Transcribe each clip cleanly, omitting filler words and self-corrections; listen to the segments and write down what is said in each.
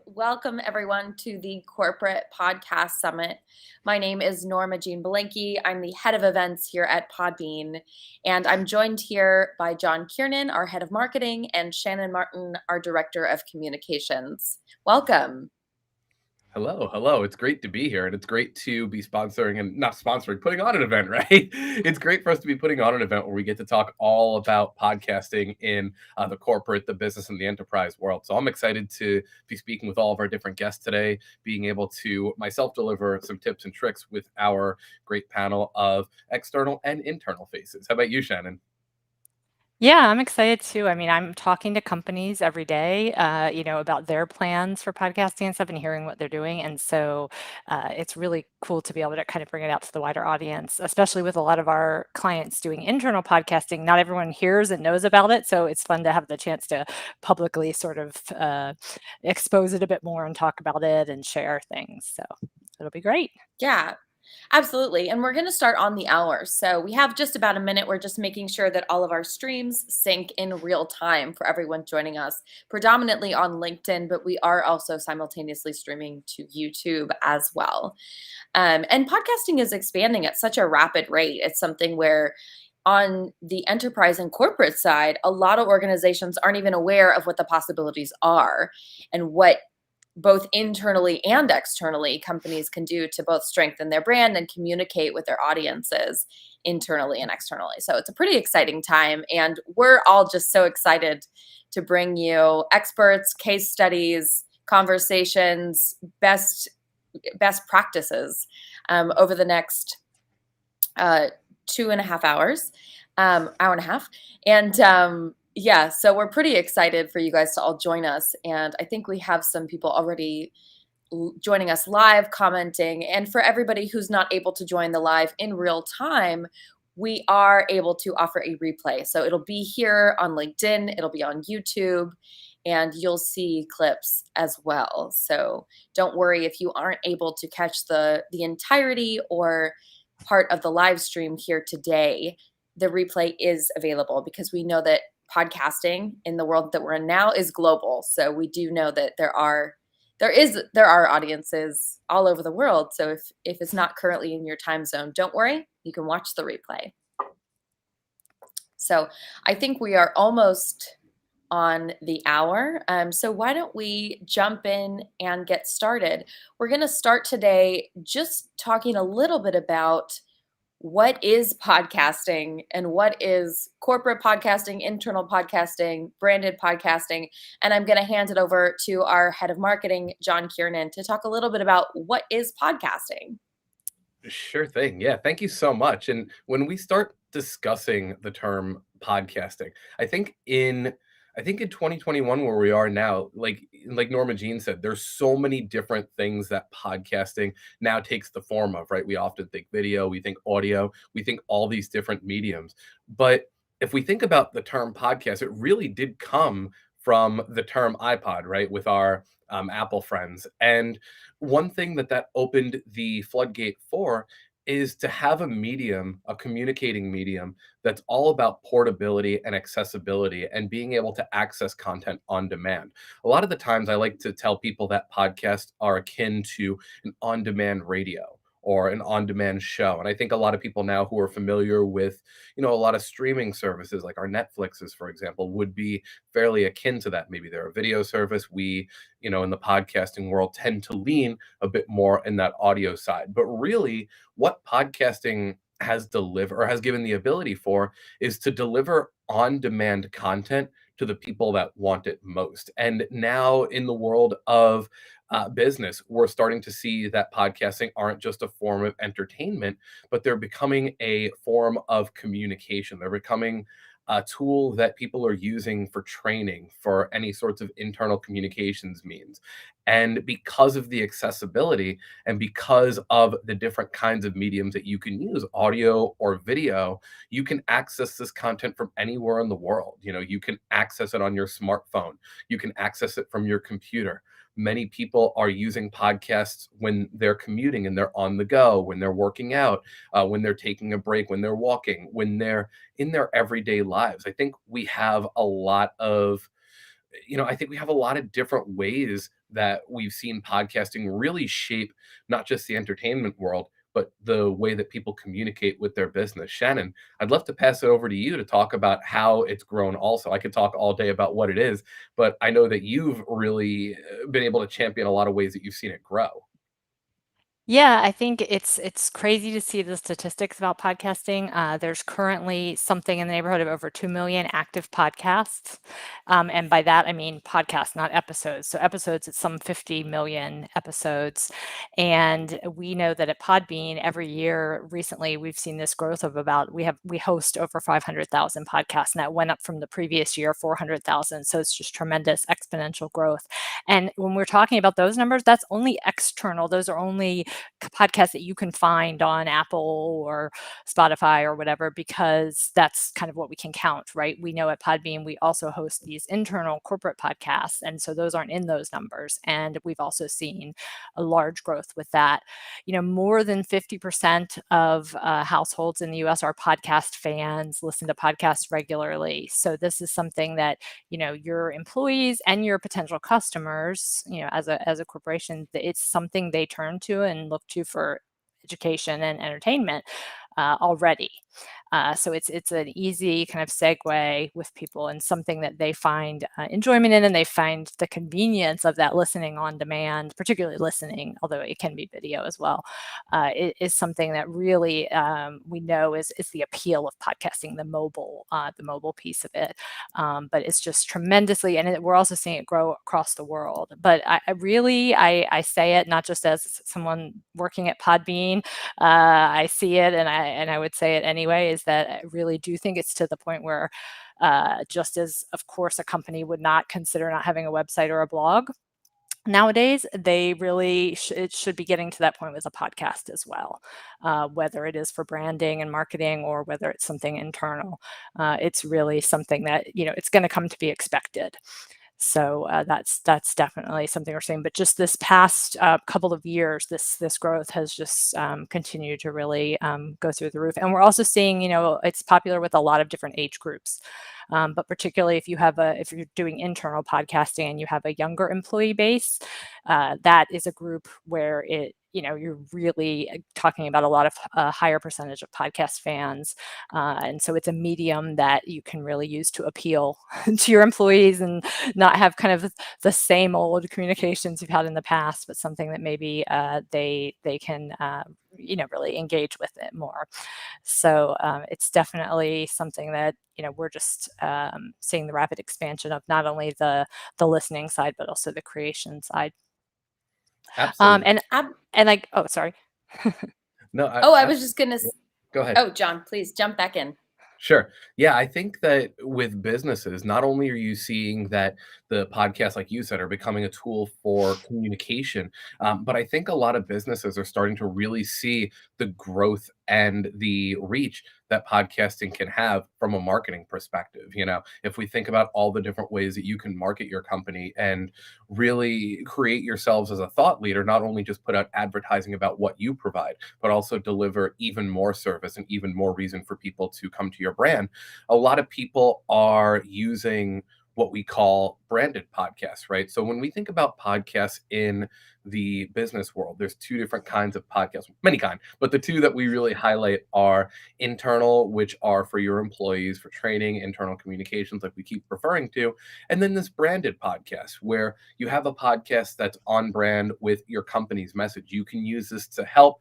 Welcome everyone to the Corporate Podcast Summit. My name is Norma Jean Belenke. I'm the head of events here at Podbean, and I'm joined here by John Kiernan, our head of marketing, and Shannon Martin, our director of communications. Welcome. Hello. It's great to be here, and it's great to be sponsoring and not sponsoring, putting on an event, right? It's great for us to be putting on an event where we get to talk all about podcasting in the corporate, the business, and the enterprise world. So I'm excited to be speaking with all of our different guests today, being able to myself deliver some tips and tricks with our great panel of external and internal faces. How about you, Shannon? Yeah, I'm excited too. I mean, I'm talking to companies every day, about their plans for podcasting and stuff and hearing what they're doing. And so it's really cool to be able to kind of bring it out to the wider audience, especially with a lot of our clients doing internal podcasting. Not everyone hears and knows about it. So it's fun to have the chance to publicly sort of expose it a bit more and talk about it and share things. So it'll be great. Yeah, absolutely. And we're going to start on the hour. So we have just about a minute. We're just making sure that all of our streams sync in real time for everyone joining us, predominantly on LinkedIn, but we are also simultaneously streaming to YouTube as well. And podcasting is expanding at such a rapid rate. It's something where on the enterprise and corporate side, a lot of organizations aren't even aware of what the possibilities are and what both internally and externally companies can do to both strengthen their brand and communicate with their audiences internally and externally. So it's a pretty exciting time, and we're all just so excited to bring you experts, case studies, conversations, best practices over the next 2.5 hours, hour and a half. And yeah, so we're pretty excited for you guys to all join us. And I think we have some people already joining us live, commenting. And for everybody who's not able to join the live in real time, we are able to offer a replay. So it'll be here on LinkedIn, it'll be on YouTube, and you'll see clips as well. So don't worry if you aren't able to catch the entirety or part of the live stream here today. The replay is available because we know that podcasting in the world that we're in now is global. So we do know that there are audiences all over the world. So if it's not currently in your time zone, don't worry, you can watch the replay. So I think we are almost on the hour. So why don't we jump in and get started? We're going to start today just talking a little bit about what is podcasting and what is corporate podcasting, internal podcasting, branded podcasting. And I'm going to hand it over to our head of marketing, John Kiernan, to talk a little bit about what is podcasting. Sure thing. Yeah, thank you so much. And when we start discussing the term podcasting, I think in 2021 where we are now, like Norma Jean said, there's so many different things that podcasting now takes the form of, right? We often think video, we think audio, we think all these different mediums. But if we think about the term podcast, it really did come from the term iPod, right? With our Apple friends. And one thing that opened the floodgate for is to have a medium, a communicating medium that's all about portability and accessibility and being able to access content on demand. A lot of the times I like to tell people that podcasts are akin to an on-demand radio or an on-demand show. And I think a lot of people now who are familiar with, a lot of streaming services like our Netflixes, for example, would be fairly akin to that. Maybe they're a video service. We, in the podcasting world tend to lean a bit more in that audio side. But really, what podcasting has delivered or has given the ability for is to deliver on-demand content to the people that want it most. And now in the world of business, we're starting to see that podcasting aren't just a form of entertainment, but they're becoming a form of communication. They're becoming a tool that people are using for training, for any sorts of internal communications means. And because of the accessibility and because of the different kinds of mediums that you can use, audio or video, you can access this content from anywhere in the world. You can access it on your smartphone. You can access it from your computer. Many people are using podcasts when they're commuting and they're on the go, when they're working out, when they're taking a break, when they're walking, when they're in their everyday lives. I think we have a lot of I think we have a lot of different ways that we've seen podcasting really shape not just the entertainment world, but the way that people communicate with their business. Shannon, I'd love to pass it over to you to talk about how it's grown also. I could talk all day about what it is, but I know that you've really been able to champion a lot of ways that you've seen it grow. Yeah, I think it's crazy to see the statistics about podcasting. There's currently something in the neighborhood of over 2 million active podcasts. And by that, I mean podcasts, not episodes. So episodes, it's some 50 million episodes. And we know that at Podbean, every year recently, we've seen this growth of we host over 500,000 podcasts, and that went up from the previous year, 400,000. So it's just tremendous exponential growth. And when we're talking about those numbers, that's only external. Those are only podcasts that you can find on Apple or Spotify or whatever, because that's kind of what we can count, right? We know at Podbean, we also host these internal corporate podcasts. And so those aren't in those numbers. And we've also seen a large growth with that. More than 50% of households in the US are podcast fans, listen to podcasts regularly. So this is something that, your employees and your potential customers, as a corporation, it's something they turn to and look to for education and entertainment already. So it's an easy kind of segue with people and something that they find enjoyment in, and they find the convenience of that listening on demand, particularly listening, although it can be video as well. It is something that really we know is the appeal of podcasting, the mobile piece of it. But it's just tremendously, and we're also seeing it grow across the world. But I say it not just as someone working at Podbean. I see it, and I would say it anyway, is that I really do think it's to the point where just as, of course, a company would not consider not having a website or a blog, nowadays they really it should be getting to that point with a podcast as well, whether it is for branding and marketing or whether it's something internal. It's really something that it's going to come to be expected. So that's definitely something we're seeing. But just this past couple of years, this growth has just continued to really go through the roof. And we're also seeing, it's popular with a lot of different age groups. But particularly if you're doing internal podcasting and you have a younger employee base, that is a group where you're really talking about a lot of higher percentage of podcast fans. And so it's a medium that you can really use to appeal to your employees and not have kind of the same old communications you've had in the past, but something that maybe they can really engage with it more. So it's definitely something that we're just seeing the rapid expansion of, not only the listening side but also the creation side. Absolutely. Oh, sorry. No, I was just gonna. Go ahead. Oh, John, please jump back in. Sure. Yeah, I think that with businesses, not only are you seeing that the podcasts, like you said, are becoming a tool for communication, but I think a lot of businesses are starting to really see the growth and the reach that podcasting can have from a marketing perspective. If we think about all the different ways that you can market your company and really create yourselves as a thought leader, not only just put out advertising about what you provide, but also deliver even more service and even more reason for people to come to your brand. A lot of people are using what we call branded podcasts, right? So when we think about podcasts in the business world, there's two different kinds of podcasts, many kinds, but the two that we really highlight are internal, which are for your employees, for training, internal communications, like we keep referring to, and then this branded podcast where you have a podcast that's on brand with your company's message. You can use this to help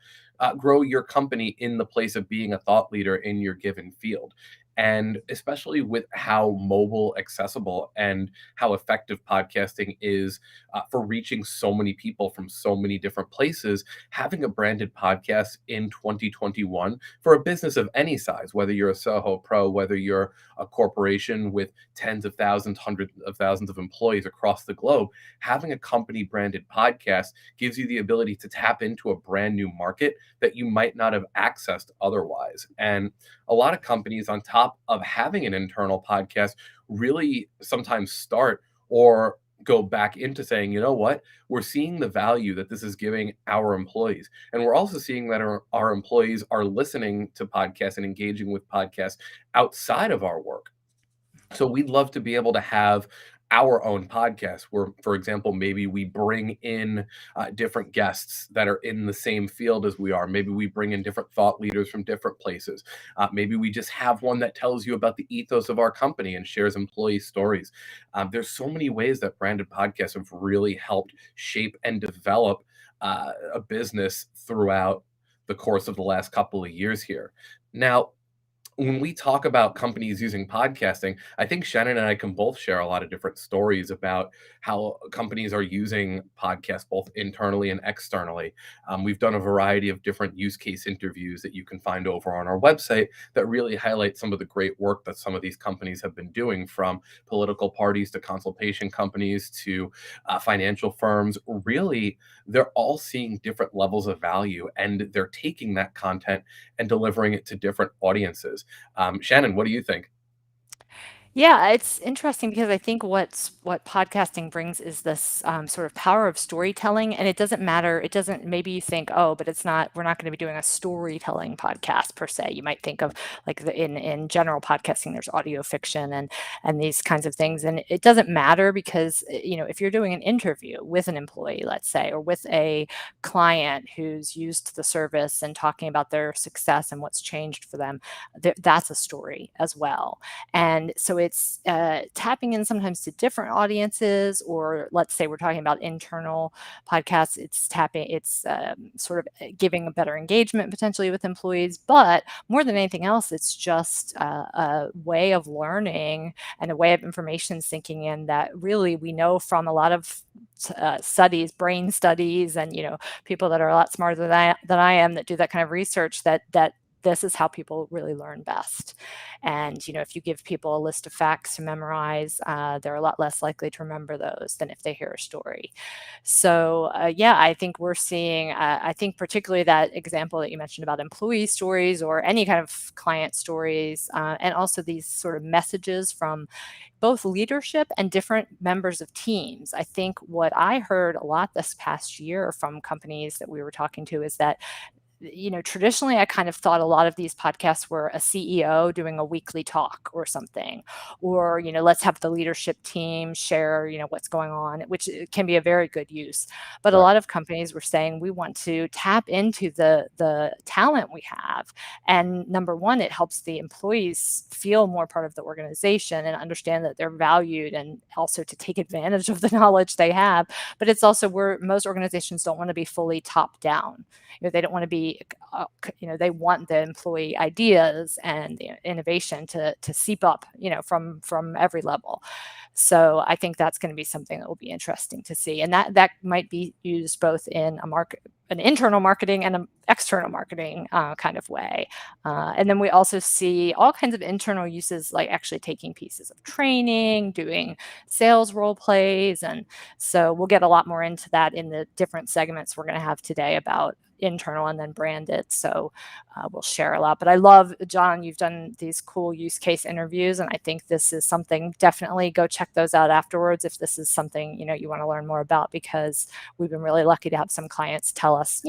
grow your company in the place of being a thought leader in your given field. And especially with how mobile accessible and how effective podcasting is for reaching so many people from so many different places, having a branded podcast in 2021 for a business of any size, whether you're a Soho Pro, whether you're a corporation with tens of thousands, hundreds of thousands of employees across the globe, having a company branded podcast gives you the ability to tap into a brand new market that you might not have accessed otherwise. And a lot of companies, on top of having an internal podcast, really sometimes start or go back into saying, you know what, we're seeing the value that this is giving our employees. And we're also seeing that our employees are listening to podcasts and engaging with podcasts outside of our work. So we'd love to be able to have our own podcast, where, for example, maybe we bring in different guests that are in the same field as we are. Maybe we bring in different thought leaders from different places. Maybe we just have one that tells you about the ethos of our company and shares employee stories. There's so many ways that branded podcasts have really helped shape and develop a business throughout the course of the last couple of years here. Now, when we talk about companies using podcasting, I think Shannon and I can both share a lot of different stories about how companies are using podcasts both internally and externally. We've done a variety of different use case interviews that you can find over on our website that really highlight some of the great work that some of these companies have been doing, from political parties to consultation companies to financial firms. Really, they're all seeing different levels of value, and they're taking that content and delivering it to different audiences. Shannon, what do you think? Yeah, it's interesting because I think what podcasting brings is this sort of power of storytelling, and it doesn't matter. It doesn't. Maybe you think, oh, but it's not. We're not going to be doing a storytelling podcast per se. You might think of like in general podcasting, there's audio fiction and these kinds of things, and it doesn't matter because if you're doing an interview with an employee, let's say, or with a client who's used the service and talking about their success and what's changed for them, that's a story as well. And so it's tapping in sometimes to different audiences, or let's say we're talking about internal podcasts, it's sort of giving a better engagement potentially with employees. But more than anything else, it's just a way of learning and a way of information sinking in that really we know from a lot of studies, brain studies, and people that are a lot smarter than I am that do that kind of research, that this is how people really learn best. And if you give people a list of facts to memorize, they're a lot less likely to remember those than if they hear a story. So yeah, I think we're seeing, I think particularly that example that you mentioned about employee stories or any kind of client stories, and also these sort of messages from both leadership and different members of teams. I think what I heard a lot this past year from companies that we were talking to is that traditionally I kind of thought a lot of these podcasts were a CEO doing a weekly talk or something, or, let's have the leadership team share, what's going on, which can be a very good use. But a Right. lot of companies were saying we want to tap into the talent we have. And number one, it helps the employees feel more part of the organization and understand that they're valued, and also to take advantage of the knowledge they have. But it's also where most organizations don't want to be fully top down. They don't want to be, they want the employee ideas and the innovation to seep up, from every level. So I think that's going to be something that will be interesting to see, and that might be used both in an internal marketing and an external marketing kind of way. And then we also see all kinds of internal uses, like actually taking pieces of training, doing sales role plays. And so we'll get a lot more into that in the different segments we're going to have today about internal and then branded. So we'll share a lot. But I love, John, you've done these cool use case interviews, and I think this is something, definitely go check those out afterwards if this is something you want to learn more about, because we've been really lucky to have some clients tell us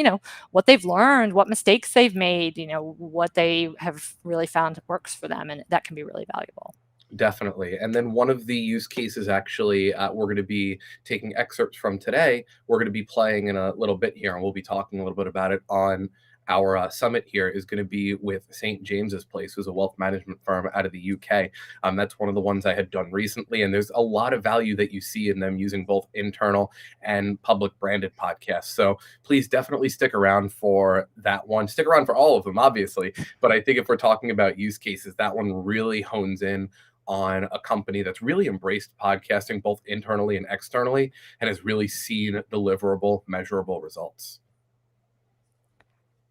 what they've learned, what mistakes they've made, what they have really found works for them, and that can be really valuable. Definitely. And then one of the use cases, actually, we're going to be taking excerpts from today. We're going to be playing in a little bit here, and we'll be talking a little bit about it on our summit here, is going to be with St. James's Place, who's a wealth management firm out of the UK. That's one of the ones I had done recently, and there's a lot of value that you see in them using both internal and public branded podcasts. So please definitely stick around for that one. Stick around for all of them, obviously. But I think if we're talking about use cases, that one really hones in on a company that's really embraced podcasting both internally and externally, and has really seen deliverable, measurable results.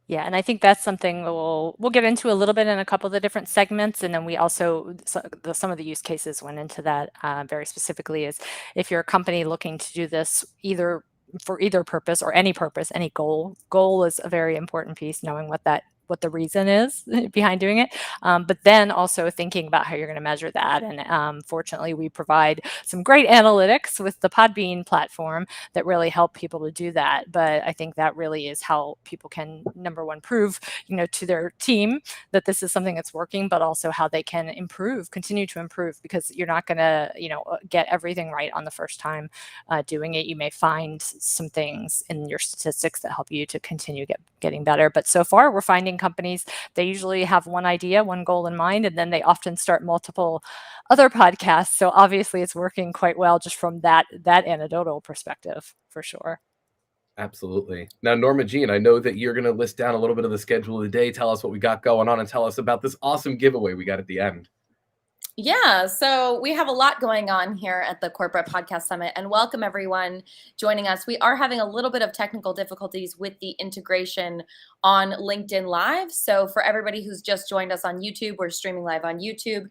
Yeah, and I think that's something we'll get into a little bit in a couple of the different segments, and then we also some of the use cases went into that very specifically. Is if you're a company looking to do this either for either purpose or any purpose, any goal is a very important piece. Knowing what that what the reason is behind doing it, but then also thinking about how you're going to measure that. And fortunately, we provide some great analytics with the Podbean platform that really help people to do that. But I think that really is how people can, number one, prove, to their team that this is something that's working, but also how they can continue to improve, because you're not going to, get everything right on the first time doing it. You may find some things in your statistics that help you to continue getting better. But so far, we're finding companies, they usually have one idea, one goal in mind, and then they often start multiple other podcasts. So obviously it's working quite well just from that anecdotal perspective, for sure. Absolutely. Now, Norma Jean, I know that you're going to list down a little bit of the schedule of the day, tell us what we got going on, and tell us about this awesome giveaway we got at the end. Yeah, so we have a lot going on here at the Corporate Podcast Summit, and welcome everyone joining us. We are having a little bit of technical difficulties with the integration on LinkedIn Live. So for everybody who's just joined us on YouTube, we're streaming live on YouTube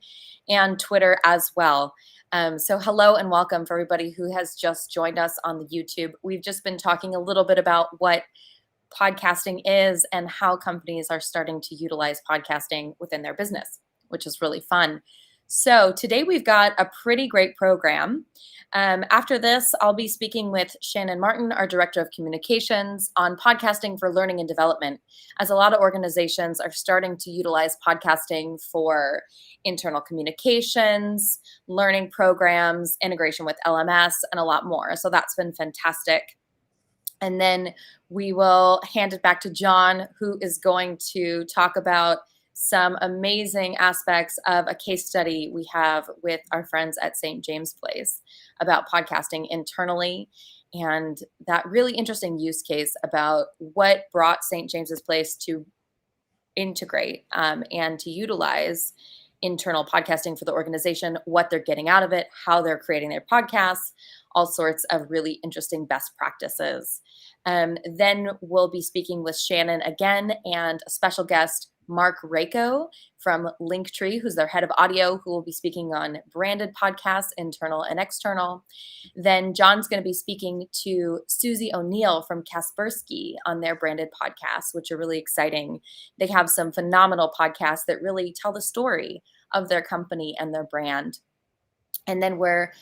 and Twitter as well. So hello and welcome for everybody who has just joined us on the YouTube. We've just been talking a little bit about what podcasting is and how companies are starting to utilize podcasting within their business, which is really fun. So today we've got a pretty great program. After this, I'll be speaking with Shannon Martin, our Director of Communications, on podcasting for learning and development, as a lot of organizations are starting to utilize podcasting for internal communications, learning programs, integration with LMS, and a lot more. So that's been fantastic. And then we will hand it back to John, who is going to talk about some amazing aspects of a case study we have with our friends at St. James Place about podcasting internally, and that really interesting use case about what brought St. James's Place to integrate and to utilize internal podcasting for the organization, what they're getting out of it, how they're creating their podcasts, all sorts of really interesting best practices. Then we'll be speaking with Shannon again and a special guest, Mark Rako from Linktree, who's their head of audio, who will be speaking on branded podcasts, internal and external. Then John's going to be speaking to Susie O'Neill from Kaspersky on their branded podcasts, which are really exciting. They have some phenomenal podcasts that really tell the story of their company and their brand. And then we're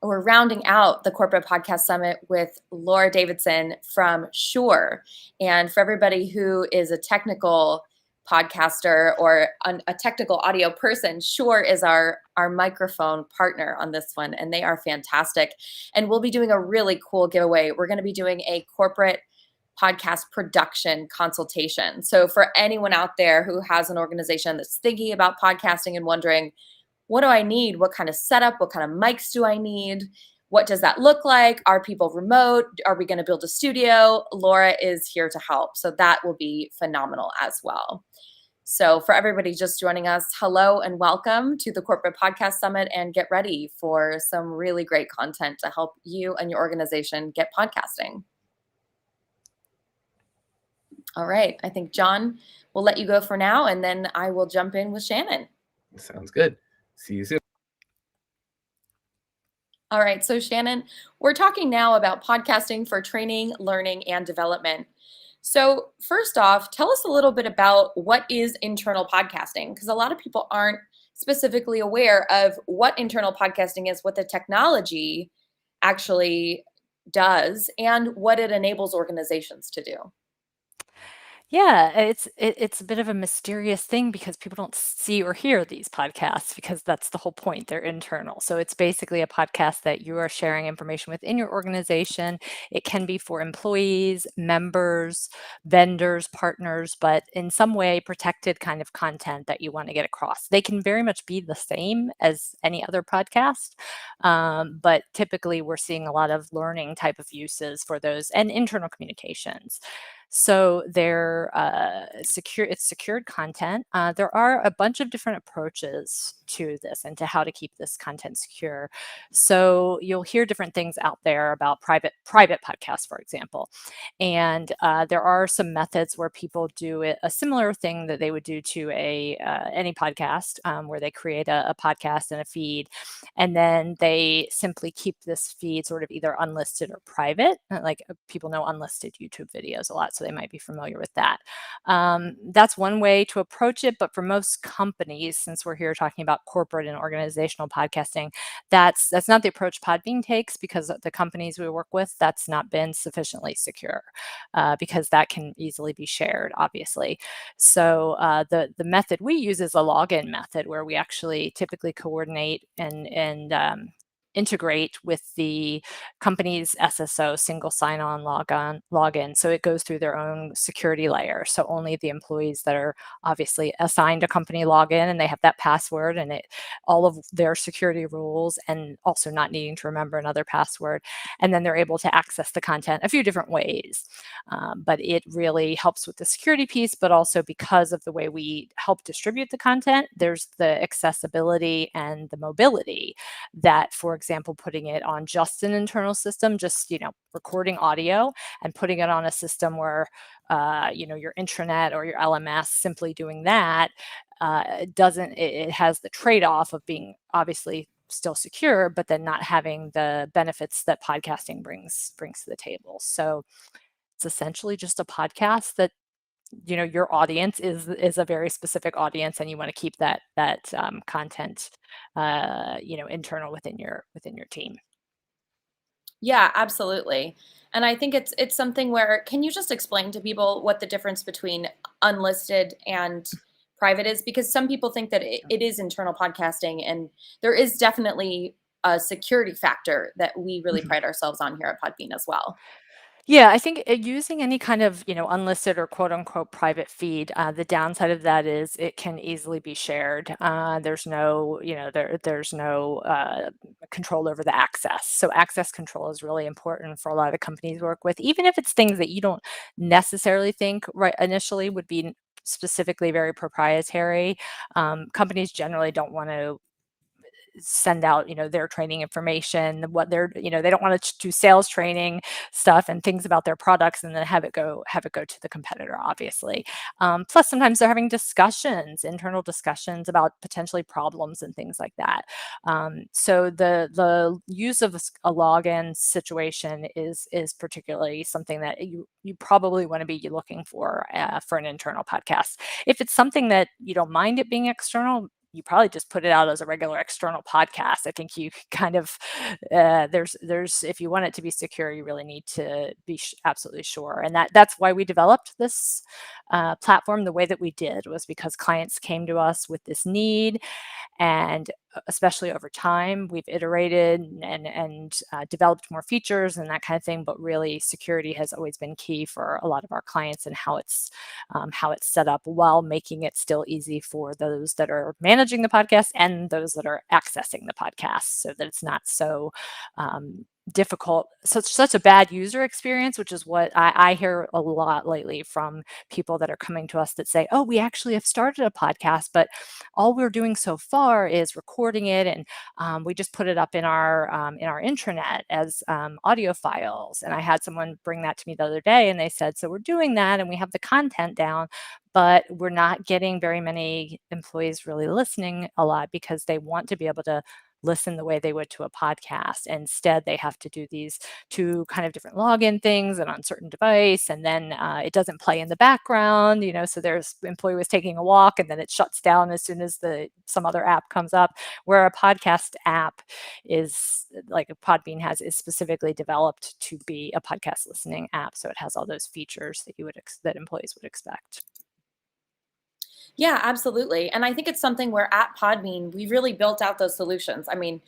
rounding out the Corporate Podcast Summit with Laura Davidson from Shure. And for everybody who is a technical podcaster or a technical audio person, Shure is our microphone partner on this one, and they are fantastic. And we'll be doing a really cool giveaway. We're going to be doing a corporate podcast production consultation. So for anyone out there who has an organization that's thinking about podcasting and wondering, what do I need? What kind of setup? What kind of mics do I need? What does that look like? Are people remote? Are we going to build a studio? Laura is here to help. So that will be phenomenal as well. So for everybody just joining us, hello and welcome to the Corporate Podcast Summit, and get ready for some really great content to help you and your organization get podcasting. All right. I think John will let you go for now, and then I will jump in with Shannon. Sounds good. See you soon. All right, so Shannon, we're talking now about podcasting for training, learning, and development. So first off, tell us a little bit about what is internal podcasting, because a lot of people aren't specifically aware of what internal podcasting is, what the technology actually does, and what it enables organizations to do. Yeah, it's a bit of a mysterious thing because people don't see or hear these podcasts, because that's the whole point. They're internal. So it's basically a podcast that you are sharing information within your organization. It can be for employees, members, vendors, partners, but in some way protected kind of content that you want to get across. They can very much be the same as any other podcast, but typically we're seeing a lot of learning type of uses for those, and internal communications. So they're secure. It's secured content. There are a bunch of different approaches to this and to how to keep this content secure. So you'll hear different things out there about private podcasts, for example. And there are some methods where people do a similar thing that they would do to any podcast, where they create a podcast and a feed, and then they simply keep this feed sort of either unlisted or private. Like people know unlisted YouTube videos a lot. So so they might be familiar with that. That's one way to approach it, but for most companies, since we're here talking about corporate and organizational podcasting, that's not the approach Podbean takes, because the companies we work with, that's not been sufficiently secure, because that can easily be shared, obviously. So the method we use is a login method, where we actually typically coordinate and integrate with the company's SSO, single sign-on login. So it goes through their own security layer. So only the employees that are obviously assigned a company login, and they have that password, and all of their security rules, and also not needing to remember another password. And then they're able to access the content a few different ways. But it really helps with the security piece, but also because of the way we help distribute the content, there's the accessibility and the mobility that, for example, putting it on just an internal system, just, recording audio and putting it on a system where, your intranet or your LMS, simply doing that, it has the trade-off of being obviously still secure, but then not having the benefits that podcasting brings to the table. So it's essentially just a podcast that, your audience is a very specific audience, and you want to keep that content, internal within your team. Yeah, absolutely. And I think it's something where, can you just explain to people what the difference between unlisted and private is? Because some people think that it is internal podcasting, and there is definitely a security factor that we really Mhm. pride ourselves on here at Podbean as well. Yeah, I think using any kind of, unlisted or quote unquote private feed, the downside of that is it can easily be shared. There's no, there's no control over the access. So access control is really important for a lot of the companies we work with, even if it's things that you don't necessarily think right initially would be specifically very proprietary. Companies generally don't want to send out, their training information, what they're, they don't want to do sales training stuff and things about their products and then have it go to the competitor, obviously. Plus, sometimes they're having internal discussions about potentially problems and things like that. So the use of a login situation is particularly something that you probably want to be looking for an internal podcast. If it's something that you don't mind it being external, you probably just put it out as a regular external podcast. I think you kind of there's if you want it to be secure, you really need to be absolutely sure. And that's why we developed this platform the way that we did, was because clients came to us with this need, and especially over time, we've iterated and developed more features and that kind of thing. But really, security has always been key for a lot of our clients, and how it's set up, while making it still easy for those that are managing the podcast and those that are accessing the podcast, so that it's not so difficult, such a bad user experience, which is what I hear a lot lately from people that are coming to us that say, oh, we actually have started a podcast, but all we're doing so far is recording it, and we just put it up in our intranet as audio files. And I had someone bring that to me the other day, and they said, so we're doing that and we have the content down, but we're not getting very many employees really listening a lot, because they want to be able to listen the way they would to a podcast. Instead, they have to do these two kind of different login things and on certain device, and then it doesn't play in the background, so there's employee was taking a walk and then it shuts down as soon as some other app comes up, where a podcast app is, like a Podbean is specifically developed to be a podcast listening app. So it has all those features that that employees would expect. Yeah, absolutely. And I think it's something where at Podbean, we really built out those solutions. I mean,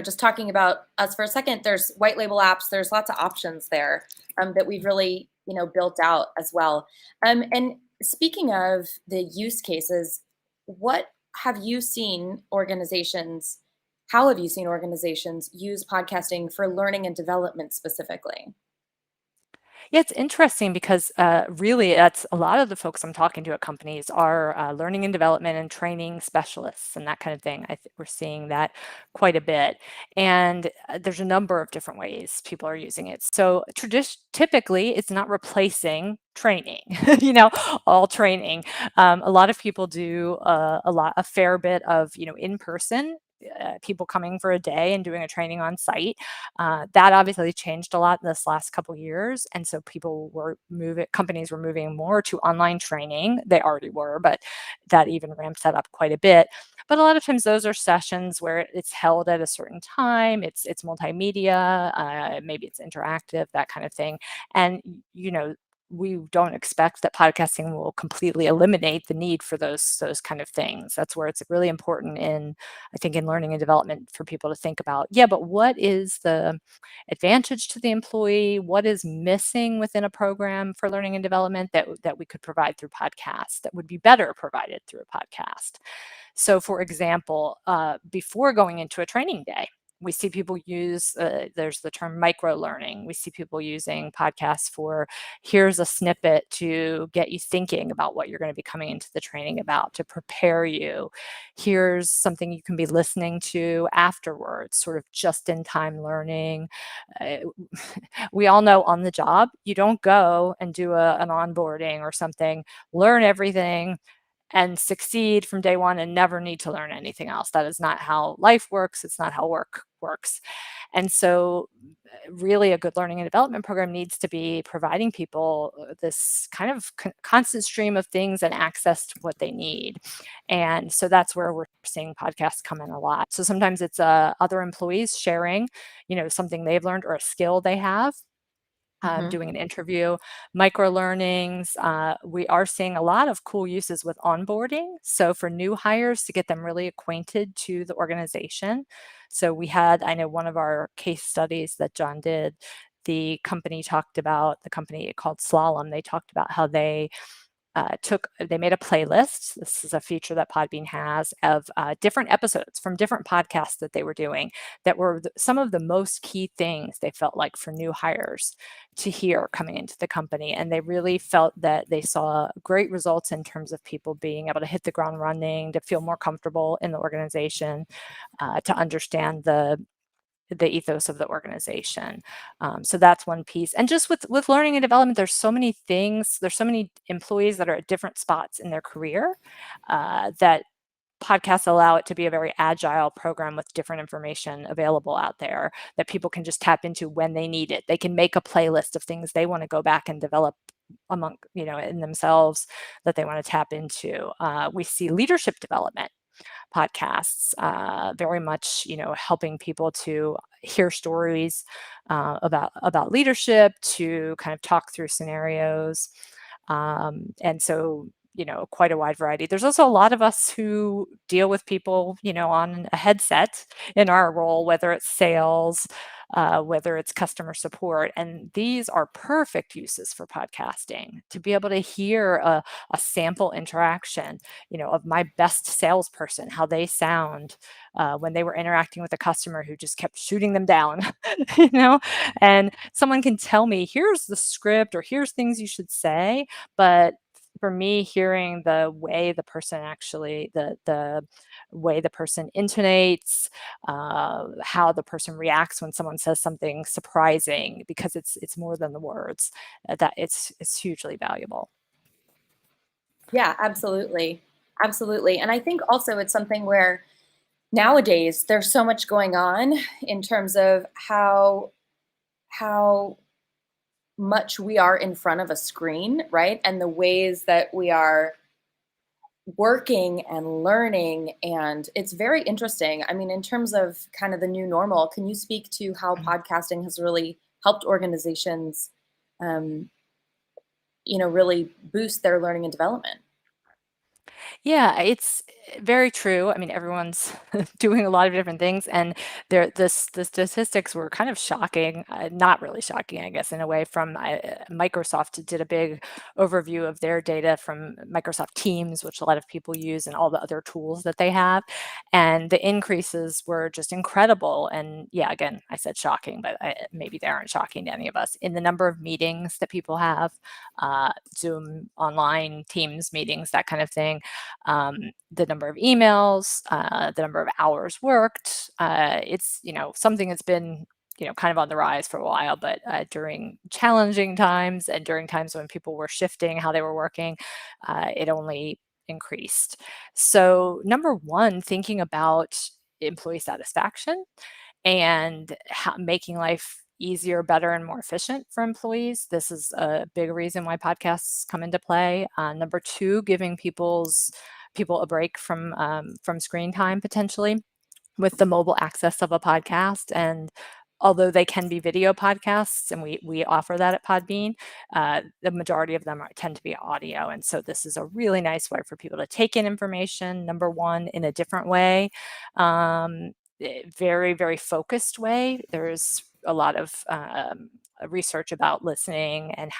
just talking about us for a second, there's white label apps, there's lots of options there that we've really, built out as well. And speaking of the use cases, what have you seen organizations, how have you seen organizations use podcasting for learning and development specifically? Yeah, it's interesting because really, that's a lot of the folks I'm talking to at companies are learning and development and training specialists and that kind of thing. I think we're seeing that quite a bit. And there's a number of different ways people are using it. So typically, it's not replacing training, all training. A lot of people do a fair bit of, in-person people coming for a day and doing a training on site. That obviously changed a lot in this last couple years, and so companies were moving more to online training. They already were, but that even ramped that up quite a bit. But a lot of times those are sessions where it's held at a certain time. It's multimedia, maybe it's interactive, that kind of thing. And we don't expect that podcasting will completely eliminate the need for those kind of things. That's where it's really important I think in learning and development for people to think about, yeah, but what is the advantage to the employee? What is missing within a program for learning and development that we could provide through podcasts that would be better provided through a podcast? So for example, before going into a training day, we see people use, there's the term micro learning. We see people using podcasts for, here's a snippet to get you thinking about what you're going to be coming into the training about, to prepare you. Here's something you can be listening to afterwards, sort of just in time learning. Uh, we all know on the job, you don't go and do an onboarding or something, learn everything, and succeed from day one and never need to learn anything else. That is not how life works. It's not how work works. And so really a good learning and development program needs to be providing people this kind of constant stream of things and access to what they need. And so that's where we're seeing podcasts come in a lot. So sometimes it's other employees sharing, something they've learned or a skill they have. Doing an interview, micro learnings. We are seeing a lot of cool uses with onboarding. So for new hires, to get them really acquainted to the organization. So I know one of our case studies that John did, the company called Slalom, they talked about how they made a playlist. This is a feature that Podbean has of different episodes from different podcasts that they were doing that were some of the most key things they felt like for new hires to hear coming into the company. And they really felt that they saw great results in terms of people being able to hit the ground running, to feel more comfortable in the organization, to understand the ethos of the organization. So that's one piece. And just with learning and development, there's so many things, there's so many employees that are at different spots in their career that podcasts allow it to be a very agile program with different information available out there that people can just tap into when they need it. They can make a playlist of things they want to go back and develop in themselves that they want to tap into. We see leadership development podcasts, very much, helping people to hear stories about leadership, to kind of talk through scenarios. And so, quite a wide variety. There's also a lot of us who deal with people, on a headset in our role, whether it's sales, whether it's customer support. And these are perfect uses for podcasting, to be able to hear a sample interaction, of my best salesperson, how they sound when they were interacting with a customer who just kept shooting them down, you know, and someone can tell me, here's the script or here's things you should say. But for me, hearing the way the person actually, the way the person intonates, how the person reacts when someone says something surprising, because it's more than the words, that it's hugely valuable. Yeah, absolutely. Absolutely. And I think also it's something where nowadays there's so much going on in terms of how much we are in front of a screen, right? And the ways that we are working and learning. And it's very interesting. I mean, in terms of kind of the new normal, can you speak to how podcasting has really helped organizations, really boost their learning and development? Yeah, it's very true. I mean, everyone's doing a lot of different things, and the statistics were kind of shocking, not really shocking, I guess, in a way. From Microsoft did a big overview of their data from Microsoft Teams, which a lot of people use, and all the other tools that they have, and the increases were just incredible. And yeah, again, I said shocking, but maybe they aren't shocking to any of us, in the number of meetings that people have, Zoom, online, Teams meetings, that kind of thing. The number of emails, the number of hours worked. It's something that's been kind of on the rise for a while, but during challenging times and during times when people were shifting how they were working, it only increased. So number one, thinking about employee satisfaction and making life easier, better, and more efficient for employees. This is a big reason why podcasts come into play. Number two, giving people a break from screen time potentially with the mobile access of a podcast. And although they can be video podcasts, and we offer that at Podbean, the majority of them tend to be audio. And so this is a really nice way for people to take in information, number one, in a different way, very, very focused way. There's a lot of research about listening and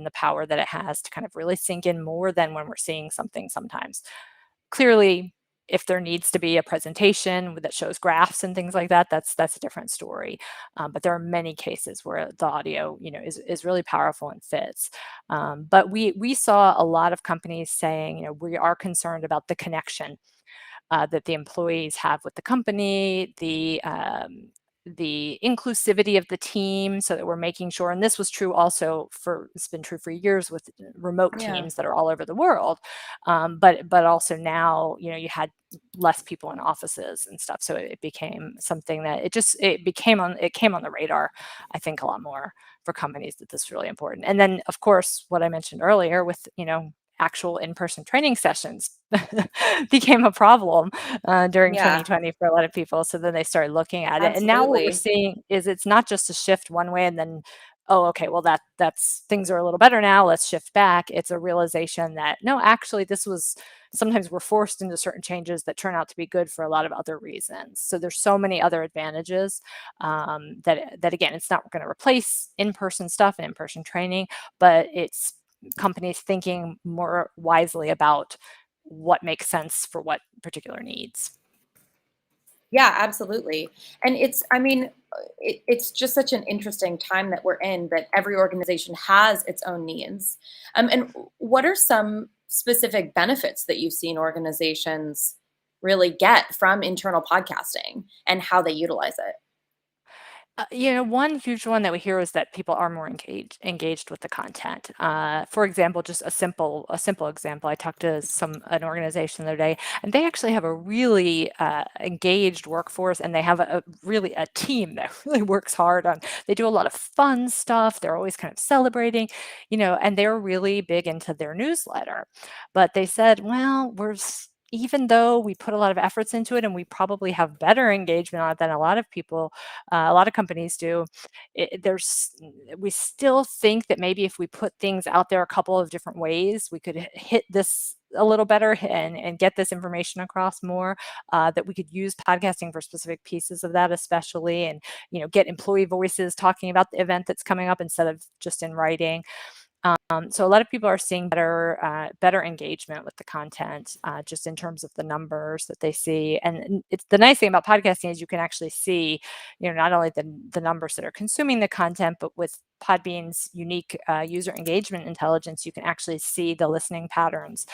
the power that it has to kind of really sink in more than when we're seeing something sometimes. Clearly, if there needs to be a presentation that shows graphs and things like that, that's a different story. But there are many cases where the audio, is really powerful and fits. But we saw a lot of companies saying, we are concerned about the connection that the employees have with the company, the inclusivity of the team, so that we're making sure, and this was true also it's been true for years with remote teams that are all over the world, but also now, you had less people in offices and stuff, so it became something that it came on the radar, I think, a lot more for companies, that this is really important. And then, of course, what I mentioned earlier with, actual in-person training sessions became a problem during Yeah, 2020 for a lot of people. So then they started looking at it. And now what we're absolutely. seeing is it's not just a shift one way and then, oh, okay, well, that's things are a little better now, let's shift back. It's a realization that, no, actually, sometimes we're forced into certain changes that turn out to be good for a lot of other reasons. So there's so many other advantages that again, it's not going to replace in-person stuff and in-person training, but it's companies thinking more wisely about what makes sense for what particular needs. Yeah, absolutely. And it's just such an interesting time that we're in, that every organization has its own needs. And what are some specific benefits that you've seen organizations really get from internal podcasting and how they utilize it? One huge one that we hear is that people are more engaged with the content. For example, just a simple example. I talked to an organization the other day, and they actually have a really engaged workforce, and they have really a team that really works hard on. They do a lot of fun stuff. They're always kind of celebrating, and they're really big into their newsletter. But they said, well, even though we put a lot of efforts into it and we probably have better engagement on it than a lot of people, a lot of companies do, we still think that maybe if we put things out there a couple of different ways, we could hit this a little better and get this information across more, that we could use podcasting for specific pieces of that, especially, and get employee voices talking about the event that's coming up instead of just in writing. So a lot of people are seeing better engagement with the content, just in terms of the numbers that they see. And it's the nice thing about podcasting is you can actually see, not only the numbers that are consuming the content, but with Podbean's unique user engagement intelligence, you can actually see the listening patterns.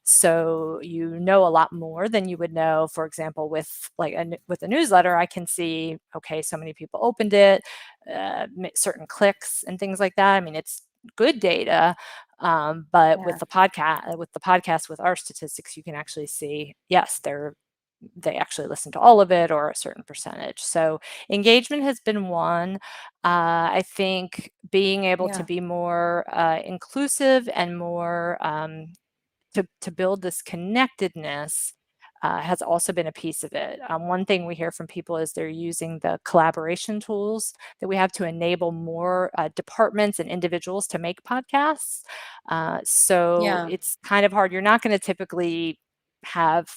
So a lot more than you would know, for example, with with a newsletter. I can see, okay, so many people opened it, certain clicks and things like that. I mean, it's good data, but Yeah. with the podcast, with our statistics, you can actually see, yes, they actually listen to all of it or a certain percentage. So engagement has been one. I think being able to Yeah. be more inclusive and more to build this connectedness has also been a piece of it. One thing we hear from people is they're using the collaboration tools that we have to enable more departments and individuals to make podcasts. So Yeah. it's kind of hard. You're not going to typically have,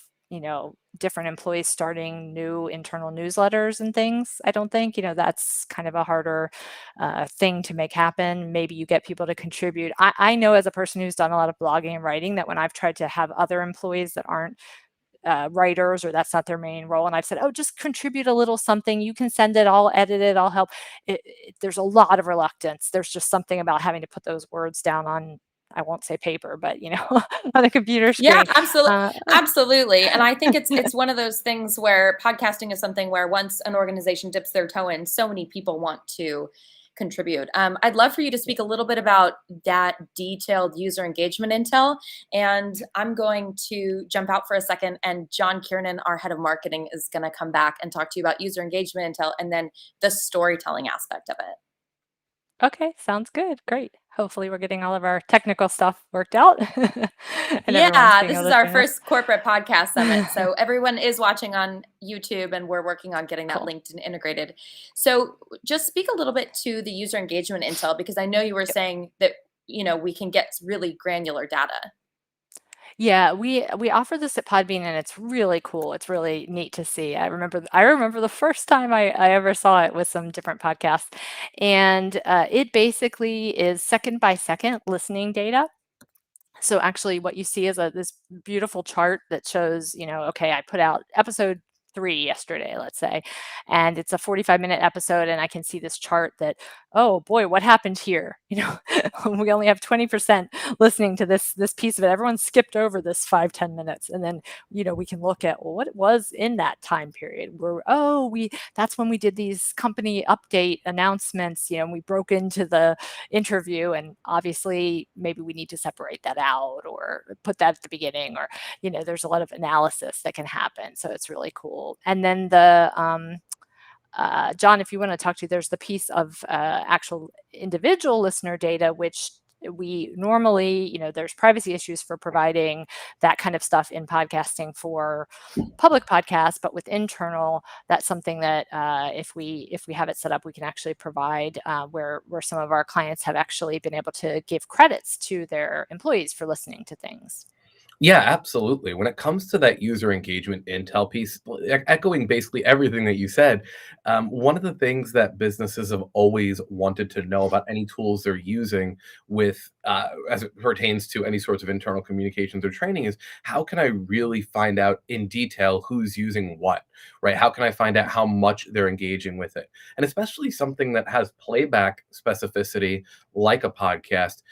different employees starting new internal newsletters and things. I don't think, that's kind of a harder thing to make happen. Maybe you get people to contribute. I know, as a person who's done a lot of blogging and writing, that when I've tried to have other employees that aren't writers, or that's not their main role, and I've said, oh, just contribute a little something, you can send it, I'll edit it, I'll help. There's a lot of reluctance. There's just something about having to put those words down on, I won't say paper, but on a computer Yeah, screen. absolutely. And I think it's one of those things where podcasting is something where once an organization dips their toe in, so many people want to contribute. I'd love for you to speak a little bit about that detailed user engagement intel. And I'm going to jump out for a second. And John Kiernan, our head of marketing, is going to come back and talk to you about user engagement intel and then the storytelling aspect of it. Okay, sounds good. Great. Hopefully we're getting all of our technical stuff worked out and everyone's Yeah, being this able is to our join us. first corporate podcast summit. So everyone is watching on YouTube and we're working on getting that Cool. LinkedIn integrated. So just speak a little bit to the user engagement intel, because I know you were Yep. saying that, we can get really granular data. Yeah, we offer this at Podbean and it's really cool. It's really neat to see. I remember the first time I ever saw it with some different podcasts. And it basically is second by second listening data. So actually what you see is this beautiful chart that shows, okay, I put out episode 3 yesterday, let's say, and it's a 45-minute episode, and I can see this chart that, oh boy, what happened here? We only have 20% listening to this piece of it. Everyone skipped over this 5-10 minutes, and then we can look at, well, what it was in that time period where, that's when we did these company update announcements, and we broke into the interview, and obviously maybe we need to separate that out or put that at the beginning, or there's a lot of analysis that can happen, so it's really cool. And then John, if you want to talk to, there's the piece of actual individual listener data, which we normally, there's privacy issues for providing that kind of stuff in podcasting for public podcasts, but with internal, that's something that if we have it set up, we can actually provide where some of our clients have actually been able to give credits to their employees for listening to things. Yeah, absolutely. When it comes to that user engagement intel piece, echoing basically everything that you said, one of the things that businesses have always wanted to know about any tools they're using with, as it pertains to any sorts of internal communications or training, is how can I really find out in detail who's using what, right? How can I find out how much they're engaging with it? And especially something that has playback specificity like a podcast,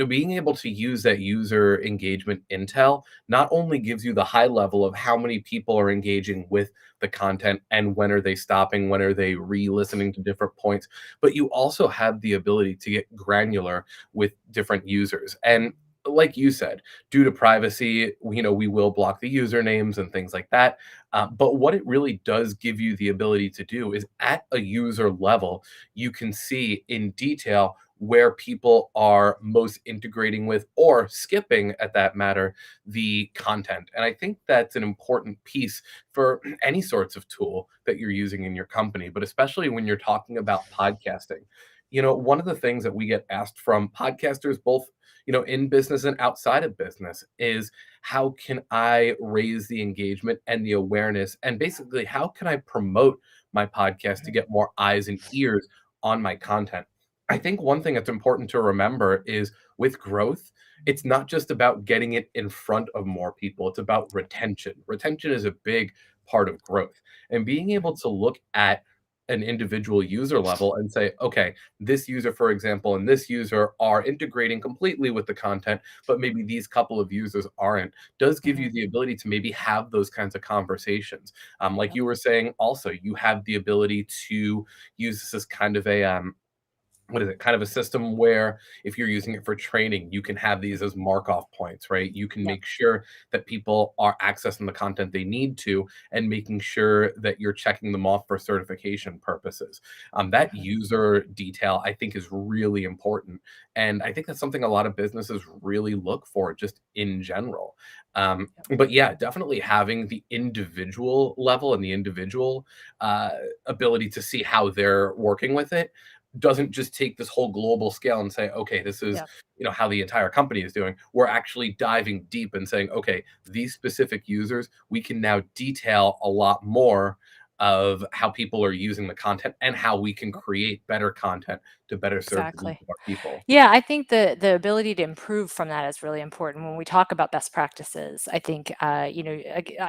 being able to use that user engagement intel not only gives you the high level of how many people are engaging with the content and when are they stopping, when are they re-listening to different points, but you also have the ability to get granular with different users. And like you said, due to privacy, we will block the usernames and things like that. But what it really does give you the ability to do is at a user level, you can see in detail where people are most integrating with or skipping, at that matter, the content. And I think that's an important piece for any sorts of tool that you're using in your company, but especially when you're talking about podcasting. One of the things that we get asked from podcasters, both in business and outside of business, is how can I raise the engagement and the awareness? And basically, how can I promote my podcast to get more eyes and ears on my content? I think one thing that's important to remember is with growth, it's not just about getting it in front of more people, it's about retention. Retention is a big part of growth. And being able to look at an individual user level and say, okay, this user, for example, and this user are integrating completely with the content, but maybe these couple of users aren't, does give you Mhm. the ability to maybe have those kinds of conversations. Like Yep. you were saying, also, you have the ability to use this as kind of a what is it, kind of a system where if you're using it for training, you can have these as mark off points, right? You can Yep. make sure that people are accessing the content they need to and making sure that you're checking them off for certification purposes. That Mhm. user detail, I think, is really important. And I think that's something a lot of businesses really look for just in general. Yep. But yeah, definitely having the individual level and the individual uh, ability to see how they're working with it doesn't just take this whole global scale and say, okay, this is, Yep. how the entire company is doing. We're actually diving deep and saying, okay, these specific users, we can now detail a lot more of how people are using the content and how we can create better content to better serve the needs Exactly. of our people. Yeah, I think the ability to improve from that is really important. When we talk about best practices, I think I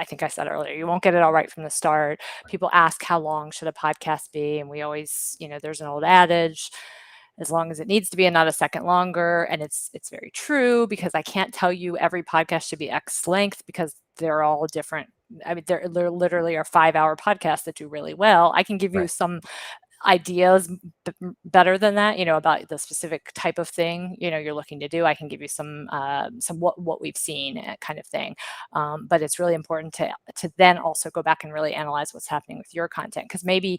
think I said earlier, you won't get it all right from the start. People ask how long should a podcast be, and we always, there's an old adage, as long as it needs to be and not a second longer. And it's very true, because I can't tell you every podcast should be X length, because they're all different. I mean, there literally are 5-hour podcasts that do really well. I can give you Right. some ideas better than that, about the specific type of thing, you're looking to do, I can give you some what we've seen kind of thing. But it's really important to then also go back and really analyze what's happening with your content, because maybe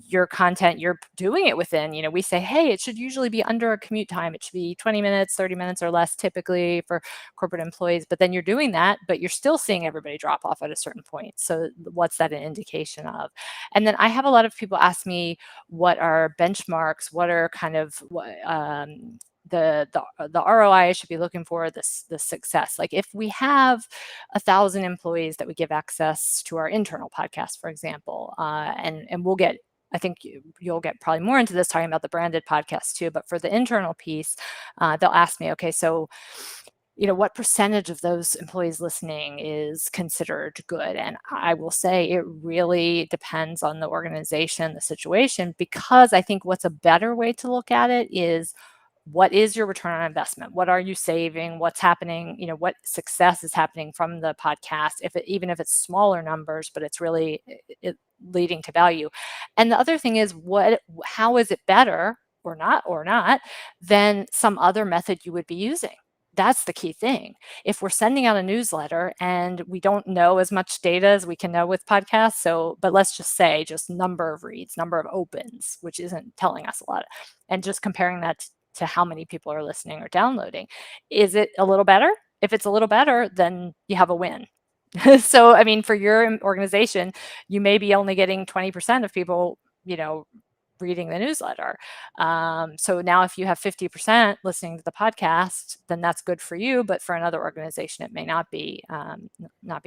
your content, you're doing it within, we say, hey, it should usually be under a commute time. It should be 20 minutes, 30 minutes or less typically for corporate employees. But then you're doing that, but you're still seeing everybody drop off at a certain point. So what's that an indication of? And then I have a lot of people ask me, what are benchmarks? What are kind of the ROI I should be looking for, the success? Like if we have 1,000 employees that we give access to our internal podcast, for example, and we'll get, I think you'll get probably more into this talking about the branded podcast too, but for the internal piece, they'll ask me, okay, so what percentage of those employees listening is considered good? And I will say it really depends on the organization, the situation, because I think what's a better way to look at it is, what is your return on investment? What are you saving? What's happening? What success is happening from the podcast, even if it's smaller numbers, but it's really leading to value. And the other thing is, how is it better or not than some other method you would be using? That's the key thing. If we're sending out a newsletter and we don't know as much data as we can know with podcasts, but let's just say just number of reads, number of opens, which isn't telling us a lot, and just comparing that to how many people are listening or downloading. Is it a little better? If it's a little better, then you have a win. So, I mean, for your organization, you may be only getting 20% of people, reading the newsletter. So now if you have 50% listening to the podcast, then that's good for you. But for another organization, it may not be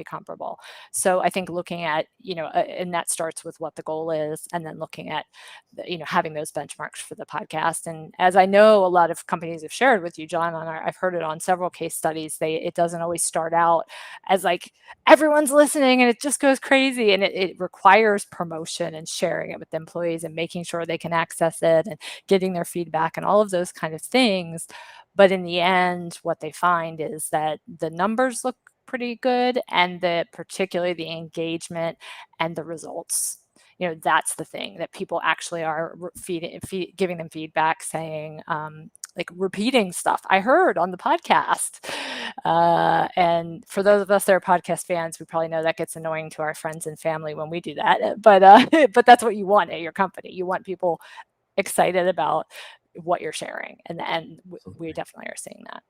comparable. So I think looking at, and that starts with what the goal is, and then looking at, having those benchmarks for the podcast. And as I know, a lot of companies have shared with you, John, I've heard it on several case studies, it doesn't always start out as like everyone's listening and it just goes crazy. And it requires promotion and sharing it with the employees and making sure they can access it and getting their feedback and all of those kind of things. But in the end, what they find is that the numbers look pretty good, and particularly the engagement and the results. That's the thing that people actually are giving them feedback, saying, like repeating stuff I heard on the podcast. And for those of us that are podcast fans, we probably know that gets annoying to our friends and family when we do that. But that's what you want at your company. You want people excited about what you're sharing. And we definitely are seeing that.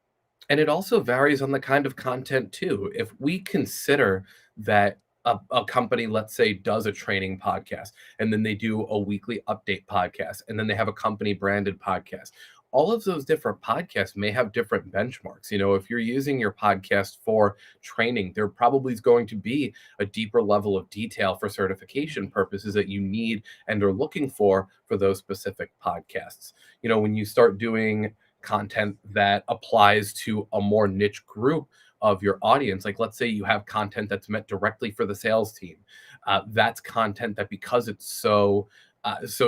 And it also varies on the kind of content too. If we consider that a company, let's say, does a training podcast, and then they do a weekly update podcast, and then they have a company branded podcast, all of those different podcasts may have different benchmarks. If you're using your podcast for training, there probably is going to be a deeper level of detail for certification purposes that you need and are looking for those specific podcasts. When you start doing content that applies to a more niche group of your audience, like let's say you have content that's meant directly for the sales team, that's content that, because it's so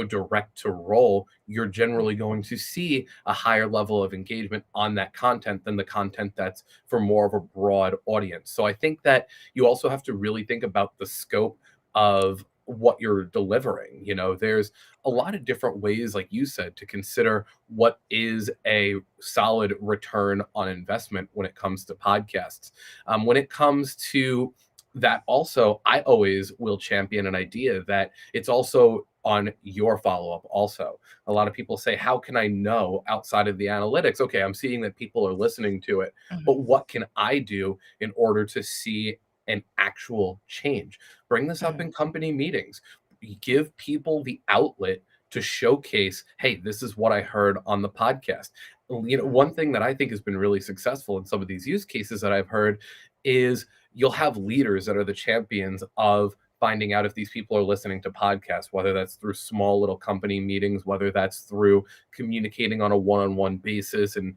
direct to role, you're generally going to see a higher level of engagement on that content than the content that's for more of a broad audience. So I think that you also have to really think about the scope of what you're delivering. There's a lot of different ways, like you said, to consider what is a solid return on investment when it comes to podcasts. When it comes to that, also, I always will champion an idea that it's also on your follow-up. Also, a lot of people say, how can I know outside of the analytics? Okay, I'm seeing that people are listening to it, but what can I do in order to see an actual change? Bring this up in company meetings. Give people the outlet to showcase, hey, this is what I heard on the podcast. One thing that I think has been really successful in some of these use cases that I've heard is you'll have leaders that are the champions of finding out if these people are listening to podcasts, whether that's through small little company meetings, whether that's through communicating on a one-on-one basis. And,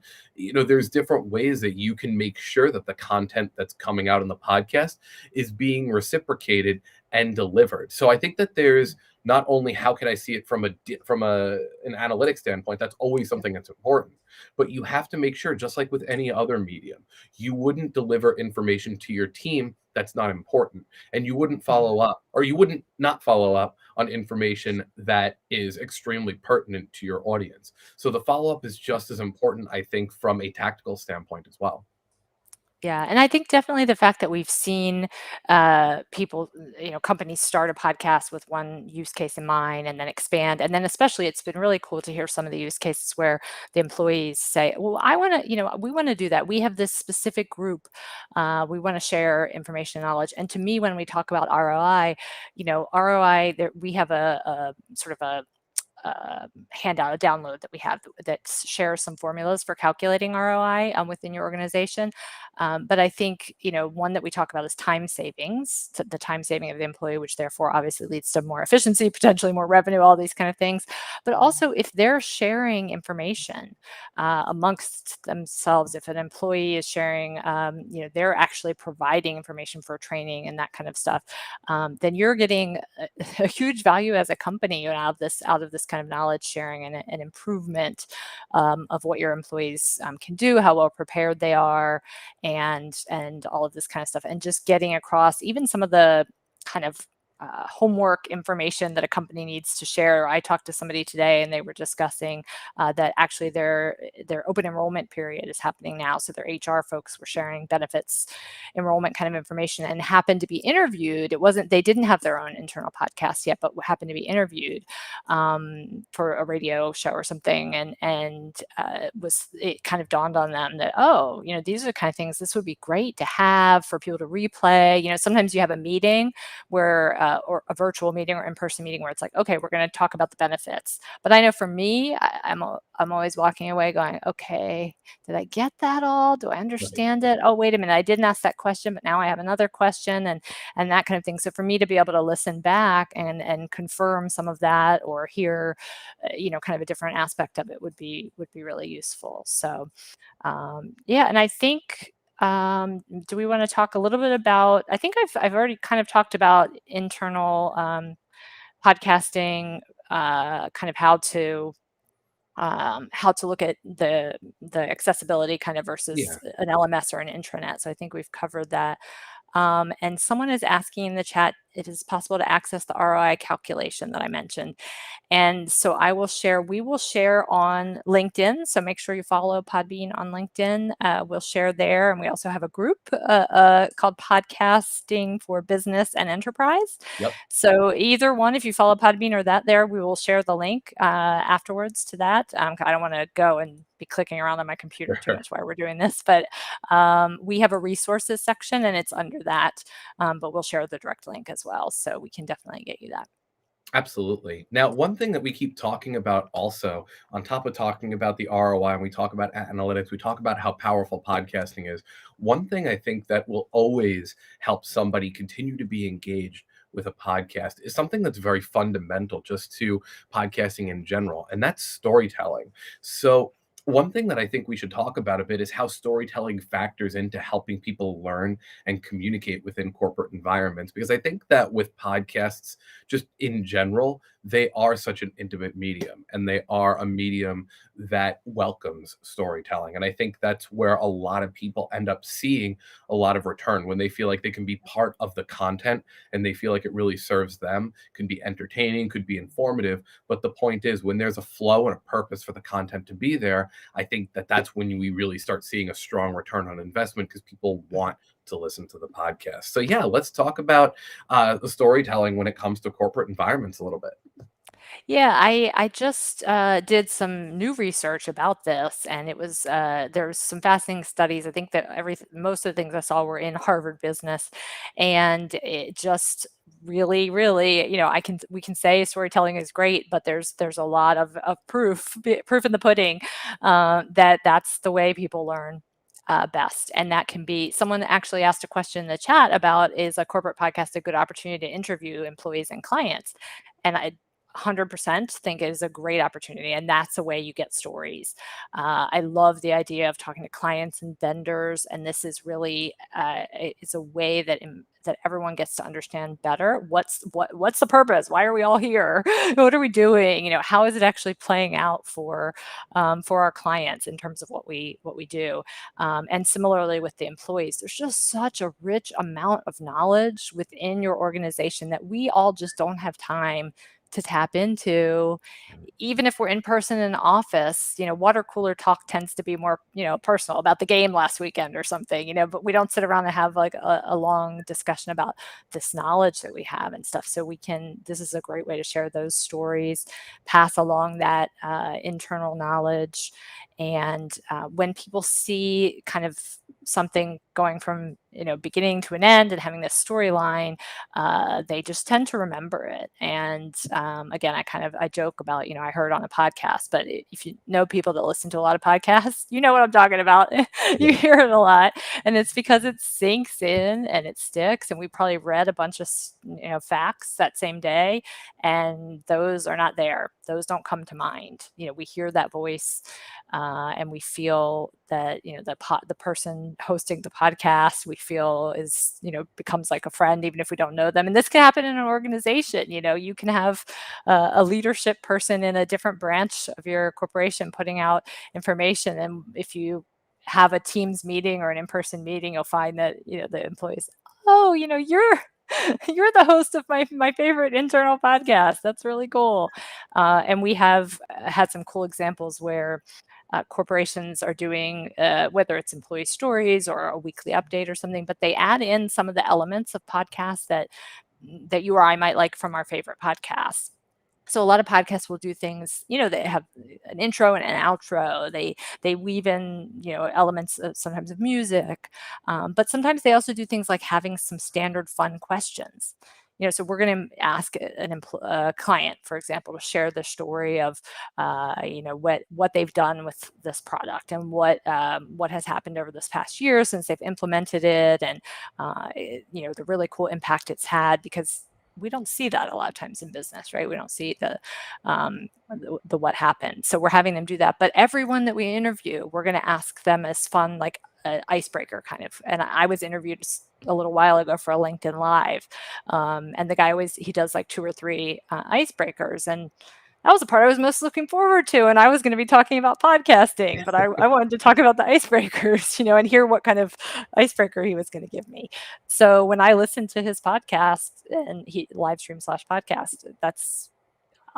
there's different ways that you can make sure that the content that's coming out in the podcast is being reciprocated and delivered. So I think that there's not only how can I see it from an analytic standpoint, that's always something that's important, but you have to make sure, just like with any other medium, you wouldn't deliver information to your team that's not important, and you wouldn't Mhm. follow up, or you wouldn't not follow up on information that is extremely pertinent to your audience. So the follow up is just as important, I think, from a tactical standpoint as well. Yeah, and I think definitely the fact that we've seen people, companies start a podcast with one use case in mind and then expand, and then especially it's been really cool to hear some of the use cases where the employees say, "Well, I want to, we want to do that. We have this specific group. We want to share information, knowledge." And to me, when we talk about ROI, ROI, there, we have a sort of a handout, a download that we have that shares some formulas for calculating ROI within your organization. But I think, one that we talk about is time savings, the time saving of the employee, which therefore obviously leads to more efficiency, potentially more revenue, all these kind of things. But also if they're sharing information amongst themselves, if an employee is sharing, they're actually providing information for training and that kind of stuff, then you're getting a huge value as a company out of this kind of knowledge sharing and an improvement of what your employees can do, how well prepared they are, and all of this kind of stuff, and just getting across even some of the kind of homework information that a company needs to share. I talked to somebody today, and they were discussing that actually their open enrollment period is happening now. So their HR folks were sharing benefits enrollment kind of information, and happened to be interviewed. They didn't have their own internal podcast yet, but happened to be interviewed for a radio show or something, and it kind of dawned on them that, oh, these are the kind of things this would be great to have for people to replay. Sometimes you have a meeting where or a virtual meeting or in-person meeting where it's like, okay, we're going to talk about the benefits. But I know for me, I'm always walking away going, okay, did I get that all? Do I Right. understand it? Oh, wait a minute, I didn't ask that question, but now I have another question, and that kind of thing. So for me to be able to listen back and confirm some of that, or hear, kind of a different aspect of it, would be really useful. So yeah, and I think, do we want to talk a little bit about, I think I've already kind of talked about internal podcasting, kind of how to look at the accessibility kind of Yeah. versus an LMS or an intranet. So I think we've covered that. And someone is asking in the chat, it is possible to access the ROI calculation that I mentioned. And so we will share on LinkedIn. So make sure you follow Podbean on LinkedIn. We'll share there. And we also have a group called Podcasting for Business and Enterprise. Yep. So either one, if you follow Podbean or that there, we will share the link afterwards to that. I don't want to go and be clicking around on my computer too much while we're doing this, but we have a resources section and it's under that, but we'll share the direct link as well. So we can definitely get you that. Absolutely. Now, one thing that we keep talking about also, on top of talking about the ROI, and we talk about analytics, we talk about how powerful podcasting is. One thing I think that will always help somebody continue to be engaged with a podcast is something that's very fundamental just to podcasting in general, and that's storytelling. So, one thing that I think we should talk about a bit is how storytelling factors into helping people learn and communicate within corporate environments. Because I think that with podcasts, just in general, they are such an intimate medium, and they are a medium that welcomes storytelling. And I think that's where a lot of people end up seeing a lot of return when they feel like they can be part of the content and they feel like it really serves them, can be entertaining, could be informative. But the point is, when there's a flow and a purpose for the content to be there, I think that that's when we really start seeing a strong return on investment because people want to listen to the podcast. So yeah, let's talk about the storytelling when it comes to corporate environments a little bit. Yeah, I just did some new research about this, and it was there's some fascinating studies. I think that most of the things I saw were in Harvard Business, and it just really, really, we can say storytelling is great, but there's a lot of proof in the pudding, that that's the way people learn. Best. And that can be, someone actually asked a question in the chat about, is a corporate podcast a good opportunity to interview employees and clients? And 100% think it is a great opportunity, and that's a way you get stories. I love the idea of talking to clients and vendors, and this is really it's a way that that everyone gets to understand better what's the purpose, why are we all here, what are we doing, how is it actually playing out for our clients in terms of what we do. And similarly with the employees, there's just such a rich amount of knowledge within your organization that we all just don't have time to tap into. Even if we're in person in an office, water cooler talk tends to be more, personal about the game last weekend or something, but we don't sit around and have like a long discussion about this knowledge that we have and stuff. So this is a great way to share those stories, pass along that internal knowledge. And when people see kind of something going from, beginning to an end and having this storyline, they just tend to remember it. And again, I joke about, I heard on a podcast, but if you know people that listen to a lot of podcasts, you know what I'm talking about. You hear it a lot, and it's because it sinks in and it sticks. And we probably read a bunch of, facts that same day, and those are not there. Those don't come to mind. We hear that voice, and we feel that, the person hosting the podcast, we feel is, becomes like a friend, even if we don't know them. And this can happen in an organization. You can have a leadership person in a different branch of your corporation putting out information, and if you have a Teams meeting or an in-person meeting, you'll find that, the employees, oh, you're the host of my favorite internal podcast. That's really cool. And we have had some cool examples where corporations are doing, whether it's employee stories or a weekly update or something, but they add in some of the elements of podcasts that you or I might like from our favorite podcasts. So a lot of podcasts will do things, they have an intro and an outro. They weave in, elements sometimes of music, but sometimes they also do things like having some standard fun questions. So we're going to ask a client, for example, to share the story of, what they've done with this product and what has happened over this past year since they've implemented it, and the really cool impact it's had, because we don't see that a lot of times in business, right? We don't see the what happened. So we're having them do that. But everyone that we interview, we're going to ask them as fun, like an icebreaker kind of. And I was interviewed a little while ago for a LinkedIn Live, and the guy he does like 2 or 3 icebreakers, and that was the part I was most looking forward to. And I was going to be talking about podcasting, but I wanted to talk about the icebreakers, and hear what kind of icebreaker he was going to give me. So when I listened to his podcast, and he live stream / podcast,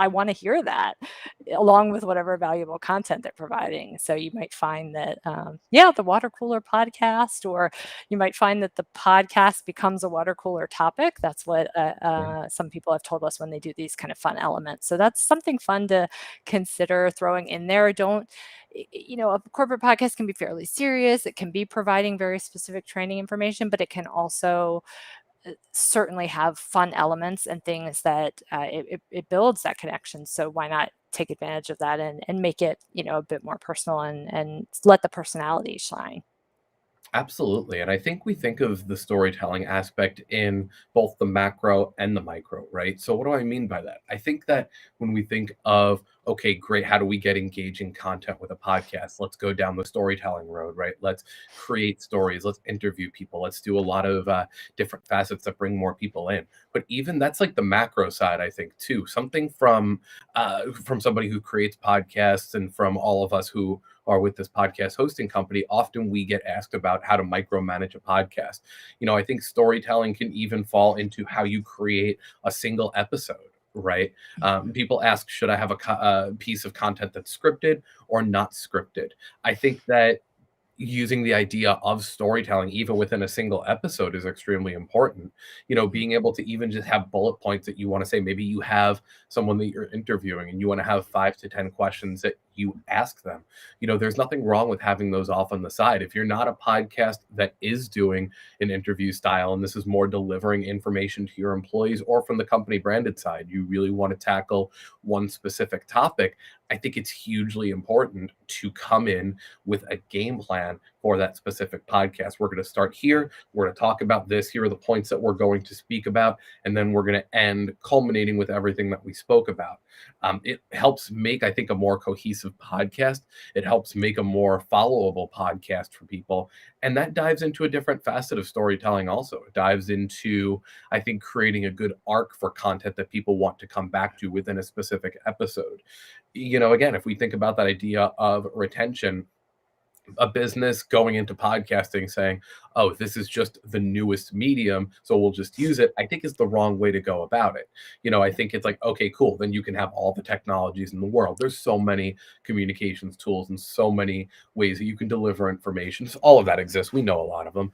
I want to hear that along with whatever valuable content they're providing. So you might find that, the water cooler podcast, or you might find that the podcast becomes a water cooler topic. That's what some people have told us when they do these kind of fun elements. So that's something fun to consider throwing in there. A corporate podcast can be fairly serious. It can be providing very specific training information, but it can also certainly have fun elements and things that it builds that connection. So why not take advantage of that and make it, a bit more personal and let the personality shine. Absolutely. And I think we think of the storytelling aspect in both the macro and the micro, right? So, what do I mean by that? I think that when we think of, okay, great, how do we get engaging content with a podcast? Let's go down the storytelling road, right? Let's create stories. Let's interview people. Let's do a lot of different facets that bring more people in. But even that's like the macro side, I think, too. Something from somebody who creates podcasts, and from all of us who are with this podcast hosting company, often we get asked about how to micromanage a podcast. I think storytelling can even fall into how you create a single episode, right? People ask, should I have a piece of content that's scripted or not scripted? I think that using the idea of storytelling even within a single episode is extremely important. Being able to even just have bullet points that you want to say. Maybe you have someone that you're interviewing and you want to have 5 to 10 questions that you ask them. There's nothing wrong with having those off on the side. If you're not a podcast that is doing an interview style, and this is more delivering information to your employees, or from the company branded side, you really want to tackle one specific topic, I think it's hugely important to come in with a game plan for that specific podcast. We're going to start here. We're going to talk about this. Here are the points that we're going to speak about. And then we're going to end culminating with everything that we spoke about. It helps make, I think, a more cohesive podcast. It helps make a more followable podcast for people. And that dives into a different facet of storytelling also. It dives into, I think, creating a good arc for content that people want to come back to within a specific episode. Again, if we think about that idea of retention, a business going into podcasting saying, oh, this is just the newest medium, so we'll just use it, I think is the wrong way to go about it. I think it's like, okay, cool, then you can have all the technologies in the world. There's so many communications tools and so many ways that you can deliver information. So all of that exists. We know a lot of them.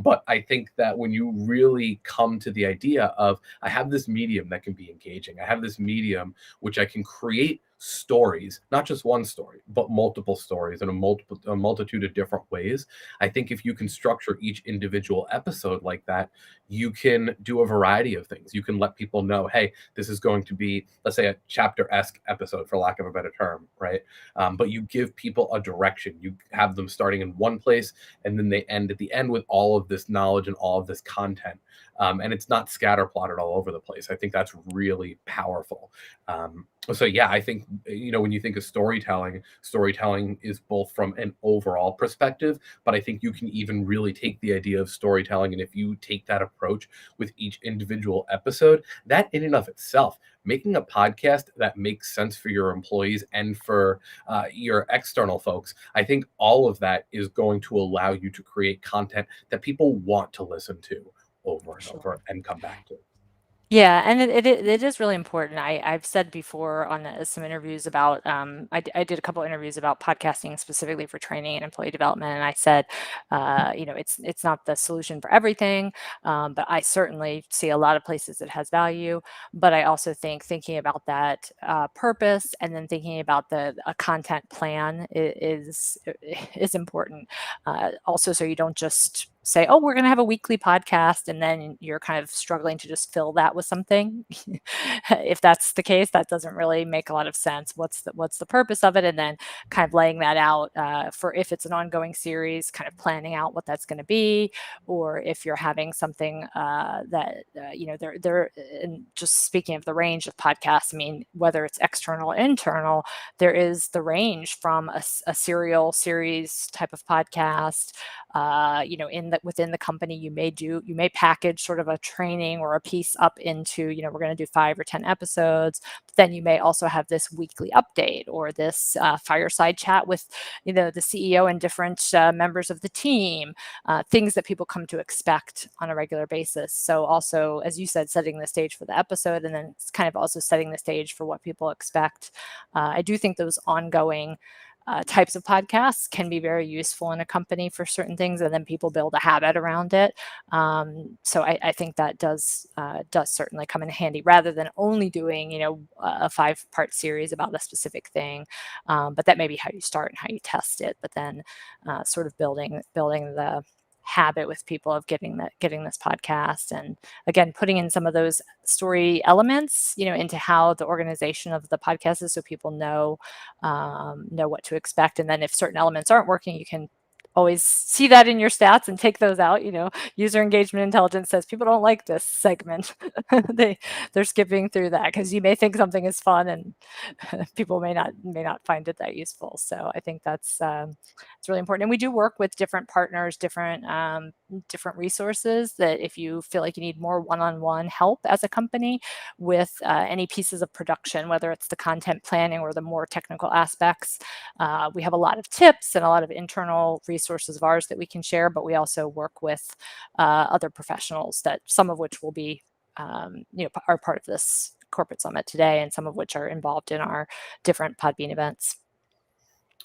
But I think that when you really come to the idea of, I have this medium that can be engaging, I have this medium which I can create stories, not just one story, but multiple stories in a multitude of different ways. I think if you can structure each individual episode like that, you can do a variety of things. You can let people know, hey, this is going to be, let's say, a chapter-esque episode, for lack of a better term, right? But you give people a direction. You have them starting in one place, and then they end at the end with all of this knowledge and all of this content. And it's not scatter plotted all over the place. I think that's really powerful. So yeah, I think, when you think of storytelling is both from an overall perspective, but I think you can even really take the idea of storytelling, and if you take that approach with each individual episode, that in and of itself, making a podcast that makes sense for your employees and for your external folks, I think all of that is going to allow you to create content that people want to listen to over and Sure. over and come back to. Yeah, and it is really important. I've said before on some interviews about I did a couple interviews about podcasting specifically for training and employee development, and I said, it's not the solution for everything, but I certainly see a lot of places it has value. But I also think thinking about that purpose and then thinking about a content plan is important. Also, so you don't just say, oh, we're going to have a weekly podcast, and then you're kind of struggling to just fill that with something. If that's the case, that doesn't really make a lot of sense. What's the purpose of it? And then kind of laying that out for if it's an ongoing series, kind of planning out what that's going to be, or if you're having something that they're and just speaking of the range of podcasts, I mean, whether it's external or internal, there is the range from a serial series type of podcast. Within the company, you may package sort of a training or a piece up into, we're going to do 5 or 10 episodes. But then you may also have this weekly update or this fireside chat with, the CEO and different members of the team, things that people come to expect on a regular basis. So also, as you said, setting the stage for the episode, and then it's kind of also setting the stage for what people expect. I do think those ongoing types of podcasts can be very useful in a company for certain things, and then people build a habit around it. So I think that does certainly come in handy rather than only doing a 5-part series about a specific thing. But that may be how you start and how you test it. But then sort of building the habit with people of getting this podcast, and again putting in some of those story elements into how the organization of the podcast is, so people know what to expect. And then if certain elements aren't working, you can always see that in your stats and take those out. User engagement intelligence says people don't like this segment. They're skipping through that because you may think something is fun and people may not find it that useful. So I think that's it's really important. And we do work with different partners, different resources, that if you feel like you need more one-on-one help as a company with any pieces of production, whether it's the content planning or the more technical aspects, we have a lot of tips and a lot of internal resources of ours that we can share, but we also work with other professionals, that some of which will be are part of this corporate summit today, and some of which are involved in our different Podbean events.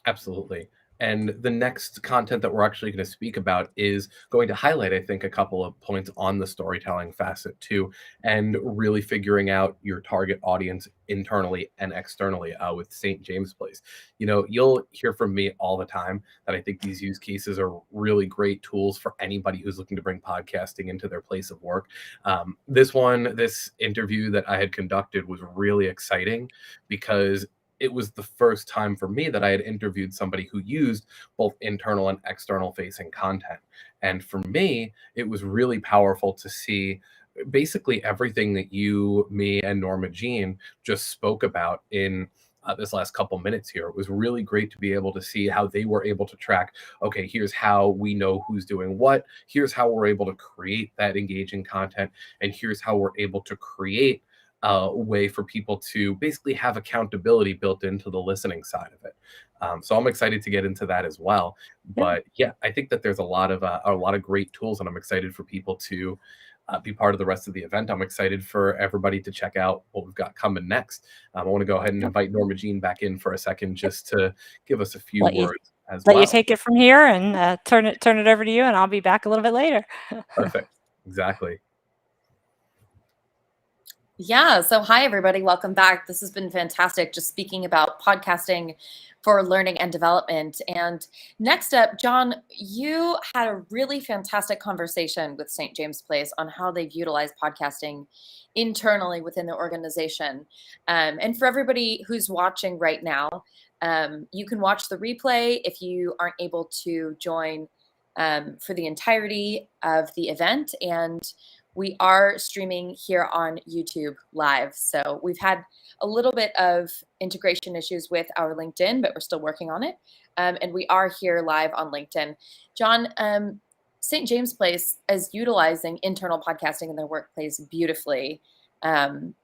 Absolutely. And the next content that we're actually going to speak about is going to highlight, I think, a couple of points on the storytelling facet too, and really figuring out your target audience internally and externally with St. James Place. You'll hear from me all the time that I think these use cases are really great tools for anybody who's looking to bring podcasting into their place of work. This interview that I had conducted was really exciting because it was the first time for me that I had interviewed somebody who used both internal and external facing content. And for me, it was really powerful to see basically everything that you, me, and Norma Jean just spoke about in this last couple minutes here. It was really great to be able to see how they were able to track, okay, here's how we know who's doing what, here's how we're able to create that engaging content, and here's how we're able to create a way for people to basically have accountability built into the listening side of it. So I'm excited to get into that as well. Yeah. But yeah, I think that there's a lot of great tools, and I'm excited for people to be part of the rest of the event. I'm excited for everybody to check out what we've got coming next. I want to go ahead and invite Norma Jean back in for a second, just to give us a few words as Let well. you take it from here and turn it over to you, and I'll be back a little bit later. Perfect. Exactly. Yeah. So, hi, everybody. Welcome back. This has been fantastic, just speaking about podcasting for learning and development. And next up, John, you had a really fantastic conversation with St. James Place on how they've utilized podcasting internally within the organization. And for everybody who's watching right now, you can watch the replay if you aren't able to join for the entirety of the event. And we are streaming here on YouTube live. So we've had a little bit of integration issues with our LinkedIn, but we're still working on it. And we are here live on LinkedIn. John, St. James Place is utilizing internal podcasting in their workplace beautifully. And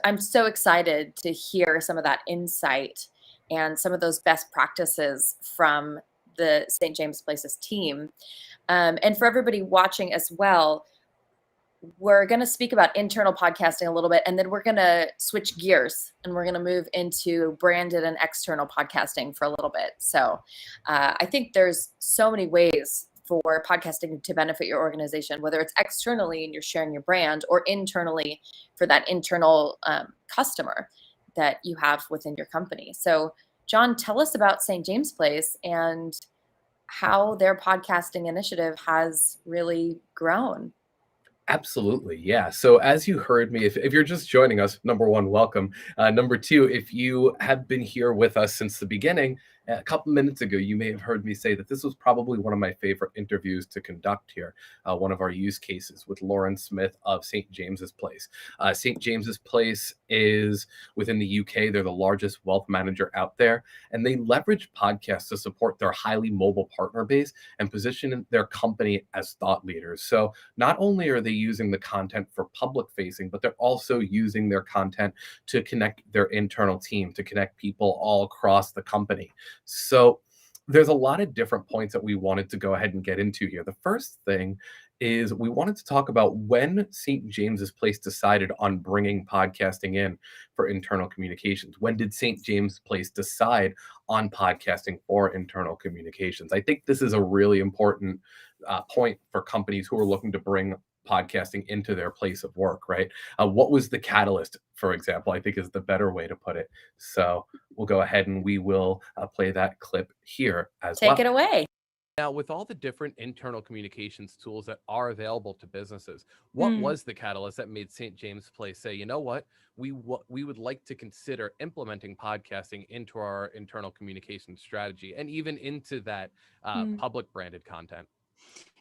I'm so excited to hear some of that insight and some of those best practices from the St. James Place's team. And for everybody watching as well, we're going to speak about internal podcasting a little bit, and then we're going to switch gears and we're going to move into branded and external podcasting for a little bit. So I think there's so many ways for podcasting to benefit your organization, whether it's externally and you're sharing your brand, or internally for that internal customer that you have within your company. So John, tell us about St. James Place and how their podcasting initiative has really grown. Absolutely. Yeah. So as you heard me, if you're just joining us, number one, welcome. Number two, if you have been here with us since the beginning, a couple minutes ago, you may have heard me say that this was probably one of my favorite interviews to conduct here. One of our use cases with Lauren Smith of St. James's Place. St. James's Place is within the UK. They're the largest wealth manager out there, and they leverage podcasts to support their highly mobile partner base and position their company as thought leaders. So not only are they using the content for public facing, but they're also using their content to connect their internal team, to connect people all across the company. So there's a lot of different points that we wanted to go ahead and get into here. The first thing is we wanted to talk about when St. James's Place decided on bringing podcasting in for internal communications. When did St. James Place decide on podcasting for internal communications? I think this is a really important point for companies who are looking to bring podcasting into their place of work, right? What was the catalyst, for example, I think is the better way to put it. So we'll go ahead and we will play that clip here as well. Take it away. Now, with all the different internal communications tools that are available to businesses, what was the catalyst that made St. James Place say, you know what, we would like to consider implementing podcasting into our internal communication strategy and even into that public branded content?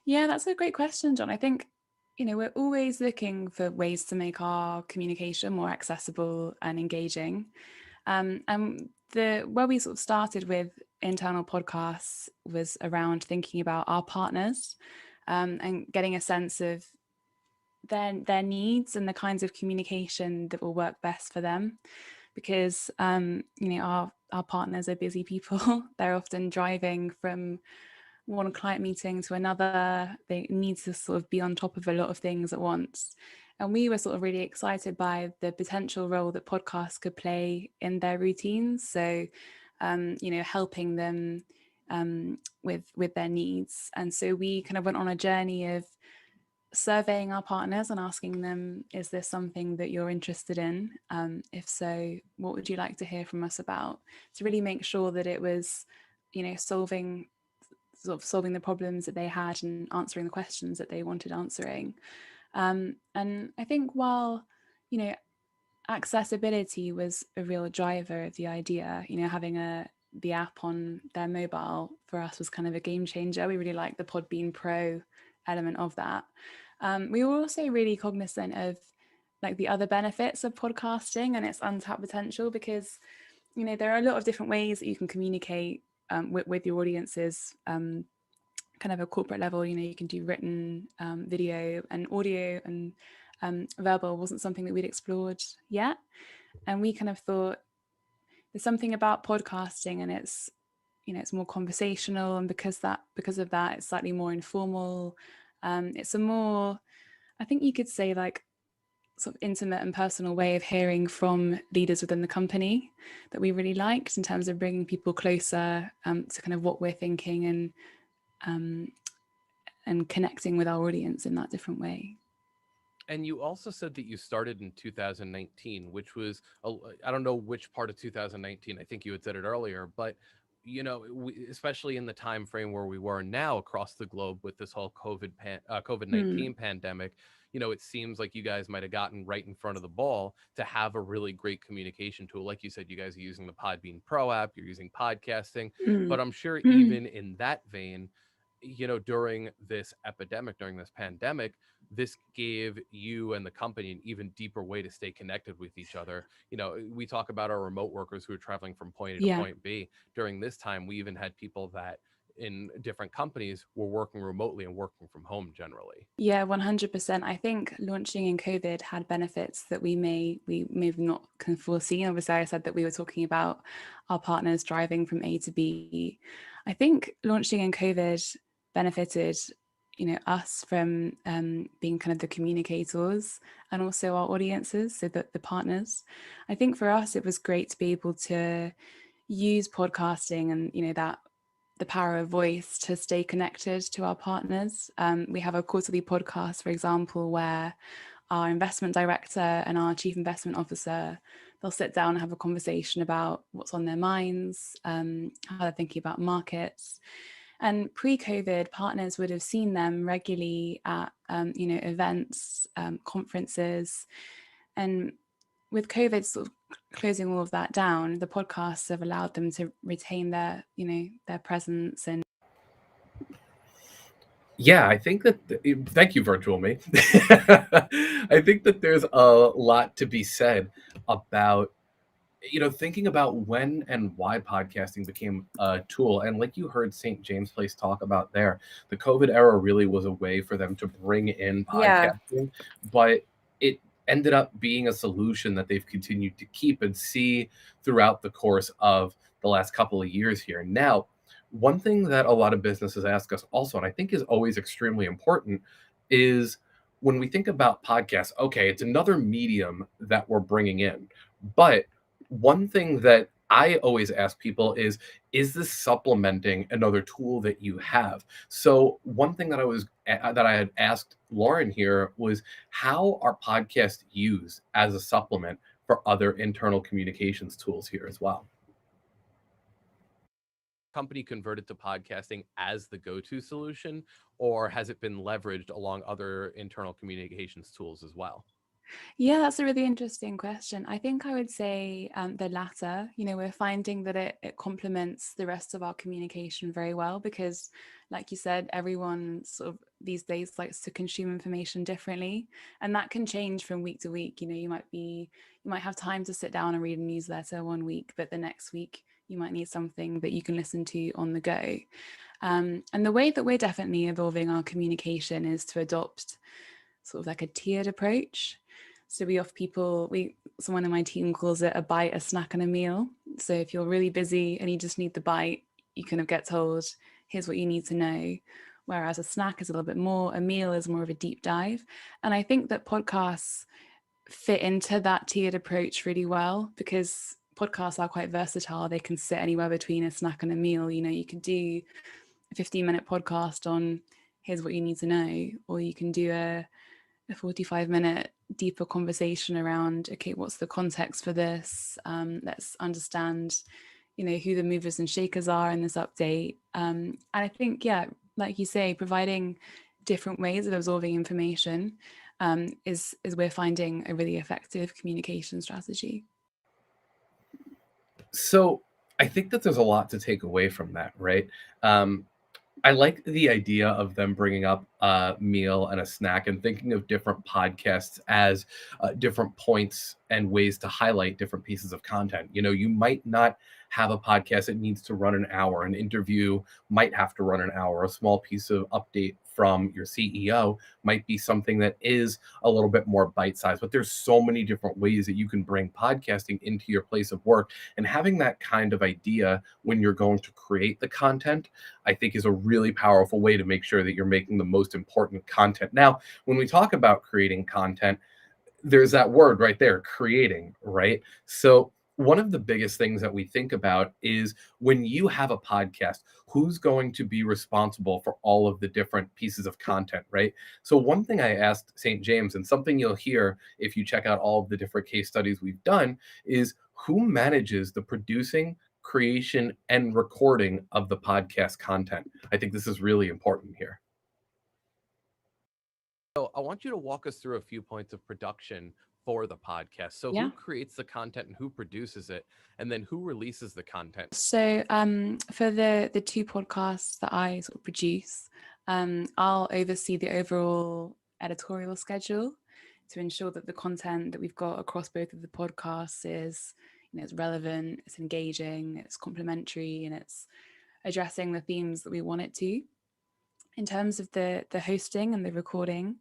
Yeah, that's a great question, John. I think, we're always looking for ways to make our communication more accessible and engaging. And where we sort of started with internal podcasts was around thinking about our partners and getting a sense of their needs and the kinds of communication that will work best for them. Because our partners are busy people. They're often driving from one client meeting to another. They need to sort of be on top of a lot of things at once. And we were sort of really excited by the potential role that podcasts could play in their routines. So, helping them with their needs. And so we kind of went on a journey of surveying our partners and asking them, is this something that you're interested in? If so, what would you like to hear from us about? To really make sure that it was, solving the problems that they had and answering the questions that they wanted answering. And I think while, accessibility was a real driver of the idea, having the app on their mobile for us was kind of a game changer. We really liked the Podbean Pro element of that. We were also really cognizant of like the other benefits of podcasting and its untapped potential, because there are a lot of different ways that you can communicate with your audiences, kind of a corporate level. You can do written, video and audio, and verbal wasn't something that we'd explored yet. And we kind of thought there's something about podcasting, and it's more conversational, and because of that, it's slightly more informal. It's a more, I think you could say, like sort of intimate and personal way of hearing from leaders within the company that we really liked, in terms of bringing people closer to kind of what we're thinking, and connecting with our audience in that different way. And you also said that you started in 2019, which was, I don't know which part of 2019. I think you had said it earlier, but especially in the time frame where we were now across the globe with this whole COVID-19 pandemic, it seems like you guys might have gotten right in front of the ball to have a really great communication tool. Like you said, you guys are using the Podbean Pro app, you're using podcasting, but I'm sure even in that vein, during this epidemic, during this pandemic, this gave you and the company an even deeper way to stay connected with each other. We talk about our remote workers who are traveling from point A to point B. During this time, we even had people that in different companies were working remotely and working from home generally. Yeah, 100%. I think launching in COVID had benefits that we may have not foreseen. Obviously, I said that we were talking about our partners driving from A to B. I think launching in COVID benefited us from being kind of the communicators, and also our audiences, so that the partners. I think for us it was great to be able to use podcasting and that the power of voice to stay connected to our partners. We have a quarterly podcast, for example, where our investment director and our chief investment officer, they'll sit down and have a conversation about what's on their minds, how they're thinking about markets. And pre-COVID, partners would have seen them regularly at events, conferences. And with COVID sort of closing all of that down, the podcasts have allowed them to retain their presence. And yeah, I think that thank you, virtual me. I think that there's a lot to be said about thinking about when and why podcasting became a tool. And like you heard St. James Place talk about there, the COVID era really was a way for them to bring in podcasting, but it ended up being a solution that they've continued to keep and see throughout the course of the last couple of years here. Now, one thing that a lot of businesses ask us also, and I think is always extremely important, is when we think about podcasts, okay, it's another medium that we're bringing in, but one thing that I always ask people is this supplementing another tool that you have? So one thing that I had asked Lauren here was, how are podcasts used as a supplement for other internal communications tools here as well? Company converted to podcasting as the go-to solution, or has it been leveraged along other internal communications tools as well? Yeah, that's a really interesting question. I think I would say the latter. We're finding that it complements the rest of our communication very well, because, like you said, everyone sort of these days likes to consume information differently, and that can change from week to week. You might have time to sit down and read a newsletter one week, but the next week you might need something that you can listen to on the go. And the way that we're definitely evolving our communication is to adopt sort of like a tiered approach. So we offer people, someone in my team calls it a bite, a snack, and a meal. So if you're really busy and you just need the bite, you kind of get told, here's what you need to know. Whereas a snack is a little bit more, a meal is more of a deep dive. And I think that podcasts fit into that tiered approach really well, because podcasts are quite versatile. They can sit anywhere between a snack and a meal. You could do a 15-minute podcast on here's what you need to know, or you can do a 45-minute deeper conversation around, okay, what's the context for this? Let's understand, who the movers and shakers are in this update. And I think, yeah, like you say, providing different ways of absorbing information is we're finding a really effective communication strategy. So I think that there's a lot to take away from that, right? I like the idea of them bringing up a meal and a snack and thinking of different podcasts as different points and ways to highlight different pieces of content. You know, you might not have a podcast that needs to run an hour, an interview might have to run an hour, a small piece of update from your CEO might be something that is a little bit more bite-sized, but there's so many different ways that you can bring podcasting into your place of work, and having that kind of idea when you're going to create the content, I think, is a really powerful way to make sure that you're making the most important content. Now, when we talk about creating content, there's that word right there, creating, right? So, one of the biggest things that we think about is when you have a podcast, who's going to be responsible for all of the different pieces of content, right? So, one thing I asked St. James, and something you'll hear if you check out all of the different case studies we've done, is who manages the producing, creation, and recording of the podcast content? I think this is really important here. So I want you to walk us through a few points of production for the podcast. So Yeah. who creates the content and who produces it, and then who releases the content? So for the two podcasts that I sort of produce, I'll oversee the overall editorial schedule to ensure that the content that we've got across both of the podcasts is, it's relevant, it's engaging, it's complementary, and it's addressing the themes that we want it to. In terms of the hosting and the recording,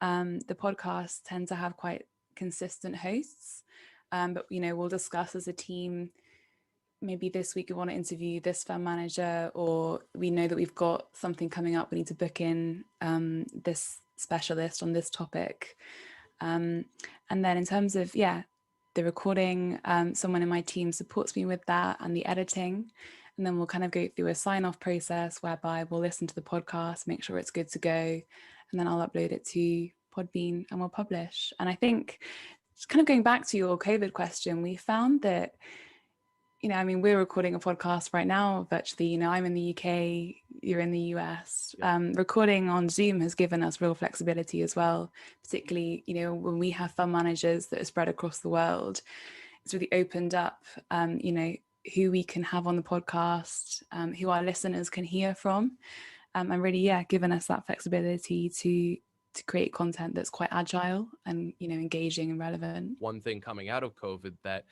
the podcasts tend to have quite consistent hosts, but we'll discuss as a team, maybe this week we want to interview this firm manager, or we know that we've got something coming up, we need to book in this specialist on this topic. And then in terms of the recording, someone in my team supports me with that and the editing. And then we'll kind of go through a sign-off process whereby we'll listen to the podcast, make sure it's good to go, and then I'll upload it to Podbean and we'll publish. And I think, just kind of going back to your COVID question, we found that, we're recording a podcast right now virtually. I'm in the UK, you're in the US. Recording on Zoom has given us real flexibility as well, particularly, when we have fund managers that are spread across the world. It's really opened up, who we can have on the podcast, who our listeners can hear from, and really, given us that flexibility to create content that's quite agile and, engaging and relevant. One thing coming out of COVID that,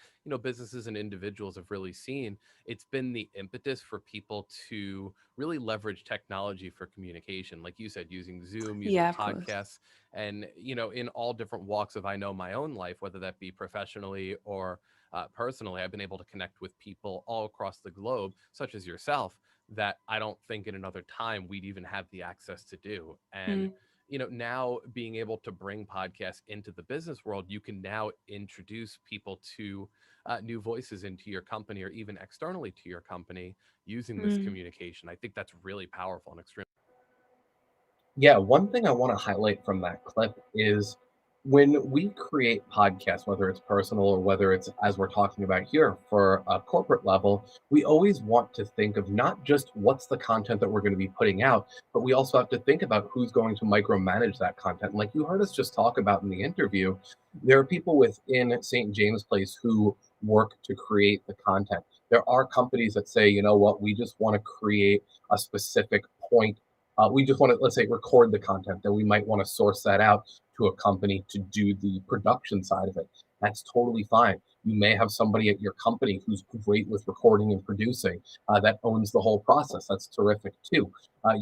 businesses and individuals have really seen, it's been the impetus for people to really leverage technology for communication. Like you said, using Zoom, using podcasts, and, in all different walks of, I know my own life, whether that be professionally or personally, I've been able to connect with people all across the globe, such as yourself, that I don't think in another time we'd even have the access to do. And now being able to bring podcasts into the business world, you can now introduce people to new voices into your company, or even externally to your company, using this communication. I think that's really powerful and extremely. Yeah, one thing I want to highlight from that clip is when we create podcasts, whether it's personal or whether it's, as we're talking about here, for a corporate level, we always want to think of not just what's the content that we're going to be putting out, but we also have to think about who's going to micromanage that content. Like you heard us just talk about in the interview, there are people within St. James Place who work to create the content. There are companies that say, you know what, we just want to create a specific point. We just want to, let's say, record the content, then we might want to source that out to a company to do the production side of it. That's totally fine. You may have somebody at your company who's great with recording and producing, that owns the whole process. That's terrific too.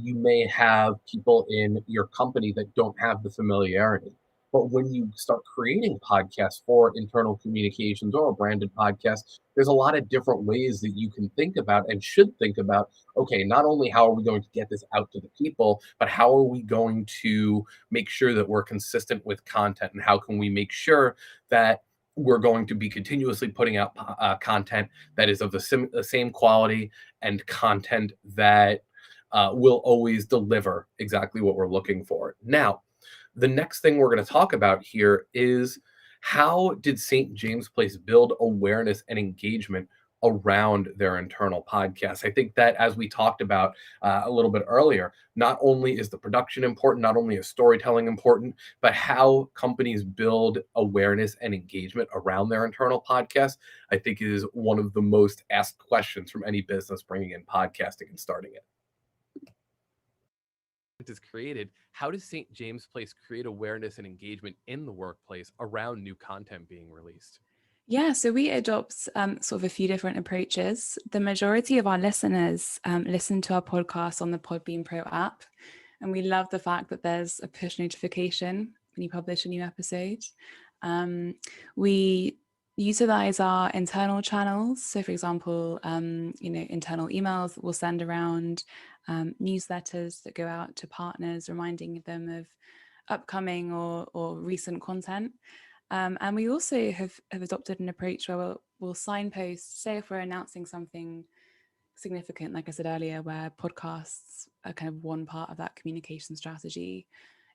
You may have people in your company that don't have the familiarity. But when you start creating podcasts for internal communications or a branded podcast, there's a lot of different ways that you can think about and should think about, okay, not only how are we going to get this out to the people, but how are we going to make sure that we're consistent with content, and how can we make sure that we're going to be continuously putting out content that is of the same quality, and content that will always deliver exactly what we're looking for. Now, the next thing we're going to talk about here is, how did St. James Place build awareness and engagement around their internal podcasts? I think that, as we talked about a little bit earlier, not only is the production important, not only is storytelling important, but how companies build awareness and engagement around their internal podcasts, I think, is one of the most asked questions from any business bringing in podcasting and starting it. is created, how does St. James Place create awareness and engagement in the workplace around new content being released? Yeah, so we adopt sort of a few different approaches. The majority of our listeners listen to our podcast on the Podbean Pro app, and we love the fact that there's a push notification when you publish a new episode. We utilize our internal channels. So, for example, internal emails that we'll send around, newsletters that go out to partners, reminding them of upcoming or recent content. And we also have adopted an approach where we'll signpost, say if we're announcing something significant, like I said earlier, where podcasts are kind of one part of that communication strategy,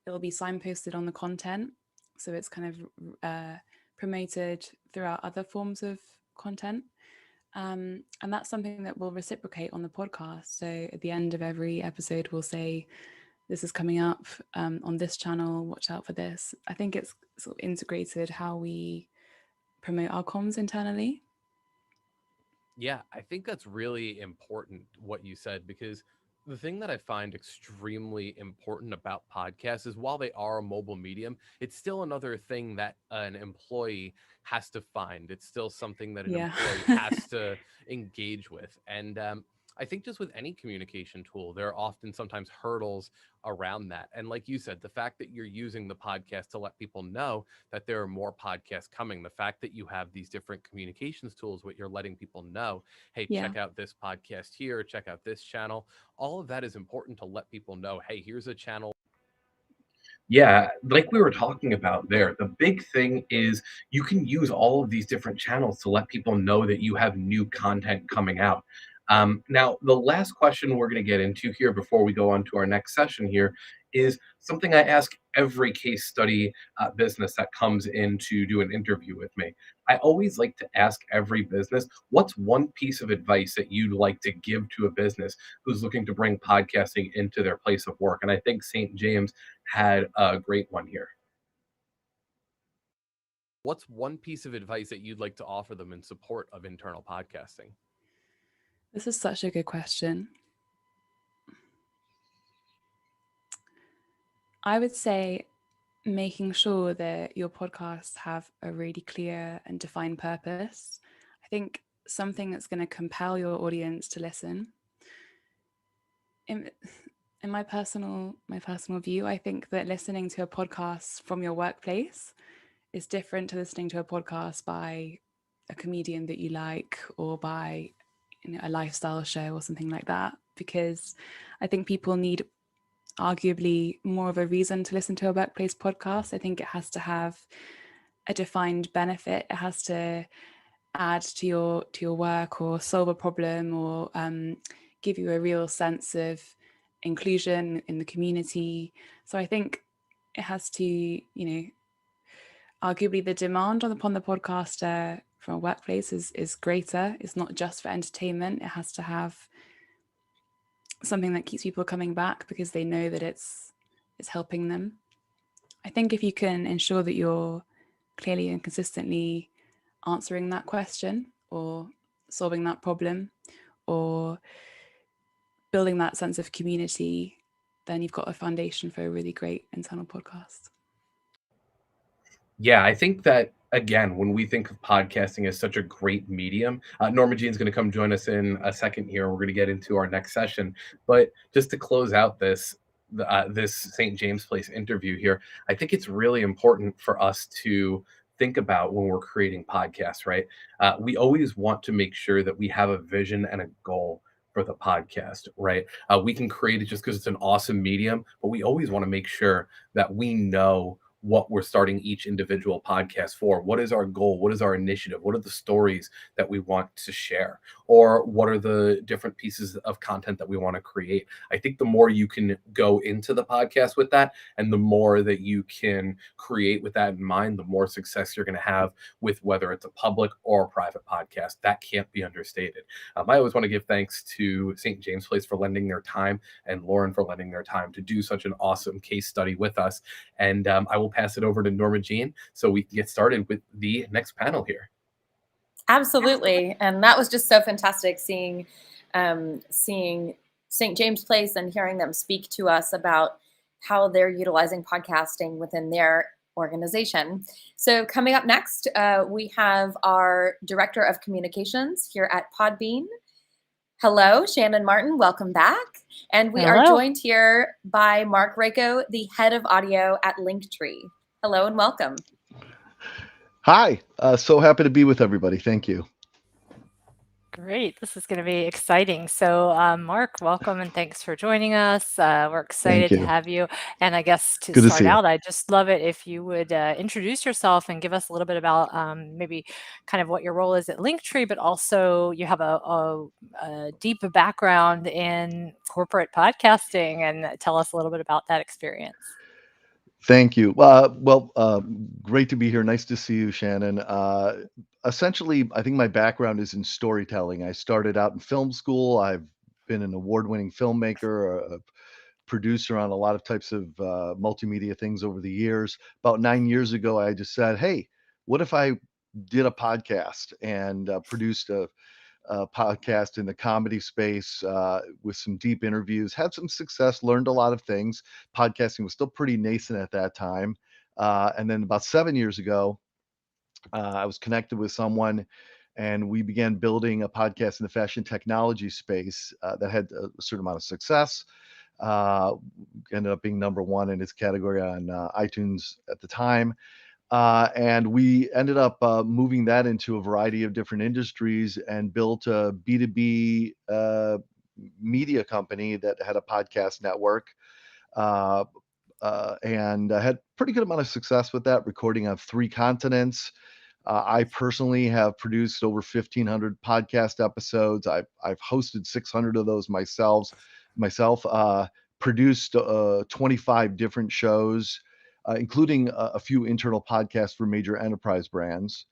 it'll be signposted on the content. So it's kind of promoted throughout other forms of content. And that's something that we'll reciprocate on the podcast. So at the end of every episode, we'll say, this is coming up on this channel, watch out for this. I think it's sort of integrated how we promote our comms internally. Yeah, I think that's really important what you said, because the thing that I find extremely important about podcasts is while they are a mobile medium, it's still another thing that an employee has to find. It's still something that an Yeah. employee has to engage with. And I think just with any communication tool, there are often sometimes hurdles around that. And like you said, the fact that you're using the podcast to let people know that there are more podcasts coming, the fact that you have these different communications tools, what you're letting people know, hey, Yeah. check out this podcast here, check out this channel. All of that is important to let people know, hey, here's a channel. Yeah, like we were talking about there, the big thing is you can use all of these different channels to let people know that you have new content coming out. Now, the last question we're going to get into here before we go on to our next session here is something I ask every case study business that comes in to do an interview with me. I always like to ask every business, what's one piece of advice that you'd like to give to a business who's looking to bring podcasting into their place of work? And I think St. James had a great one here. What's one piece of advice that you'd like to offer them in support of internal podcasting? This is such a good question. I would say making sure that your podcasts have a really clear and defined purpose. I think something that's going to compel your audience to listen. In my personal view, I think that listening to a podcast from your workplace is different to listening to a podcast by a comedian that you like or by a lifestyle show or something like that, because I think people need arguably more of a reason to listen to a workplace podcast. I think it has to have a defined benefit. It has to add to your work or solve a problem or give you a real sense of inclusion in the community. So I think it has to, arguably the demand upon the podcaster from a workplace is greater. It's not just for entertainment. It has to have something that keeps people coming back because they know that it's helping them. I think if you can ensure that you're clearly and consistently answering that question or solving that problem or building that sense of community, then you've got a foundation for a really great internal podcast. Yeah, I think that again, when we think of podcasting as such a great medium, Norma Jean's going to come join us in a second here. We're going to get into our next session, but just to close out this St. James Place interview here, I think it's really important for us to think about when we're creating podcasts, right? We always want to make sure that we have a vision and a goal for the podcast, right? We can create it just because it's an awesome medium, but we always want to make sure that we know what we're starting each individual podcast for. What is our goal? What is our initiative? What are the stories that we want to share? Or what are the different pieces of content that we want to create? I think the more you can go into the podcast with that, and the more that you can create with that in mind, the more success you're going to have with whether it's a public or a private podcast. That can't be understated. I always want to give thanks to St. James Place for lending their time and Lauren for lending their time to do such an awesome case study with us. And I will pass it over to Norma Jean so we can get started with the next panel here. Absolutely. And that was just so fantastic seeing St. James Place and hearing them speak to us about how they're utilizing podcasting within their organization. So coming up next, we have our Director of Communications here at Podbean. Hello, Shannon Martin. Welcome back. And we are Hello. joined here by Mark Rako, the head of audio at Linktree. Hello and welcome. Hi. So happy to be with everybody. Thank you. Great. This is going to be exciting. So, Mark, welcome and thanks for joining us. We're excited to you. have you. And I guess to Good to start see you. out, I'd just love it if you would introduce yourself and give us a little bit about maybe kind of what your role is at Linktree, but also you have a deep background in corporate podcasting, and tell us a little bit about that experience. Thank you. Great to be here. Nice to see you, Shannon. Essentially, I think my background is in storytelling. I started out in film school. I've been an award-winning filmmaker, a producer on a lot of types of multimedia things over the years. About 9 years ago, I just said, hey, what if I did a podcast and produced a podcast in the comedy space with some deep interviews, had some success, learned a lot of things. Podcasting was still pretty nascent at that time. And then about 7 years ago, I was connected with someone and we began building a podcast in the fashion technology space that had a certain amount of success. Ended up being number one in its category on iTunes at the time. And we ended up moving that into a variety of different industries and built a B2B media company that had a podcast network and had pretty good amount of success with that, recording on 3 continents. I personally have produced over 1,500 podcast episodes. I've hosted 600 of those myself. Produced 25 different shows, including a few internal podcasts for major enterprise brands.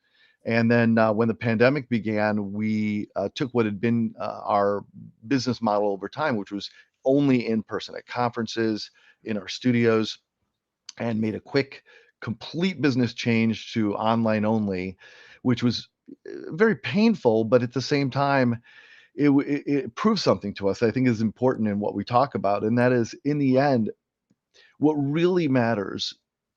And then when the pandemic began, we took what had been our business model over time, which was only in person at conferences, in our studios, and made a quick, complete business change to online only, which was very painful, but at the same time, it proves something to us I think is important in what we talk about. And that is, in the end, what really matters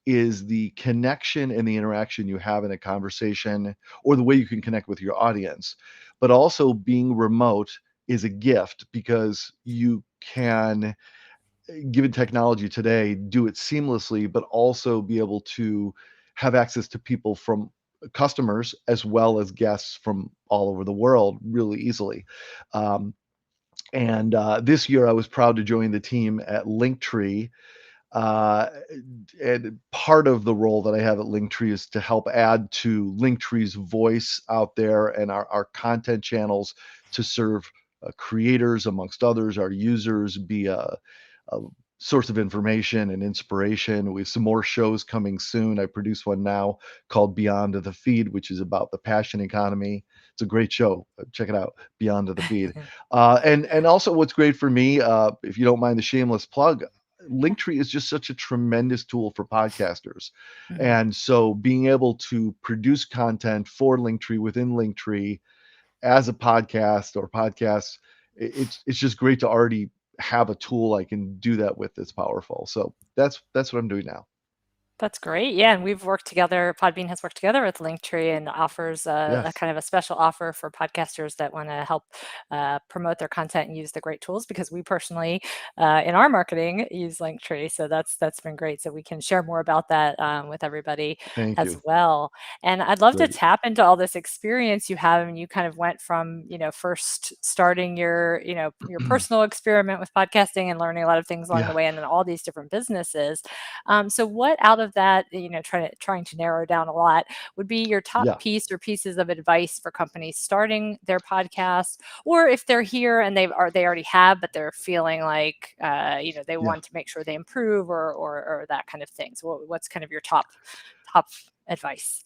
is the connection and the interaction you have in a conversation, or the way you can connect with your audience. But also, being remote is a gift because you can, given technology today, do it seamlessly, but also be able to have access to people from customers as well as guests from all over the world really easily. And this year I was proud to join the team at Linktree. And part of the role that I have at Linktree is to help add to Linktree's voice out there and our content channels to serve creators, amongst others, our users, be a source of information and inspiration. We have some more shows coming soon. I produce one now called Beyond the Feed, which is about the passion economy. It's a great show. Check it out, Beyond the Feed. And also, what's great for me, if you don't mind the shameless plug, Linktree is just such a tremendous tool for podcasters. Mhm. And so being able to produce content for Linktree within Linktree as a podcast or podcasts, it's just great to already have a tool I can do that with that's powerful. So that's what I'm doing now. That's great. Yeah, and we've worked together. Podbean has worked together with Linktree and offers a Yes. kind of a special offer for podcasters that want to help promote their content and use the great tools. Because we personally, in our marketing, use Linktree, so that's been great. So we can share more about that with everybody Thank as you. well. And I'd love to Great. tap into all this experience you have, and you kind of went from first starting your your personal experiment with podcasting and learning a lot of things along the Yeah. way, and then all these different businesses. So what out of that, trying to narrow down a lot, would be your top Yeah. piece or pieces of advice for companies starting their podcast, or if they're here and they already have, but they're feeling like they Yeah. want to make sure they improve or that kind of thing. So what's kind of your top advice?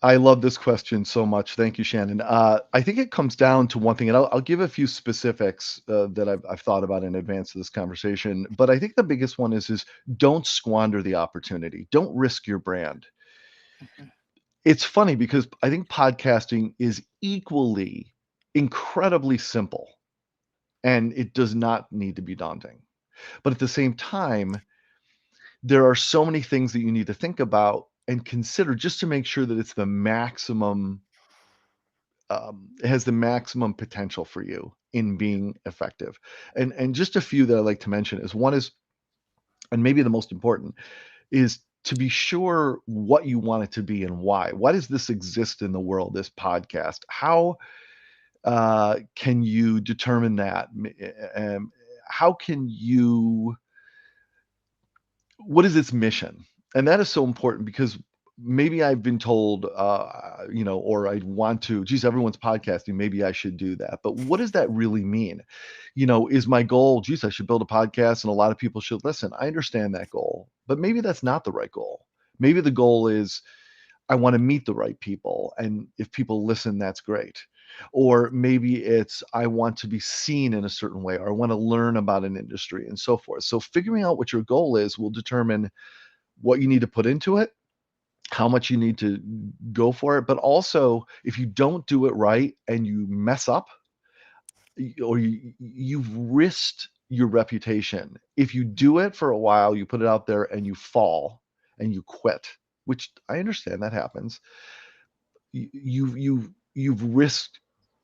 I love this question so much. Thank you, Shannon. I think it comes down to one thing, and I'll give a few specifics that I've thought about in advance of this conversation. But I think the biggest one is don't squander the opportunity. Don't risk your brand. Mhm. It's funny because I think podcasting is equally incredibly simple and it does not need to be daunting. But at the same time, there are so many things that you need to think about and consider just to make sure that it's the maximum, it has the maximum potential for you in being effective. And just a few that I like to mention is one is, and maybe the most important, is to be sure what you want it to be and why. Why does this exist in the world, this podcast? How can you determine that? How can you, what is its mission? And that is so important because maybe I've been told, or I want to, geez, everyone's podcasting, maybe I should do that. But what does that really mean? Is my goal, geez, I should build a podcast and a lot of people should listen. I understand that goal, but maybe that's not the right goal. Maybe the goal is I want to meet the right people. And if people listen, that's great. Or maybe it's I want to be seen in a certain way, or I want to learn about an industry and so forth. So figuring out what your goal is will determine what you need to put into it, how much you need to go for it. But also, if you don't do it right and you mess up, or you've risked your reputation. If you do it for a while, you put it out there and you fall and you quit, which I understand that happens. You've risked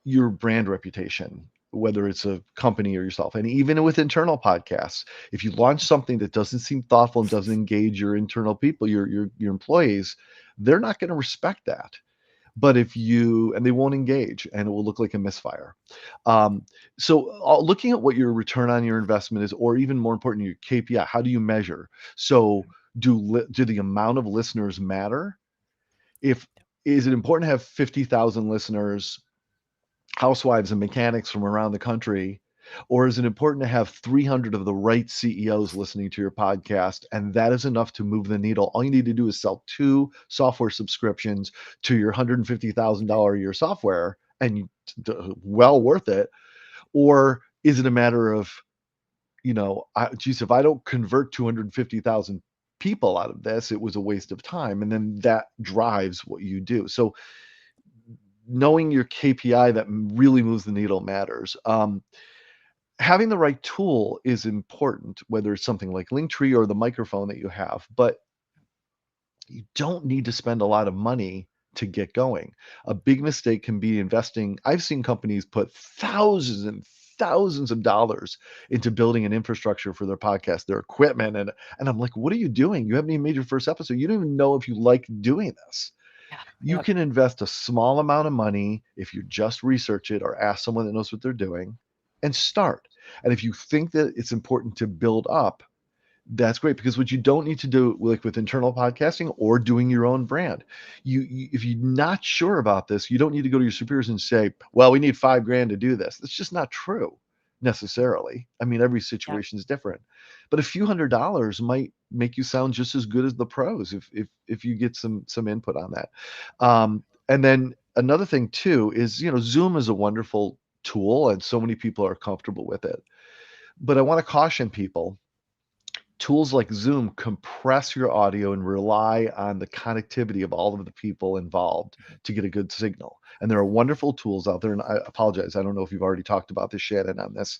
your brand reputation, whether it's a company or yourself. And even with internal podcasts, if you launch something that doesn't seem thoughtful and doesn't engage your internal people, your employees, they're not going to respect that. But and they won't engage, and it will look like a misfire. So looking at what your return on your investment is, or even more important, your KPI, how do you measure? So do the amount of listeners matter? Is it important to have 50,000 listeners, housewives and mechanics from around the country? Or is it important to have 300 of the right CEOs listening to your podcast? And that is enough to move the needle. All you need to do is sell 2 software subscriptions to your $150,000 a year software, and well worth it. Or is it a matter of, geez, if I don't convert 250,000 people out of this, it was a waste of time. And then that drives what you do. So knowing your KPI that really moves the needle matters. Having the right tool is important, whether it's something like Linktree or the microphone that you have, but you don't need to spend a lot of money to get going. A big mistake can be investing. I've seen companies put thousands and thousands of dollars into building an infrastructure for their podcast, their equipment. And I'm like, what are you doing? You haven't even made your first episode. You don't even know if you like doing this. You can invest a small amount of money if you just research it or ask someone that knows what they're doing and start. And if you think that it's important to build up, that's great, because what you don't need to do, like with internal podcasting or doing your own brand, if you're not sure about this, you don't need to go to your superiors and say, well, we need $5,000 to do this. That's just not true necessarily. I mean, every situation is different, but a few $100s might make you sound just as good as the pros if you get some input on that. And then another thing too is, Zoom is a wonderful tool and so many people are comfortable with it. But I want to caution people, tools like Zoom compress your audio and rely on the connectivity of all of the people involved to get a good signal. And there are wonderful tools out there. And I apologize, I don't know if you've already talked about this, Shannon, on this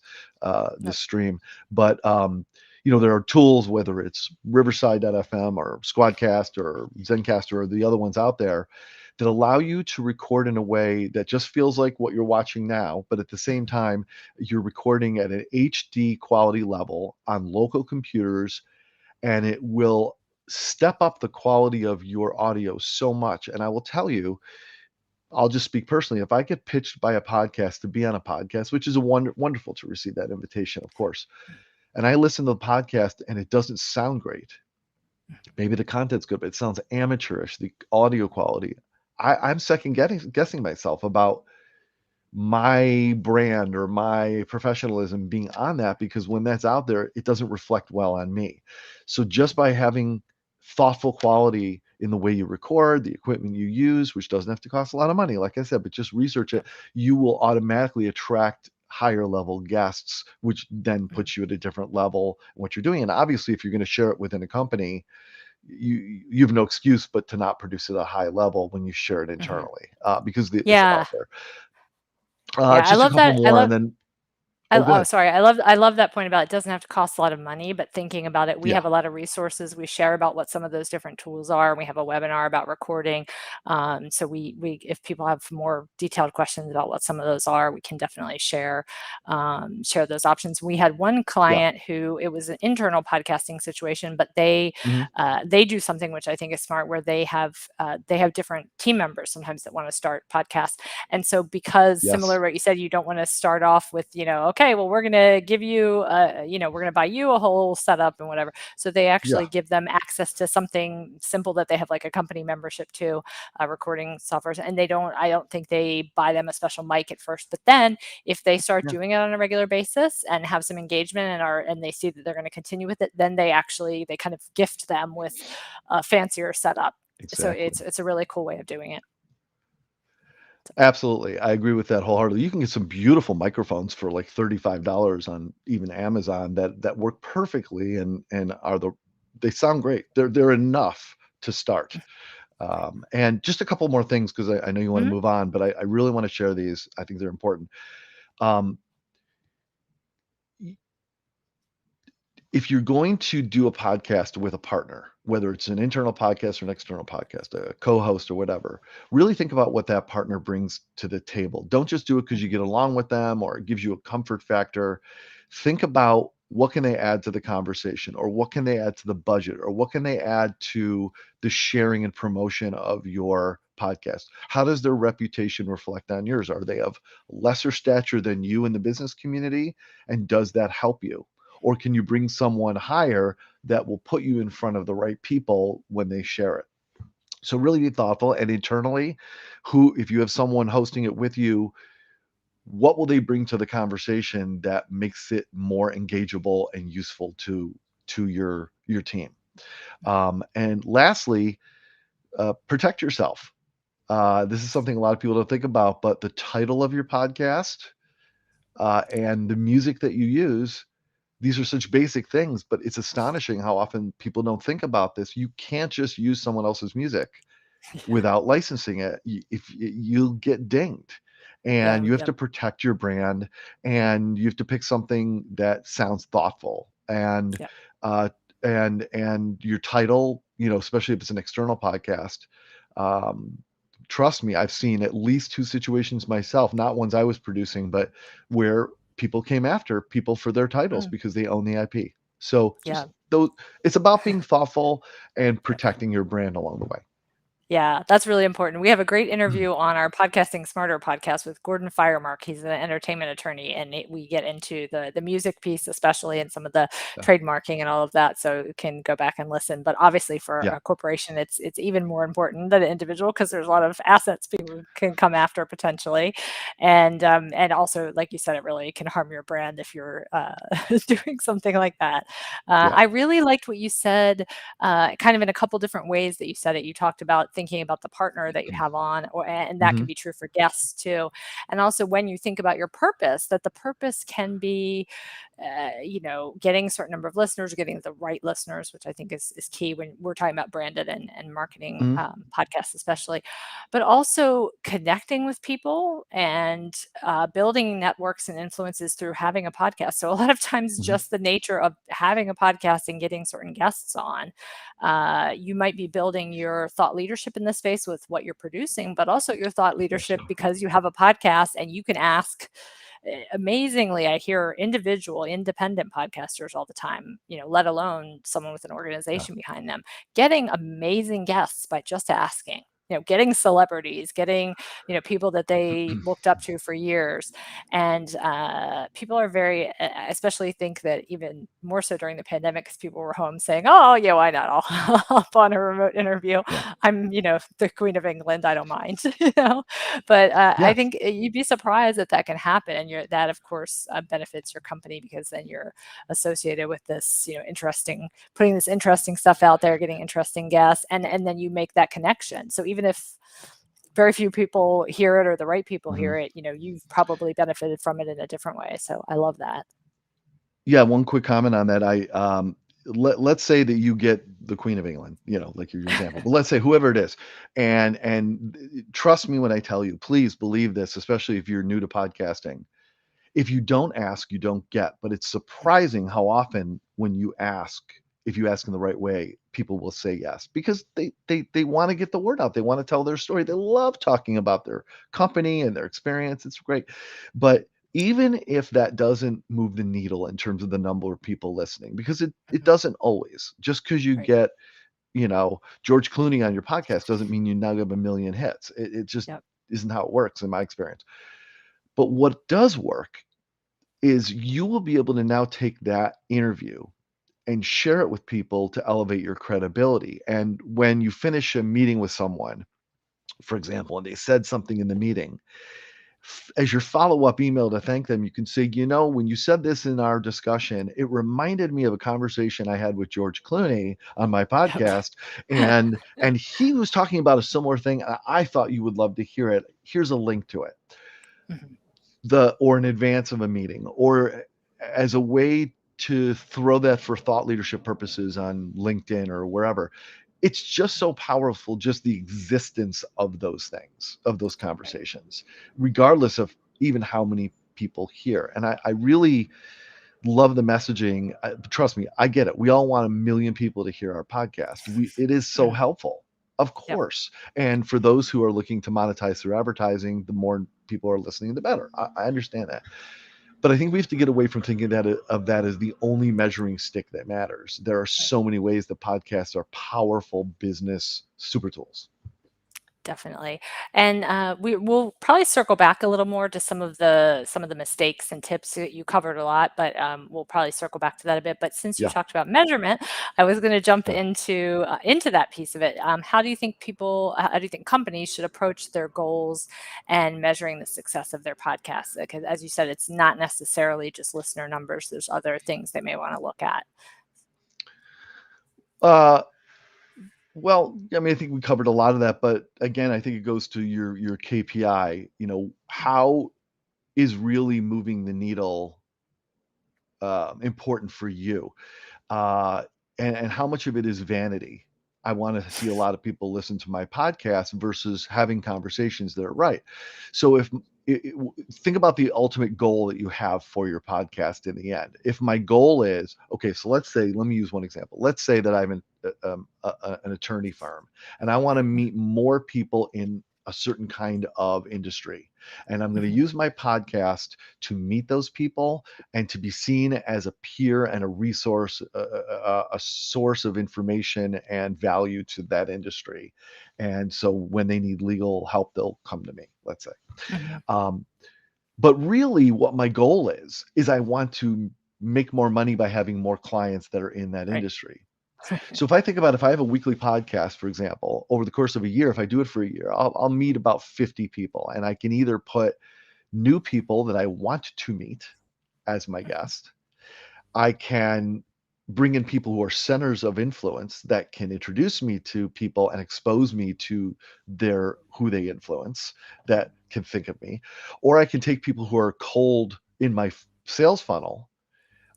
stream, but there are tools, whether it's Riverside.fm or Squadcast or Zencaster or the other ones out there, that allow you to record in a way that just feels like what you're watching now, but at the same time, you're recording at an HD quality level on local computers, and it will step up the quality of your audio so much. And I will tell you, I'll just speak personally, if I get pitched by a podcast to be on a podcast, which is wonderful to receive that invitation, of course, and I listen to the podcast and it doesn't sound great, maybe the content's good, but it sounds amateurish, the audio quality, I'm second guessing myself about my brand or my professionalism being on that, because when that's out there, it doesn't reflect well on me. So just by having thoughtful quality in the way you record, the equipment you use, which doesn't have to cost a lot of money, like I said, but just research it, you will automatically attract higher level guests, which then puts you at a different level in what you're doing. And obviously, if you're going to share it within a company, you have no excuse but to not produce it at a high level when you share it internally, because it's out there. I Just a love couple that. more, and then Oh, go ahead. Sorry. I love that point about it doesn't have to cost a lot of money, but thinking about it, we Yeah. have a lot of resources. We share about what some of those different tools are. We have a webinar about recording. So we if people have more detailed questions about what some of those are, we can definitely share those options. We had one Yeah. client who it was an internal podcasting situation, but they Mhm. they do something which I think is smart, where they have different team members sometimes that want to start podcasts. And so, because Yes. similar to what you said, you don't want to start off with, okay, well, we're going to give you, we're going to buy you a whole setup and whatever. So they Yeah. actually give them access to something simple that they have like a company membership to, recording software. And I don't think they buy them a special mic at first, but then if they start Yeah. doing it on a regular basis and have some engagement and they see that they're going to continue with it, then they kind of gift them with a fancier setup. So Exactly. it's a really cool way of doing it. Absolutely. I agree with that wholeheartedly. You can get some beautiful microphones for like $35 on even Amazon that work perfectly and they sound great. They're enough to start. And just a couple more things because I know you want to Mhm. move on, but I really want to share these. I think they're important. Um, if you're going to do a podcast with a partner, whether it's an internal podcast or an external podcast, a co-host or whatever, really think about what that partner brings to the table. Don't just do it because you get along with them or it gives you a comfort factor. Think about what can they add to the conversation, or what can they add to the budget, or what can they add to the sharing and promotion of your podcast. How does their reputation reflect on yours? Are they of lesser stature than you in the business community? And does that help you? Or can you bring someone higher that will put you in front of the right people when they share it? So really be thoughtful. And internally, if you have someone hosting it with you, what will they bring to the conversation that makes it more engageable and useful to your team? And lastly, protect yourself. This is something a lot of people don't think about, but the title of your podcast and the music that you use, these are such basic things, but it's astonishing how often people don't think about this. You can't just use someone else's music without licensing it. You'll get dinged, and Yeah. you have to Yep. protect your brand, and you have to pick something that sounds thoughtful, and Yep. uh, and your title, especially if it's an external podcast. Um, Trust me, I've seen at least two situations myself, not ones I was producing, but where people came after people for their titles Mm. because they own the IP. So Yeah. just those, it's about being thoughtful and Yep. protecting your brand along the way. Yeah, that's really important. We have a great interview on our Podcasting Smarter podcast with Gordon Firemark. He's an entertainment attorney, and we get into the music piece, especially, and some of the Yeah. trademarking and all of that. So you can go back and listen. But obviously, for Yeah. a corporation, it's even more important than an individual, because there's a lot of assets people can come after potentially, and also, like you said, it really can harm your brand if you're doing something like that. Yeah. I really liked what you said, kind of in a couple different ways that you said it. You talked about thinking about the partner that you have on, and that can Mhm. be true for guests too. And also, when you think about your purpose, that the purpose can be, getting a certain number of listeners, or getting the right listeners, which I think is key when we're talking about branded and marketing Mhm. podcasts, especially, but also connecting with people and building networks and influences through having a podcast. So a lot of times, Mhm. just the nature of having a podcast and getting certain guests on, you might be building your thought leadership in this space with what you're producing, but also your thought leadership because you have a podcast and you can ask. Amazingly, I hear independent podcasters all the time, let alone someone with an Yeah. organization behind them, getting amazing guests by just asking. Getting celebrities, getting people that they looked up to for years, and people are very, especially think that even more so during the pandemic, because people were home saying, "Oh, yeah, why not? I'll hop on a remote interview. Yeah. I'm, the Queen of England. I don't mind." you know. But I Yeah. think you'd be surprised that can happen, and that, of course, benefits your company, because then you're associated with this, putting this interesting stuff out there, getting interesting guests, and then you make that connection. So even if very few people hear it, or the right people Mhm. hear it, you've probably benefited from it in a different way. So I love that. Yeah, one quick comment on that. Let's say that you get the Queen of England, like your example, but let's say whoever it is, and trust me when I tell you, please believe this, especially if you're new to podcasting. If you don't ask, you don't get. But it's surprising how often when you ask, if you ask in the right way, people will say yes because they want to get the word out. They want to tell their story. They love talking about their company and their experience. It's great. But even if that doesn't move the needle in terms of the number of people listening, because it doesn't always, just because you Right. get, George Clooney on your podcast doesn't mean you now have a million hits. It just Yep. isn't how it works in my experience. But what does work is you will be able to now take that interview and share it with people to elevate your credibility. And when you finish a meeting with someone, for example, and they said something in the meeting, as your follow-up email to thank them, you can say, when you said this in our discussion, it reminded me of a conversation I had with George Clooney on my podcast, and he was talking about a similar thing. I thought you would love to hear it. Here's a link to it. Or in advance of a meeting, or as a way to throw that for thought leadership purposes on LinkedIn or wherever. It's just so powerful, just the existence of those things, of those conversations, regardless of even how many people hear. And I really love the messaging. Trust me, I get it. We all want 1 million people to hear our podcast. It is so helpful, of course. And for those who are looking to monetize through advertising, the more people are listening, the better. I understand that. But I think we have to get away from thinking of that as the only measuring stick that matters. There are so many ways that podcasts are powerful business super tools. Definitely. And we'll probably circle back a little more to some of the mistakes and tips that you covered a lot, but we'll probably circle back to that a bit. But since you talked about measurement, I was going to jump into that piece of it. How do you think companies should approach their goals and measuring the success of their podcasts? Because as you said, it's not necessarily just listener numbers. There's other things they may want to look at. Well, I mean, I think we covered a lot of that, but again, I think it goes to your KPI. How is really moving the needle important for you, and how much of it is vanity? I want to see a lot of people listen to my podcast versus having conversations that are right. So think about the ultimate goal that you have for your podcast in the end. If my goal is, okay, so let me use one example. Let's say that I'm an attorney firm and I want to meet more people in a certain kind of industry. And I'm going to use my podcast to meet those people and to be seen as a peer and a resource, a source of information and value to that industry. And so when they need legal help, they'll come to me, let's say. But really what my goal is I want to make more money by having more clients that are in that industry. So if I have a weekly podcast, for example, over the course of a year, if I do it for a year, I'll meet about 50 people, and I can either put new people that I want to meet as my guest. I can bring in people who are centers of influence that can introduce me to people and expose me to who they influence that can think of me. Or I can take people who are cold in my sales funnel,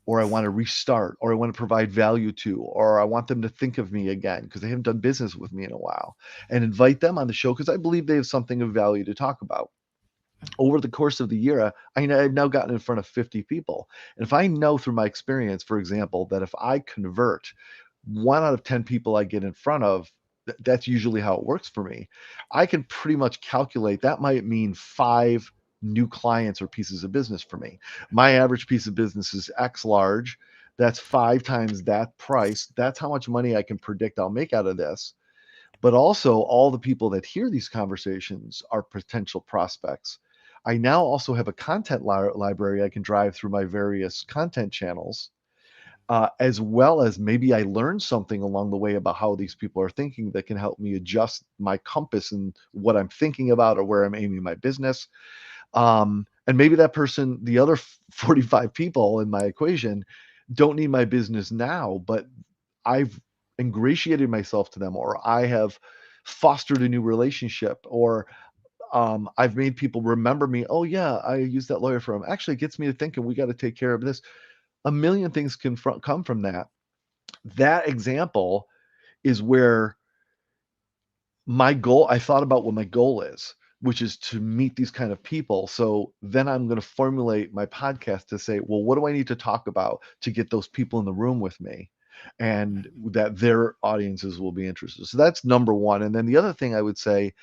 or I want to restart, or I want to provide value to, or I want them to think of me again because they haven't done business with me in a while, and invite them on the show because I believe they have something of value to talk about. Over the course of the year, I've now gotten in front of 50 people. And if I know through my experience, for example, that if I convert 1 out of 10 people I get in front of, that's usually how it works for me. I can pretty much calculate that might mean 5 new clients or pieces of business for me. My average piece of business is X large. That's 5 times that price. That's how much money I can predict I'll make out of this. But also all the people that hear these conversations are potential prospects. I now also have a content library I can drive through my various content channels, as well as maybe I learned something along the way about how these people are thinking that can help me adjust my compass and what I'm thinking about or where I'm aiming my business. And maybe that person, the other 45 people in my equation, don't need my business now, but I've ingratiated myself to them, or I have fostered a new relationship, or I've made people remember me. Oh yeah, I used that lawyer firm. Actually, it gets me to thinking we got to take care of this. A million things can come from that. That example is where my goal. I thought about what my goal is. which is to meet these kind of people. So then I'm going to formulate my podcast to say, well, what do I need to talk about to get those people in the room with me, and that their audiences will be interested. So that's number one. And then the other thing I would say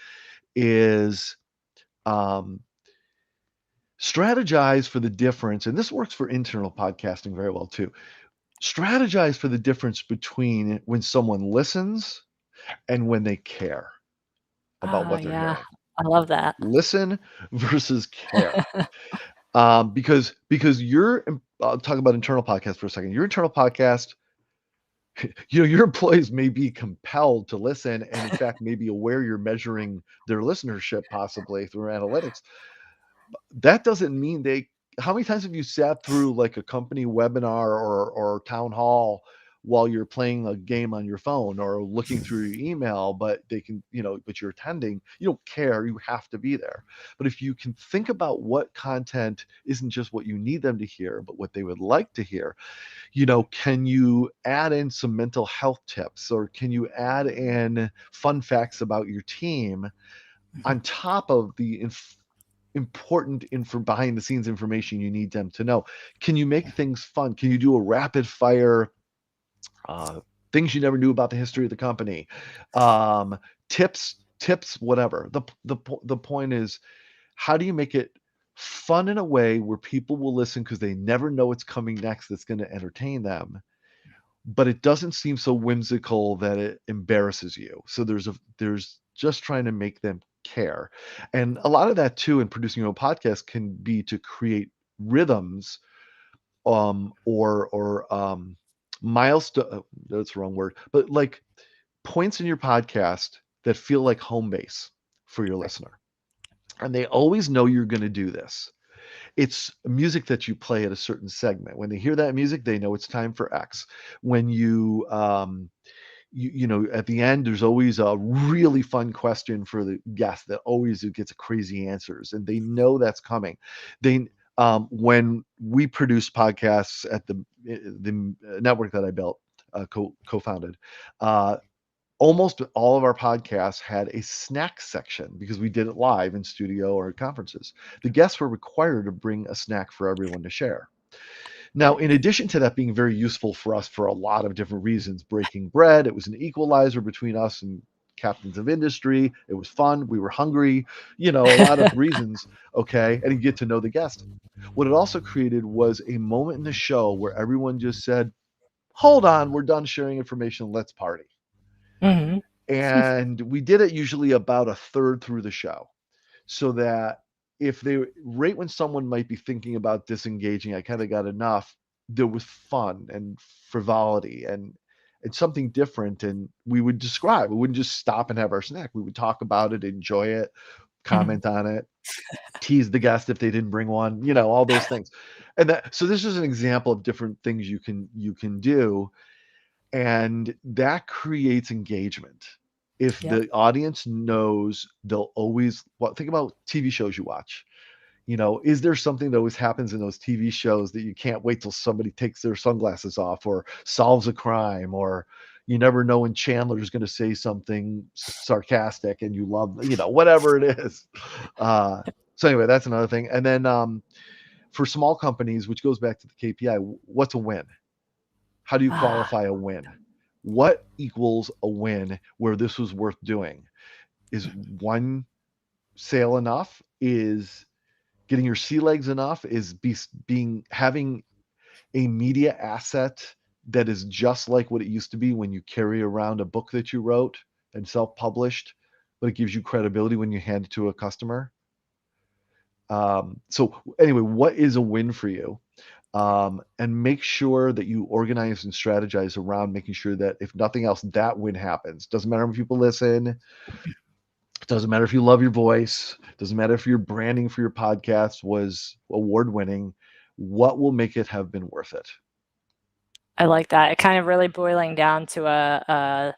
is strategize for the difference. And this works for internal podcasting very well too. Strategize for the difference between when someone listens and when they care about what they're Yeah, hearing. I love that. Listen versus care. Because I'll talk about internal podcast for a second. Your internal podcast, your employees may be compelled to listen, and in fact may be aware you're measuring their listenership possibly through analytics. That doesn't mean how many times have you sat through like a company webinar or town hall while you're playing a game on your phone or looking through your email, but but you're attending, you don't care, you have to be there. But if you can think about what content isn't just what you need them to hear, but what they would like to hear, can you add in some mental health tips, or can you add in fun facts about your team on top of the important behind the scenes information you need them to know? Can you make things fun? Can you do a rapid fire things you never knew about the history of the company, tips, whatever? The point is, how do you make it fun in a way where people will listen because they never know what's coming next that's going to entertain them, but it doesn't seem so whimsical that it embarrasses you? So there's just trying to make them care. And a lot of that too in producing your own podcast can be to create rhythms, or milestone, that's the wrong word, but like points in your podcast that feel like home base for your listener. And they always know you're going to do this. It's music that you play at a certain segment. When they hear that music, they know it's time for X. When you at the end, there's always a really fun question for the guest that always gets crazy answers, and they know that's coming. They when we produce podcasts at the network that I built, co-founded, almost all of our podcasts had a snack section because we did it live in studio or at conferences. The guests were required to bring a snack for everyone to share. Now, in addition to that being very useful for us for a lot of different reasons, breaking bread, it was an equalizer between us and captains of industry. It was fun. We were hungry, a lot of reasons. Okay. And you get to know the guest. What it also created was a moment in the show where everyone just said, hold on, we're done sharing information. Let's party. Mm-hmm. And we did it usually about a third through the show, so that if they right when someone might be thinking about disengaging, I kind of got enough, there was fun and frivolity and something different. And we wouldn't just stop and have our snack. We would talk about it, enjoy it, comment on it, tease the guest if they didn't bring one, all those things. So this is an example of different things you can do, and that creates engagement. If Yep. the audience knows, they'll always think about TV shows you watch. Is there something that always happens in those TV shows that you can't wait till somebody takes their sunglasses off or solves a crime, or you never know when Chandler is going to say something sarcastic and you love, whatever it is. So anyway, that's another thing. And then for small companies, which goes back to the KPI, what's a win? How do you qualify a win? What equals a win where this was worth doing? Is one sale enough? Is getting your sea legs enough? Is having a media asset that is just like what it used to be when you carry around a book that you wrote and self-published, but it gives you credibility when you hand it to a customer? So anyway, what is a win for you? And make sure that you organize and strategize around making sure that, if nothing else, that win happens. Doesn't matter if people listen. Doesn't matter if you love your voice. Doesn't matter if your branding for your podcast was award-winning. What will make it have been worth it? I like that. It kind of really boiling down to a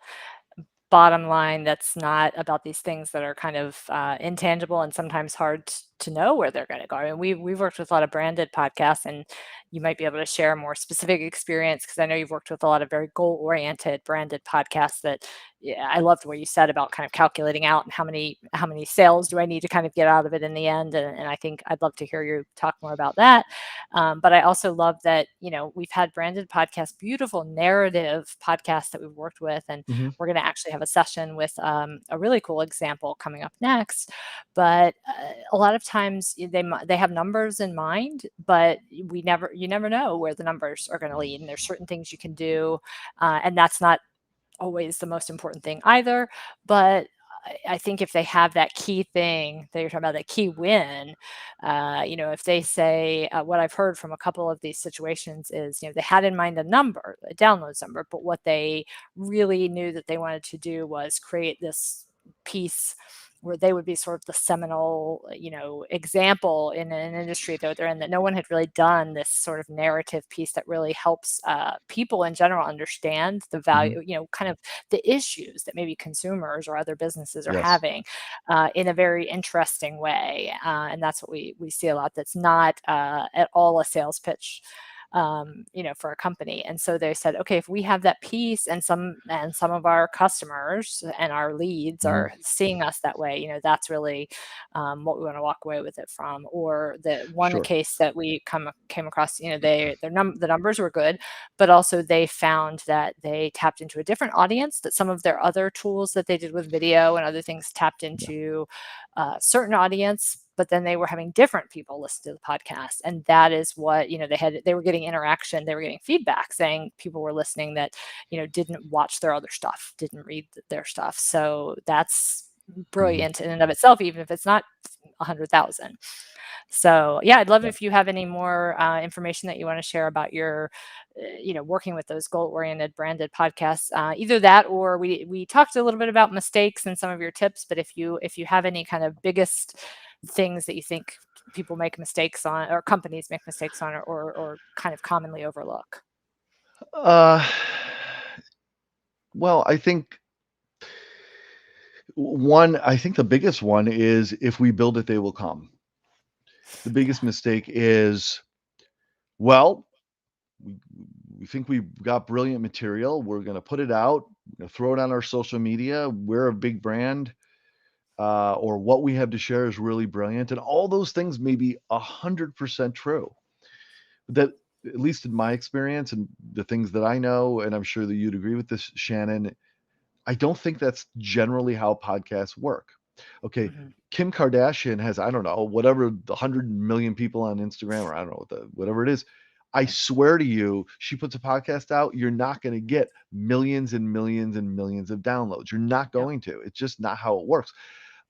bottom line that's not about these things that are kind of intangible and sometimes hard to know where they're going to go. I mean, we've worked with a lot of branded podcasts, and you might be able to share a more specific experience, because I know you've worked with a lot of very goal-oriented branded podcasts that, yeah, I loved what you said about kind of calculating out and how many sales do I need to kind of get out of it in the end. And I think I'd love to hear you talk more about that. But I also love that, we've had branded podcasts, beautiful narrative podcasts that we've worked with, and hmm we're going to actually have a session with a really cool example coming up next. But a lot of times they have numbers in mind, but you never know where the numbers are going to lead. And there's certain things you can do, and that's not always the most important thing either. But I think if they have that key thing that you're talking about, that key win, if they say, what I've heard from a couple of these situations is, they had in mind a number, a downloads number, but what they really knew that they wanted to do was create this piece where they would be sort of the seminal, example in an industry that they're in, that no one had really done this sort of narrative piece that really helps people in general understand the value, kind of the issues that maybe consumers or other businesses are Yes. having in a very interesting way. And that's what we see a lot. That's not at all a sales pitch, for a company. And so they said, okay, if we have that piece, and some of our customers and our leads are seeing us that way, that's really what we want to walk away with it from. Or the one Sure. case that we came across, the numbers were good, but also they found that they tapped into a different audience, that some of their other tools that they did with video and other things tapped into certain audience, but then they were having different people listen to the podcast. And that is what, they were getting interaction, they were getting feedback saying people were listening that, didn't watch their other stuff, didn't read their stuff. So that's brilliant in and of itself, even if it's not 100,000. So yeah, I'd love Yeah. if you have any more information that you want to share about your, working with those goal-oriented branded podcasts. Either that, or we talked a little bit about mistakes and some of your tips. But if you have any kind of biggest things that you think people make mistakes on, or companies make mistakes on, or kind of commonly overlook. Uh, well, I think the biggest one is, if we build it, they will come. The biggest mistake is, well, we, we think we've got brilliant material. We're going to put it out, we're going to throw it on our social media. We're a big brand, or what we have to share is really brilliant. And all those things may be 100% true. That, at least in my experience and the things that I know, and I'm sure that you'd agree with this, Shannon, I don't think that's generally how podcasts work. Okay, Kim Kardashian has, I don't know, whatever, the 100 million people on Instagram, or I don't know whatever it is. I swear to you, she puts a podcast out, you're not going to get millions and millions and millions of downloads. You're not going to. It's just not how it works.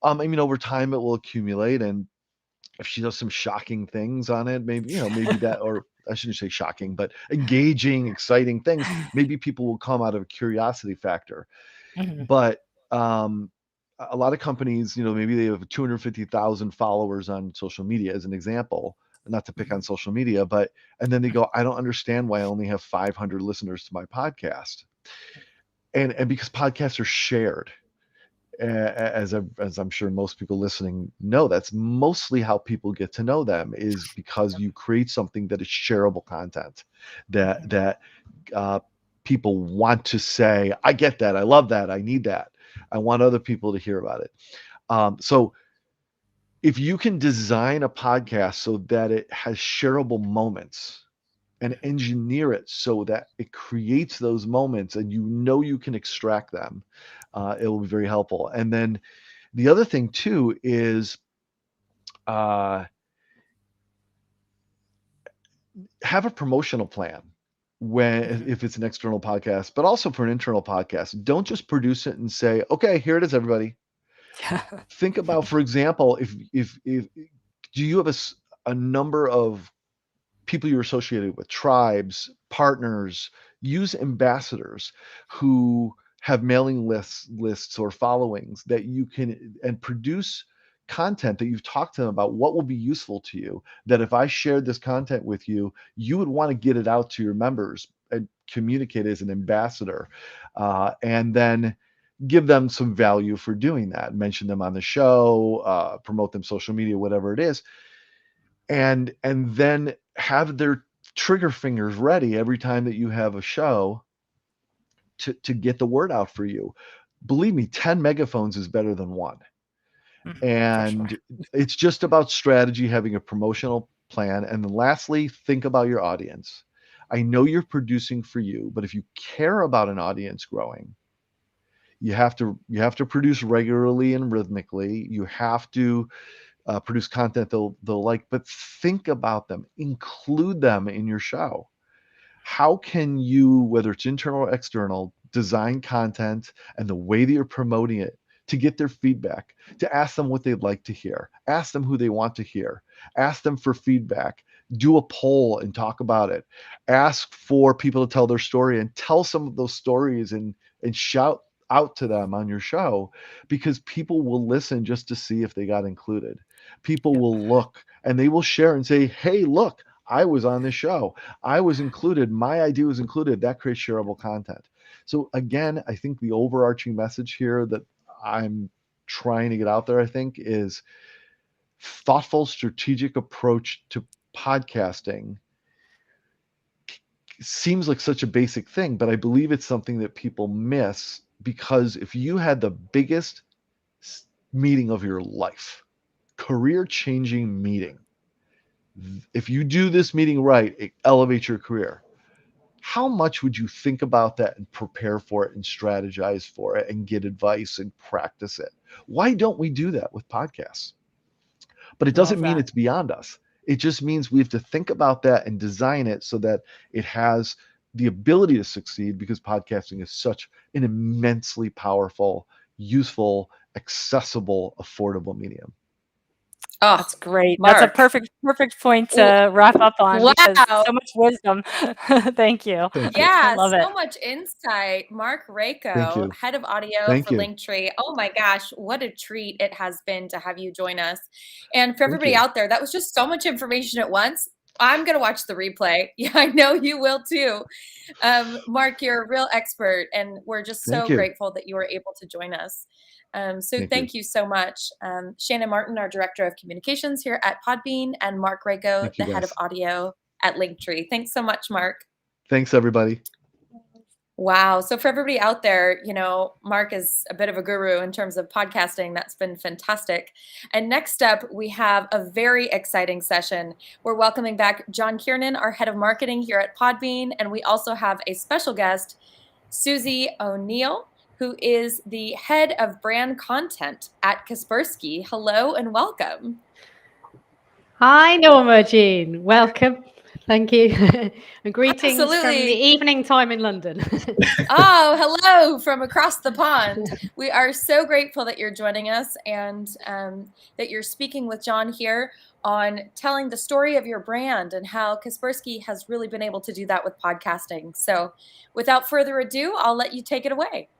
I mean, over time it will accumulate, and if she does some shocking things on it, maybe, maybe that, or I shouldn't say shocking, but engaging, exciting things, maybe people will come out of a curiosity factor. But a lot of companies, maybe they have 250,000 followers on social media, as an example, not to pick on social media, and then they go, I don't understand why I only have 500 listeners to my podcast. And because podcasts are shared, as I'm sure most people listening know, that's mostly how people get to know them, is because you create something that is shareable content, that people want to say, I get that, I love that, I need that, I want other people to hear about it. So if you can design a podcast so that it has shareable moments, and engineer it so that it creates those moments, and you can extract them, it will be very helpful. And then the other thing too is, have a promotional plan if it's an external podcast, but also for an internal podcast. Don't just produce it and say, okay, here it is, everybody. Think about, for example, if do you have a number of people you're associated with, tribes, partners? Use ambassadors who have mailing lists or followings that you can, and produce content that you've talked to them about what will be useful to you, that if I shared this content with you, you would want to get it out to your members and communicate as an ambassador. And then give them some value for doing that. Mention them on the show, promote them social media, whatever it is, and then have their trigger fingers ready every time that you have a show to get the word out for you. Believe me, 10 megaphones is better than one. For And sure. it's just about strategy, having a promotional plan. And then lastly, think about your audience. I know you're producing for you, but if you care about an audience growing, you have to produce regularly and rhythmically. You have to produce content they'll like, but think about them, include them in your show. How can you, whether it's internal or external, design content and the way that you're promoting it to get their feedback, to ask them what they'd like to hear, ask them who they want to hear, ask them for feedback, do a poll and talk about it, ask for people to tell their story and tell some of those stories and shout out to them on your show, because people will listen just to see if they got included. People Yep. will look and they will share and say, hey, look, I was on this show. I was included. My idea was included. That creates shareable content. So again, I think the overarching message here that I'm trying to get out there, I think, is thoughtful, strategic approach to podcasting. Seems like such a basic thing, but I believe it's something that people miss, because if you had the biggest meeting of your life, career-changing meeting, if you do this meeting right, it elevates your career. How much would you think about that and prepare for it and strategize for it and get advice and practice it? Why don't we do that with podcasts? But it doesn't Love mean that. it's beyond us. It just means we have to think about that and design it so that it has the ability to succeed, because podcasting is such an immensely powerful, useful, accessible, affordable medium. Oh, That's great. That's a Mark. perfect point W- to wrap up on, because Wow. so much wisdom. Thank you. Thank you. I Yeah, love it. so much insight. Mark Thank Rako, you. head of audio Thank for you. Linktree. Oh my gosh, what a treat it has been to have you join us. And for Thank everybody you. out there, that was just so much information at once. I'm going to watch the replay. Yeah, I know you will too. Mark, you're a real expert, and we're just Thank so you. grateful that you were able to join us. So Thank you. thank you so much. Shannon Martin, our Director of Communications here at Podbean, and Mark Rako, Thank you, the Head of guys. Audio at Linktree. Thanks so much, Mark. Thanks, everybody. Wow. So for everybody out there, Mark is a bit of a guru in terms of podcasting. That's been fantastic. And next up, we have a very exciting session. We're welcoming back John Kiernan, our head of marketing here at Podbean. And we also have a special guest, Susie O'Neill, who is the head of brand content at Kaspersky. Hello and welcome. Hi, Norma Jean. Welcome. Thank you. And greetings from the Absolutely. evening time in London. Oh, hello from across the pond. We are so grateful that you're joining us, and that you're speaking with John here on telling the story of your brand and how Kaspersky has really been able to do that with podcasting. So without further ado, I'll let you take it away.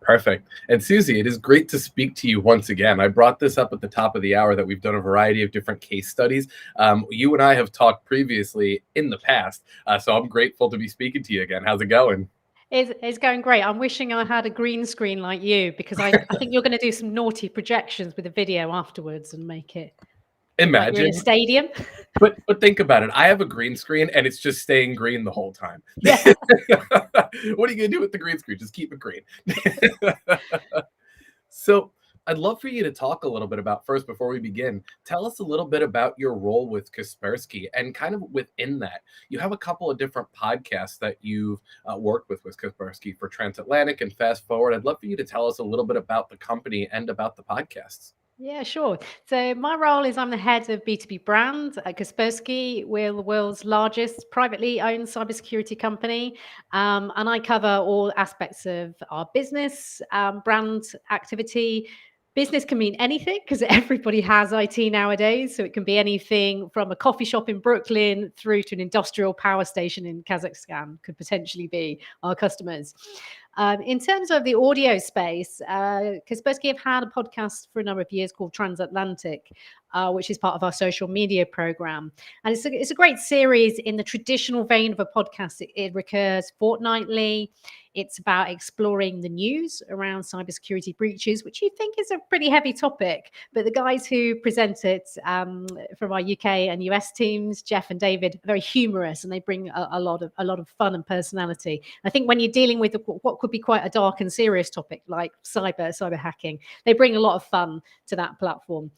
Perfect. And Susie, it is great to speak to you once again. I brought this up at the top of the hour that we've done a variety of different case studies. You and I have talked previously in the past, so I'm grateful to be speaking to you again. How's it going? It's going great. I'm wishing I had a green screen like you, because I think you're going to do some naughty projections with a video afterwards and make it like you're in Imagine. a stadium. But think about it. I have a green screen and it's just staying green the whole time. Yeah. What are you going to do with the green screen? Just keep it green. So I'd love for you to talk a little bit about, first, before we begin, tell us a little bit about your role with Kaspersky, and kind of within that, you have a couple of different podcasts that you've worked with Kaspersky for Transatlantic and Fast Forward. I'd love for you to tell us a little bit about the company and about the podcasts. Yeah, sure. So my role is I'm the head of B2B brand at Kaspersky. We're the world's largest privately owned cybersecurity company. And I cover all aspects of our business, brand activity. Business can mean anything, because everybody has IT nowadays. So it can be anything from a coffee shop in Brooklyn through to an industrial power station in Kazakhstan could potentially be our customers. In terms of the audio space, Kaspersky have had a podcast for a number of years called Transatlantic, which is part of our social media program. And it's a great series in the traditional vein of a podcast. It recurs fortnightly. It's about exploring the news around cybersecurity breaches, which you think is a pretty heavy topic. But the guys who present it from our UK and US teams, Jeff and David, are very humorous, and they bring a lot of fun and personality. I think when you're dealing with what could be quite a dark and serious topic like cyber hacking, they bring a lot of fun to that platform.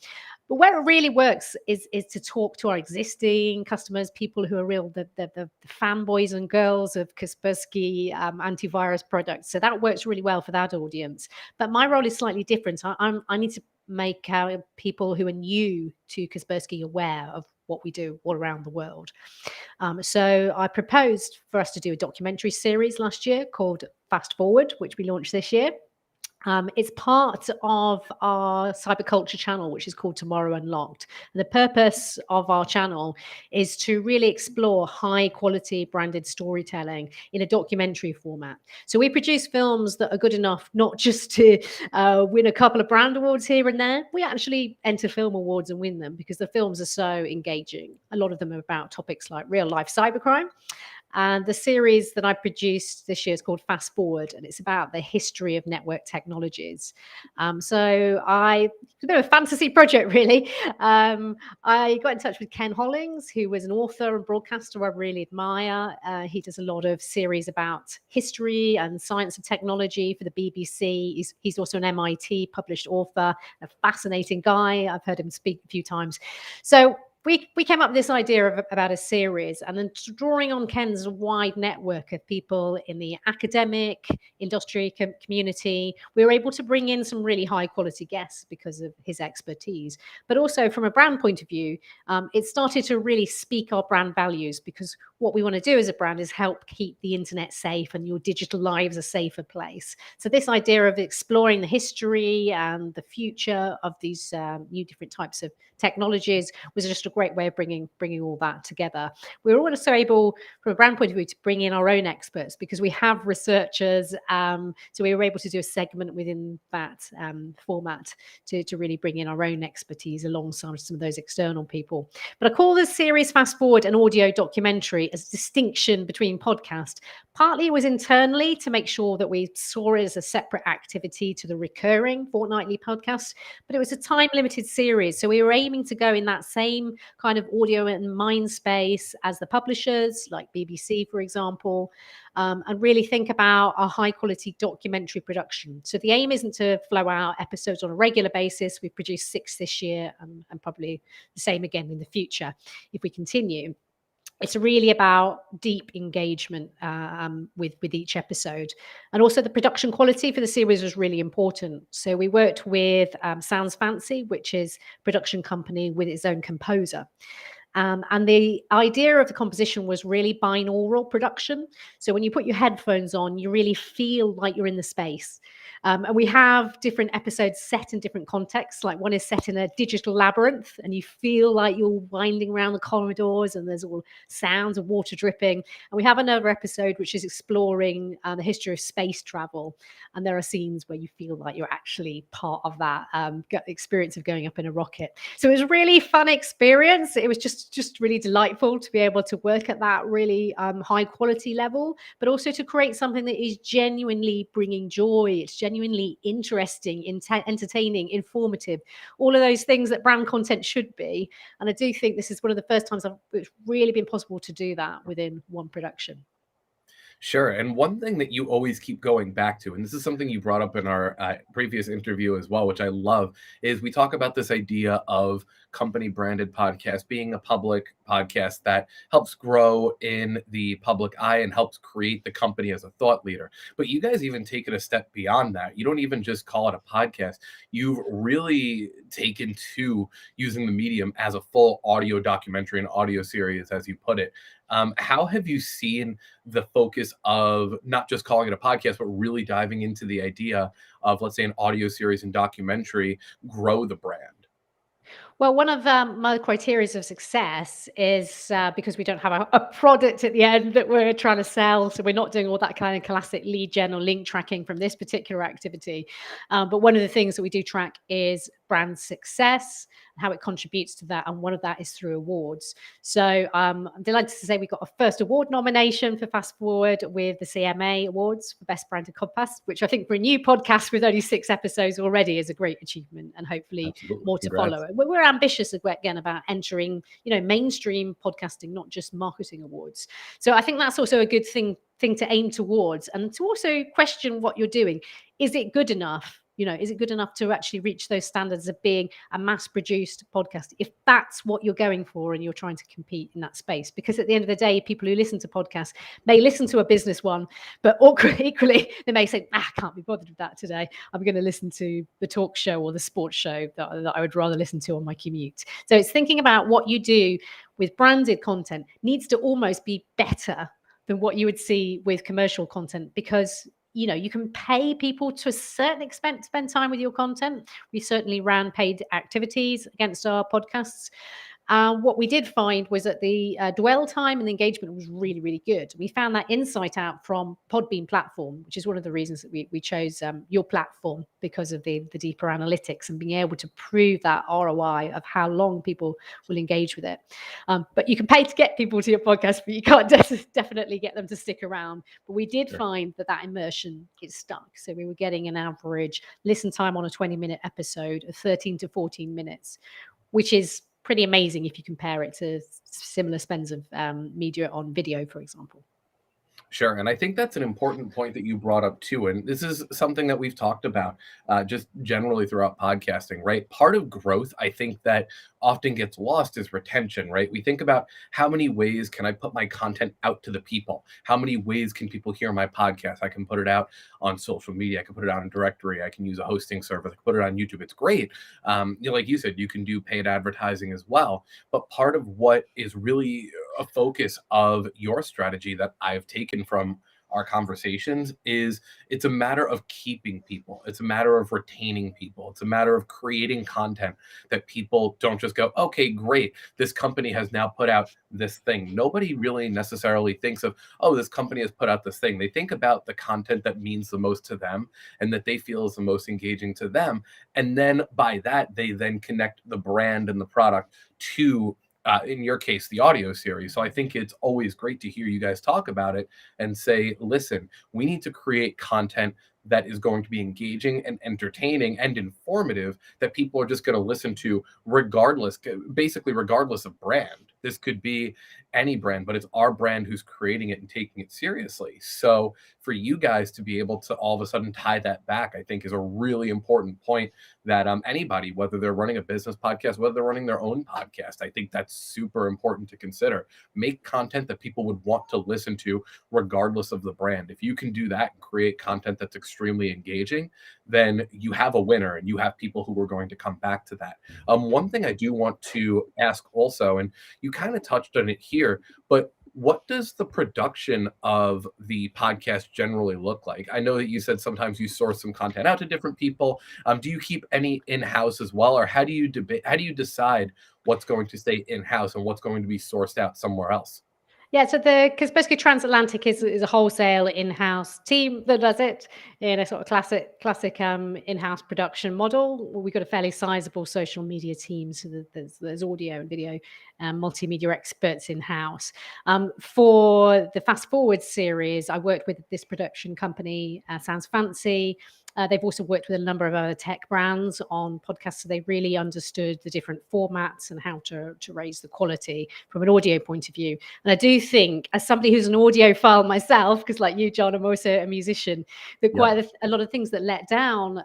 But where it really works is to talk to our existing customers, people who are real the fanboys and girls of Kaspersky antivirus products. So that works really well for that audience. But my role is slightly different. I need to make people who are new to Kaspersky aware of what we do all around the world. So I proposed for us to do a documentary series last year called Fast Forward, which we launched this year. It's part of our cyberculture channel, which is called Tomorrow Unlocked. And the purpose of our channel is to really explore high quality branded storytelling in a documentary format. So we produce films that are good enough not just to win a couple of brand awards here and there. We actually enter film awards and win them because the films are so engaging. A lot of them are about topics like real life cybercrime. And the series that I produced this year is called Fast Forward, and it's about the history of network technologies. It's a bit of a fantasy project, really. I got in touch with Ken Hollings, who was an author and broadcaster I really admire. He does a lot of series about history and science and technology for the BBC. He's also an MIT published author, a fascinating guy. I've heard him speak a few times. So we came up with this idea about a series, and then drawing on Ken's wide network of people in the academic industry community, we were able to bring in some really high quality guests because of his expertise. But also from a brand point of view, it started to really speak our brand values, because what we want to do as a brand is help keep the internet safe and your digital lives a safer place. So this idea of exploring the history and the future of these new different types of technologies was just a great way of bringing all that together. We were also able, from a brand point of view, to bring in our own experts because we have researchers. So we were able to do a segment within that format to really bring in our own expertise alongside some of those external people. But I call this series Fast Forward an audio documentary as a distinction between podcast. Partly it was internally to make sure that we saw it as a separate activity to the recurring fortnightly podcast, but it was a time-limited series. So we were aiming to go in that same kind of audio and mind space as the publishers, like BBC, for example, and really think about a high-quality documentary production. So the aim isn't to flow out episodes on a regular basis. We produced 6 this year and probably the same again in the future if we continue. It's really about deep engagement with each episode. And also the production quality for the series was really important. So we worked with Sounds Fancy, which is a production company with its own composer. And the idea of the composition was really binaural production. So when you put your headphones on, you really feel like you're in the space. And we have different episodes set in different contexts. Like one is set in a digital labyrinth and you feel like you're winding around the corridors and there's all sounds of water dripping. And we have another episode which is exploring the history of space travel. And there are scenes where you feel like you're actually part of that experience of going up in a rocket. So it was a really fun experience. It was just really delightful to be able to work at that really high quality level, but also to create something that is genuinely bringing joy. It's genuinely interesting, entertaining, informative, all of those things that brand content should be. And I do think this is one of the first times it's really been possible to do that within one production. Sure. And one thing that you always keep going back to, and this is something you brought up in our previous interview as well, which I love, is we talk about this idea of company branded podcast being a public podcast that helps grow in the public eye and helps create the company as a thought leader. But you guys even take it a step beyond that. You don't even just call it a podcast. You've really taken to using the medium as a full audio documentary and audio series, as you put it. How have you seen the focus of not just calling it a podcast, but really diving into the idea of, let's say, an audio series and documentary grow the brand? Well, one of my criteria of success is because we don't have a product at the end that we're trying to sell. So we're not doing all that kind of classic lead gen or link tracking from this particular activity. But one of the things that we do track is brand success and how it contributes to that. And one of that is through awards. So I'm delighted to say we got a first award nomination for Fast Forward with the CMA Awards for Best Branded Podcast, which I think for a new podcast with only 6 episodes already is a great achievement, and hopefully Absolutely. more to Congrats. follow. We're ambitious again about entering, mainstream podcasting, not just marketing awards. So I think that's also a good thing to aim towards, and to also question what you're doing. Is it good enough? Is it good enough to actually reach those standards of being a mass-produced podcast? If that's what you're going for and you're trying to compete in that space, because at the end of the day, people who listen to podcasts may listen to a business one, but equally they may say, I can't be bothered with that today. I'm going to listen to the talk show or the sports show that I would rather listen to on my commute. So it's thinking about what you do with branded content needs to almost be better than what you would see with commercial content, because you can pay people to a certain extent to spend time with your content. We certainly ran paid activities against our podcasts. What we did find was that the dwell time and the engagement was really, really good. We found that insight out from Podbean platform, which is one of the reasons that we chose your platform, because of the deeper analytics and being able to prove that ROI of how long people will engage with it. But you can pay to get people to your podcast, but you can't definitely get them to stick around. But we did find that immersion is stuck. So we were getting an average listen time on a 20-minute episode of 13 to 14 minutes, which is pretty amazing if you compare it to similar spends of media on video, for example. Sure. And I think that's an important point that you brought up too. And this is something that we've talked about just generally throughout podcasting, right? Part of growth, I think, that often gets lost is retention, right? We think about how many ways can I put my content out to the people? How many ways can people hear my podcast? I can put it out on social media. I can put it out in directory. I can use a hosting service. I can put it on YouTube. It's great. Like you said, you can do paid advertising as well. But part of what is really a focus of your strategy that I've taken from our conversations is it's a matter of keeping people. It's a matter of retaining people. It's a matter of creating content that people don't just go, okay, great, this company has now put out this thing. Nobody really necessarily thinks of, oh, this company has put out this thing. They think about the content that means the most to them and that they feel is the most engaging to them. And then by that, they then connect the brand and the product to in your case, the audio series. So I think it's always great to hear you guys talk about it and say, listen, we need to create content that is going to be engaging and entertaining and informative that people are just going to listen to basically regardless of brand. This could be any brand, but it's our brand who's creating it and taking it seriously. So for you guys to be able to all of a sudden tie that back, I think is a really important point that anybody, whether they're running a business podcast, whether they're running their own podcast, I think that's super important to consider. Make content that people would want to listen to regardless of the brand. If you can do that and create content that's extremely engaging, then you have a winner and you have people who are going to come back to that. One thing I do want to ask also, and you kind of touched on it here, but what does the production of the podcast generally look like? I know that you said sometimes you source some content out to different people. Do you keep any in-house as well, or how do you decide what's going to stay in-house and what's going to be sourced out somewhere else? Yeah, so because basically Transatlantic is a wholesale in-house team that does it in a sort of classic in-house production model. We've got a fairly sizable social media team, so there's audio and video multimedia experts in-house. For the Fast Forward series, I worked with this production company, Sounds Fancy. They've also worked with a number of other tech brands on podcasts, so they really understood the different formats and how to raise the quality from an audio point of view. And I do think, as somebody who's an audiophile myself, because like you, John, I'm also a musician, that quite a lot of things that let down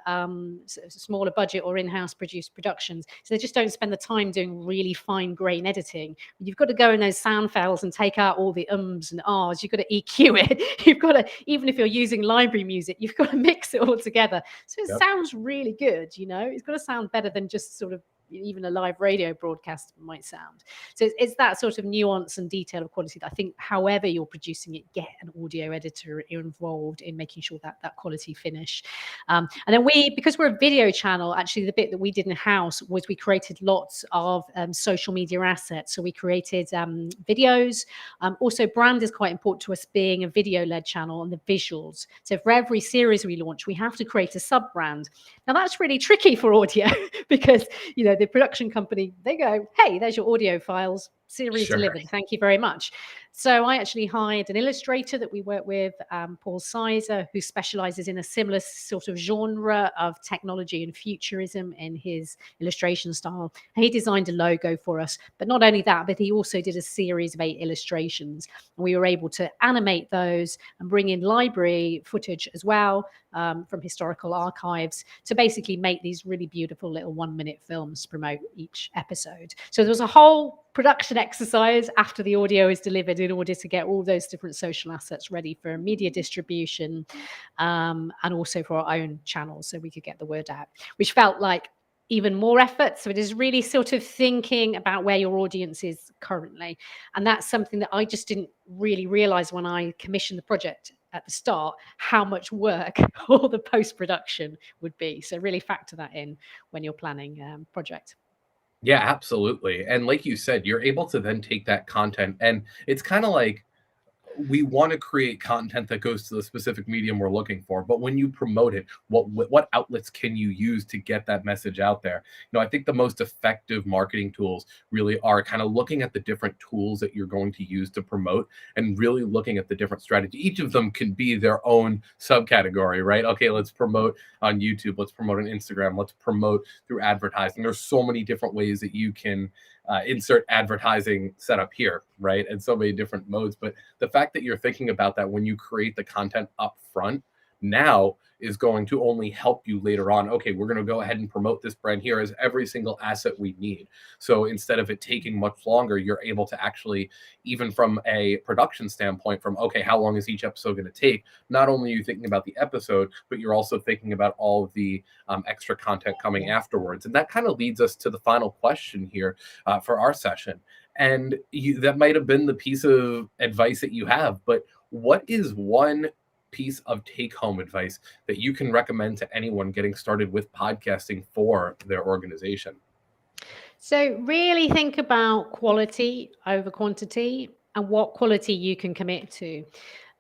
smaller budget or in-house produced productions, so they just don't spend the time doing really fine grain editing. You've got to go in those sound files and take out all the ums and ahs. You've got to EQ it. You've got to, even if you're using library music, you've got to mix it all together. So it sounds really good, it's got to sound better than just sort of even a live radio broadcast might sound. So it's that sort of nuance and detail of quality that I think, however you're producing it, get an audio editor involved in making sure that that quality finish. And then because we're a video channel, actually the bit that we did in house was we created lots of social media assets. So we created videos. Also, brand is quite important to us, being a video-led channel, and the visuals. So for every series we launch, we have to create a sub-brand. Now that's really tricky for audio because, you know, the production company, they go, hey, there's your audio files, series delivered, thank you very much. So I actually hired an illustrator that we work with, Paul Sizer, who specializes in a similar sort of genre of technology and futurism in his illustration style. And he designed a logo for us. But not only that, but he also did a series of 8 illustrations. And we were able to animate those and bring in library footage as well, from historical archives, to basically make these really beautiful little 1-minute films to promote each episode. So there was a whole production exercise after the audio is delivered in order to get all those different social assets ready for media distribution, and also for our own channels so we could get the word out, which felt like even more effort. So it is really sort of thinking about where your audience is currently. And that's something that I just didn't really realize when I commissioned the project at the start, how much work all the post-production would be. So really factor that in when you're planning project. Yeah, absolutely. And like you said, you're able to then take that content, and it's kind of like, we want to create content that goes to the specific medium we're looking for, but when you promote it, what outlets can you use to get that message out there? You know, I think the most effective marketing tools really are kind of looking at the different tools that you're going to use to promote, and really looking at the different strategy. Each of them can be their own subcategory, right? Okay, let's promote on YouTube, let's promote on Instagram, let's promote through advertising. There's so many different ways that you can insert advertising setup here, right? And so many different modes. But the fact that you're thinking about that when you create the content up front now is going to only help you later on. Okay, we're going to go ahead and promote this brand here as every single asset we need. So instead of it taking much longer, you're able to actually, even from a production standpoint, from, okay, how long is each episode going to take? Not only are you thinking about the episode, but you're also thinking about all of the extra content coming afterwards. And that kind of leads us to the final question here for our session. And that might have been the piece of advice that you have, but what is one piece of take-home advice that you can recommend to anyone getting started with podcasting for their organization? So really think about quality over quantity and what quality you can commit to.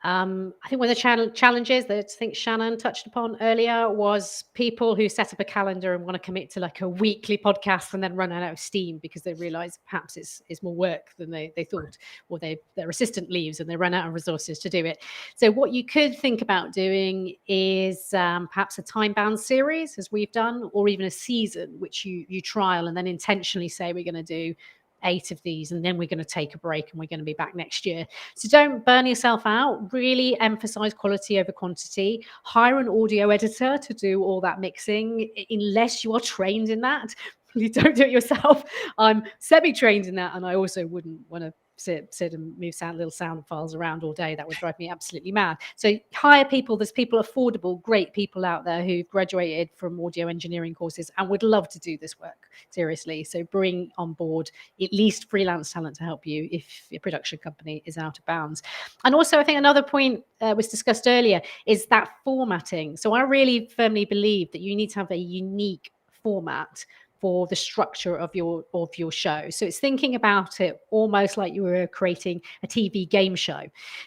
I think one of the challenges that I think Shannon touched upon earlier was people who set up a calendar and want to commit to like a weekly podcast and then run out of steam because they realize perhaps it's more work than they thought, or their assistant leaves and they run out of resources to do it. So what you could think about doing is perhaps a time-bound series, as we've done, or even a season, which you trial and then intentionally say, we're going to do 8 of these and then we're going to take a break and we're going to be back next year. So don't burn yourself out. Really emphasize quality over quantity. Hire an audio editor to do all that mixing, unless you are trained in that. You don't do it yourself. I'm semi-trained in that, and I also wouldn't want to sit and move little sound files around all day. That would drive me absolutely mad. So hire people. There's people, affordable, great people out there who've graduated from audio engineering courses and would love to do this work, seriously. So bring on board at least freelance talent to help you if your production company is out of bounds. And also, I think another point was discussed earlier is that formatting. So I really firmly believe that you need to have a unique format for the structure of your show. So it's thinking about it almost like you were creating a TV game show.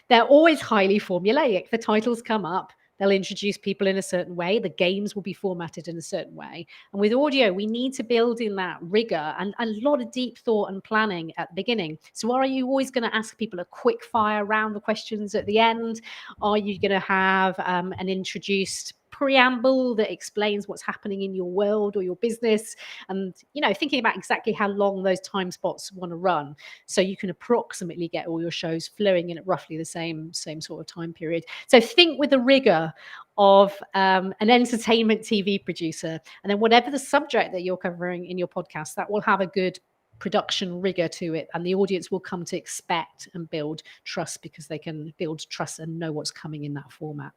They're always highly formulaic. The titles come up, they'll introduce people in a certain way, the games will be formatted in a certain way. And with audio, we need to build in that rigor and a lot of deep thought and planning at the beginning. So are you always going to ask people a quick fire round of questions at the end? Are you going to have an introduced preamble that explains what's happening in your world or your business, and thinking about exactly how long those time spots want to run, so you can approximately get all your shows flowing in at roughly the same sort of time period. So think with the rigor of an entertainment TV producer, and then whatever the subject that you're covering in your podcast, that will have a good production rigor to it, and the audience will come to expect and build trust because they can build trust and know what's coming in that format.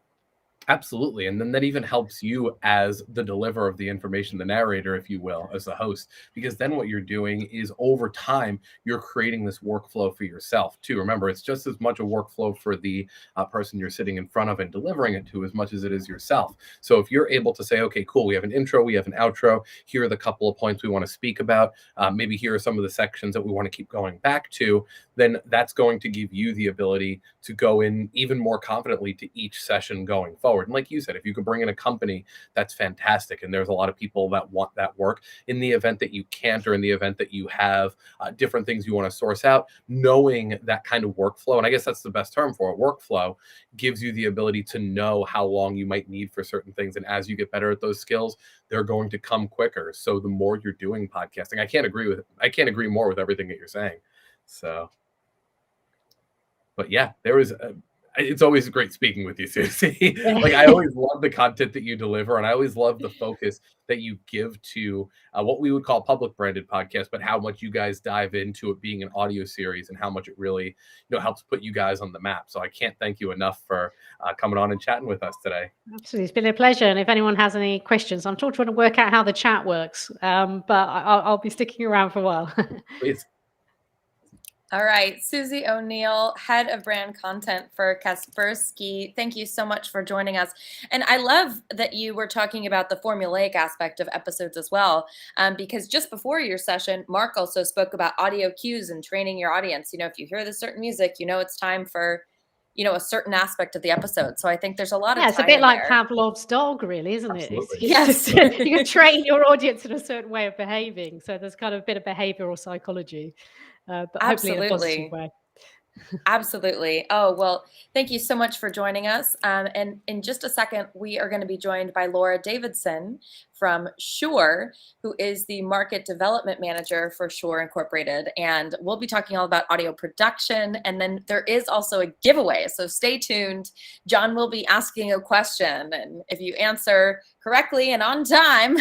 Absolutely. And then that even helps you as the deliverer of the information, the narrator, if you will, as the host, because then what you're doing is over time, you're creating this workflow for yourself too. Remember, it's just as much a workflow for the person you're sitting in front of and delivering it to as much as it is yourself. So if you're able to say, okay, cool, we have an intro, we have an outro, here are the couple of points we want to speak about, maybe here are some of the sections that we want to keep going back to, then that's going to give you the ability to go in even more confidently to each session going forward. And like you said, if you could bring in a company, that's fantastic. And there's a lot of people that want that work. In the event that you can't, or in the event that you have different things you want to source out, knowing that kind of workflow, and I guess that's the best term for it, workflow, gives you the ability to know how long you might need for certain things. And as you get better at those skills, they're going to come quicker. So the more you're doing podcasting, I can't agree more with everything that you're saying. So but yeah, it's always great speaking with you, Susie. Like, I always love the content that you deliver, and I always love the focus that you give to what we would call public branded podcasts, but how much you guys dive into it being an audio series and how much it really, helps put you guys on the map. So I can't thank you enough for coming on and chatting with us today. Absolutely. It's been a pleasure. And if anyone has any questions, I'm still trying to work out how the chat works, but I'll be sticking around for a while. Please. All right, Susie O'Neill, head of brand content for Kaspersky. Thank you so much for joining us. And I love that you were talking about the formulaic aspect of episodes as well, because just before your session, Mark also spoke about audio cues and training your audience. If you hear the certain music, it's time for, a certain aspect of the episode. So I think there's a lot of it's a bit like Pavlov's dog, really, isn't it? Absolutely. Yes. You can train your audience in a certain way of behaving. So there's kind of a bit of behavioral psychology. But hopefully in a positive way. Absolutely. Oh, well, thank you so much for joining us. And in just a second, we are going to be joined by Laura Davidson from Shure, who is the market development manager for Shure Incorporated. And we'll be talking all about audio production. And then there is also a giveaway. So stay tuned. John will be asking a question. And if you answer correctly and on time,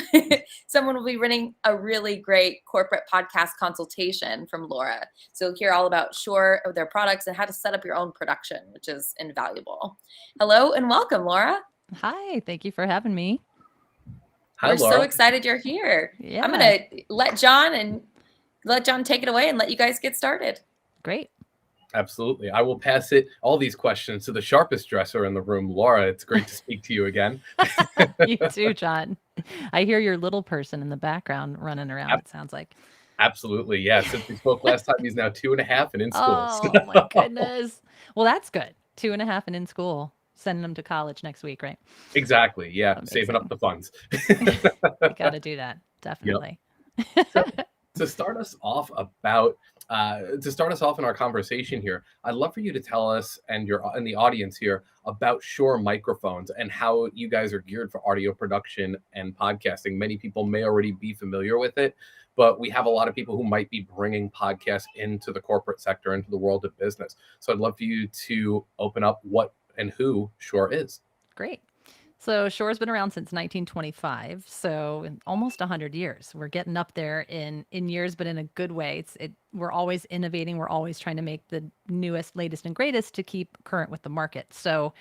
someone will be running a really great corporate podcast consultation from Laura. So you'll hear all about Shure, their products, and how to set up your own production, which is invaluable. Hello and welcome, Laura. Hi, thank you for having me. Hi, We're Laura. so excited you're here. Yeah. I'm going to let John take it away and let you guys get started. Great. Absolutely. I will pass all these questions to the sharpest dresser in the room, Laura. It's great to speak to you again. You too, John. I hear your little person in the background running around, it sounds like. Absolutely. Yeah. Since we spoke last time, he's now 2.5 and in school. Oh, my goodness. Well, that's good. 2.5 and in school. Sending them to college next week, right? Exactly. Yeah. Amazing. Saving up the funds. You got to do that. Definitely. Yep. So, to start us off in our conversation here, I'd love for you to tell us and the audience here about Shure microphones and how you guys are geared for audio production and podcasting. Many people may already be familiar with it, but we have a lot of people who might be bringing podcasts into the corporate sector, into the world of business. So I'd love for you to open up what and who Shure is. Great. So Shure's been around since 1925, so in almost 100 years. We're getting up there in years, but in a good way. We're always innovating. We're always trying to make the newest, latest, and greatest to keep current with the market. So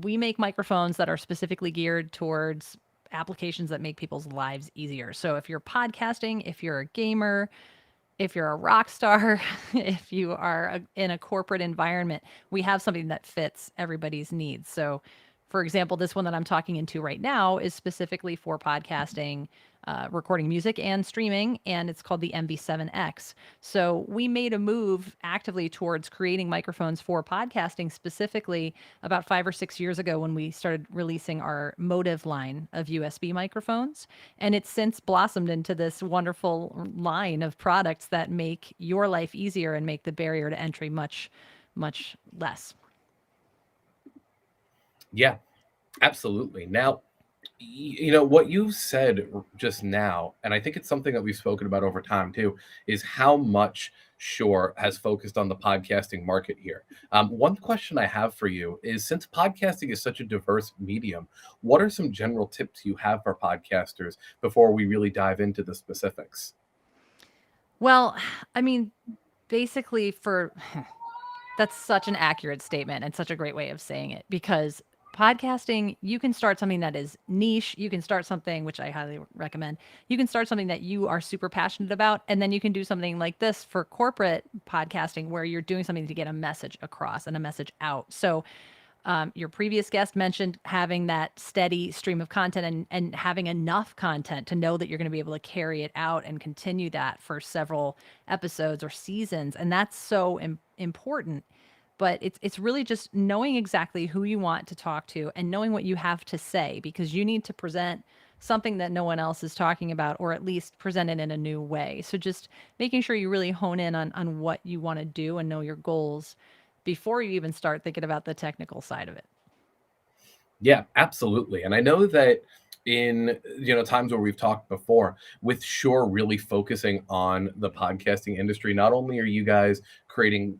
we make microphones that are specifically geared towards applications that make people's lives easier. So if you're podcasting, if you're a gamer, if you're a rock star, if you are in a corporate environment, we have something that fits everybody's needs. So for example, this one that I'm talking into right now is specifically for podcasting, recording music and streaming, and it's called the MV7X. So we made a move actively towards creating microphones for podcasting specifically about 5 or 6 years ago when we started releasing our Motive line of USB microphones. And it's since blossomed into this wonderful line of products that make your life easier and make the barrier to entry much, much less. Yeah, absolutely. Now, what you said just now, and I think it's something that we've spoken about over time too, is how much Shure has focused on the podcasting market here. One question I have for you is, since podcasting is such a diverse medium, what are some general tips you have for podcasters before we really dive into the specifics? Well, I mean, basically that's such an accurate statement and such a great way of saying it, because podcasting, you can start something that is niche. You can start something, which I highly recommend. You can start something that you are super passionate about, and then you can do something like this for corporate podcasting where you're doing something to get a message across and a message out. So your previous guest mentioned having that steady stream of content and having enough content to know that you're going to be able to carry it out and continue that for several episodes or seasons. And that's so important. But it's really just knowing exactly who you want to talk to and knowing what you have to say, because you need to present something that no one else is talking about, or at least present it in a new way. So just making sure you really hone in on what you want to do and know your goals before you even start thinking about the technical side of it. Yeah, absolutely. And I know that in times where we've talked before, with Shure really focusing on the podcasting industry, not only are you guys creating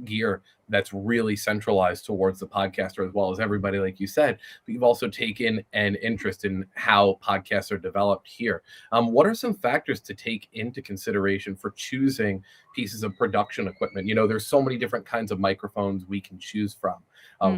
gear that's really centralized towards the podcaster as well as everybody, like you said, but you've also taken an interest in how podcasts are developed here. What are some factors to take into consideration for choosing pieces of production equipment? There's so many different kinds of microphones we can choose from.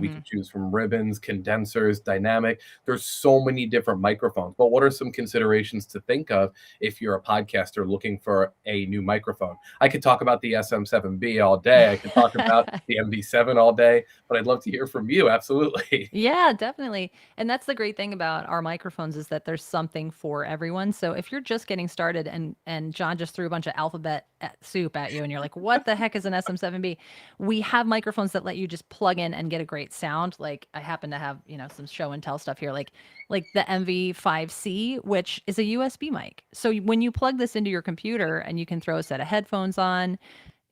We can choose from ribbons, condensers, dynamic. There's so many different microphones. But what are some considerations to think of if you're a podcaster looking for a new microphone? I could talk about the SM7B all day. I could talk about the MV7 all day, but I'd love to hear from you. Absolutely. Yeah, definitely. And that's the great thing about our microphones, is that there's something for everyone. So if you're just getting started and John just threw a bunch of alphabet soup at you and you're like, what the heck is an SM7B? We have microphones that let you just plug in and get a great sound. Like I happen to have, some show and tell stuff here, like the MV5C, which is a USB mic. So when you plug this into your computer and you can throw a set of headphones on,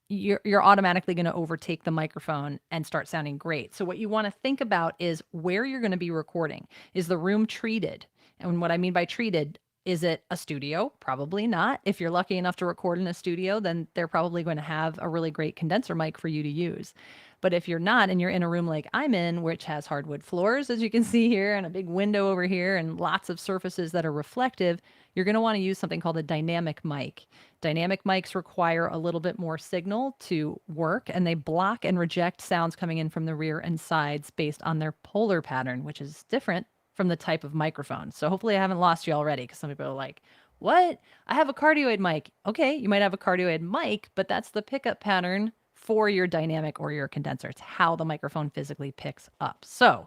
you're automatically going to overtake the microphone and start sounding great. So what you want to think about is where you're going to be recording. Is the room treated? And what I mean by treated, is it a studio? Probably not. If you're lucky enough to record in a studio, then they're probably going to have a really great condenser mic for you to use. But if you're not, and you're in a room like I'm in, which has hardwood floors, as you can see here, and a big window over here, and lots of surfaces that are reflective, you're going to want to use something called a dynamic mic. Dynamic mics require a little bit more signal to work, and they block and reject sounds coming in from the rear and sides based on their polar pattern, which is different from the type of microphone. So hopefully I haven't lost you already, because some people are like, what? I have a cardioid mic. Okay, you might have a cardioid mic, but that's the pickup pattern for your dynamic or your condenser. It's how the microphone physically picks up. So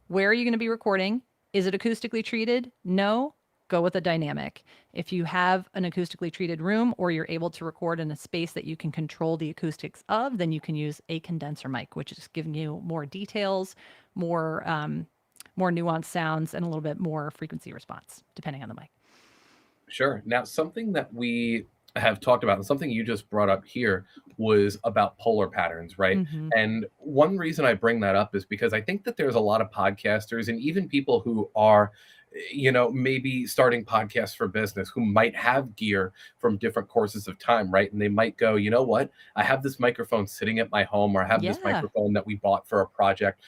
where are you going to be recording? Is it acoustically treated? No. Go with a dynamic. If you have an acoustically treated room, or you're able to record in a space that you can control the acoustics of, then you can use a condenser mic, which is giving you more details, more nuanced sounds, and a little bit more frequency response, depending on the mic. Sure. Now, something that we have talked about, and something you just brought up here, was about polar patterns, right? Mm-hmm. And one reason I bring that up is because I think that there's a lot of podcasters and even people who are, maybe starting podcasts for business, who might have gear from different courses of time, right? And they might go, you know what? I have this microphone sitting at my home, or I have this Yeah. microphone that we bought for a project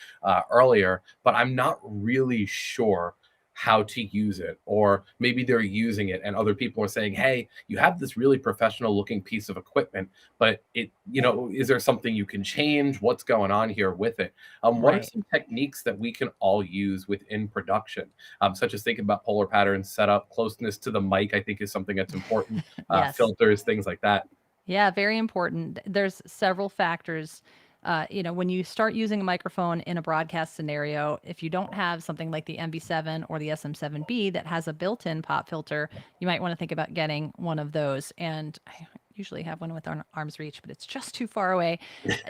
earlier, but I'm not really sure how to use it. Or maybe they're using it and other people are saying, hey, you have this really professional looking piece of equipment, but is there something you can change? What's going on here with it? What are Right. some techniques that we can all use within production, such as thinking about polar patterns, setup, closeness to the mic? I think is something that's important. Yes. Filters, things like that. Yeah, very important. There's several factors. When you start using a microphone in a broadcast scenario, if you don't have something like the MV7 or the SM7B that has a built-in pop filter, you might want to think about getting one of those. And I usually have one within arm's reach, but it's just too far away,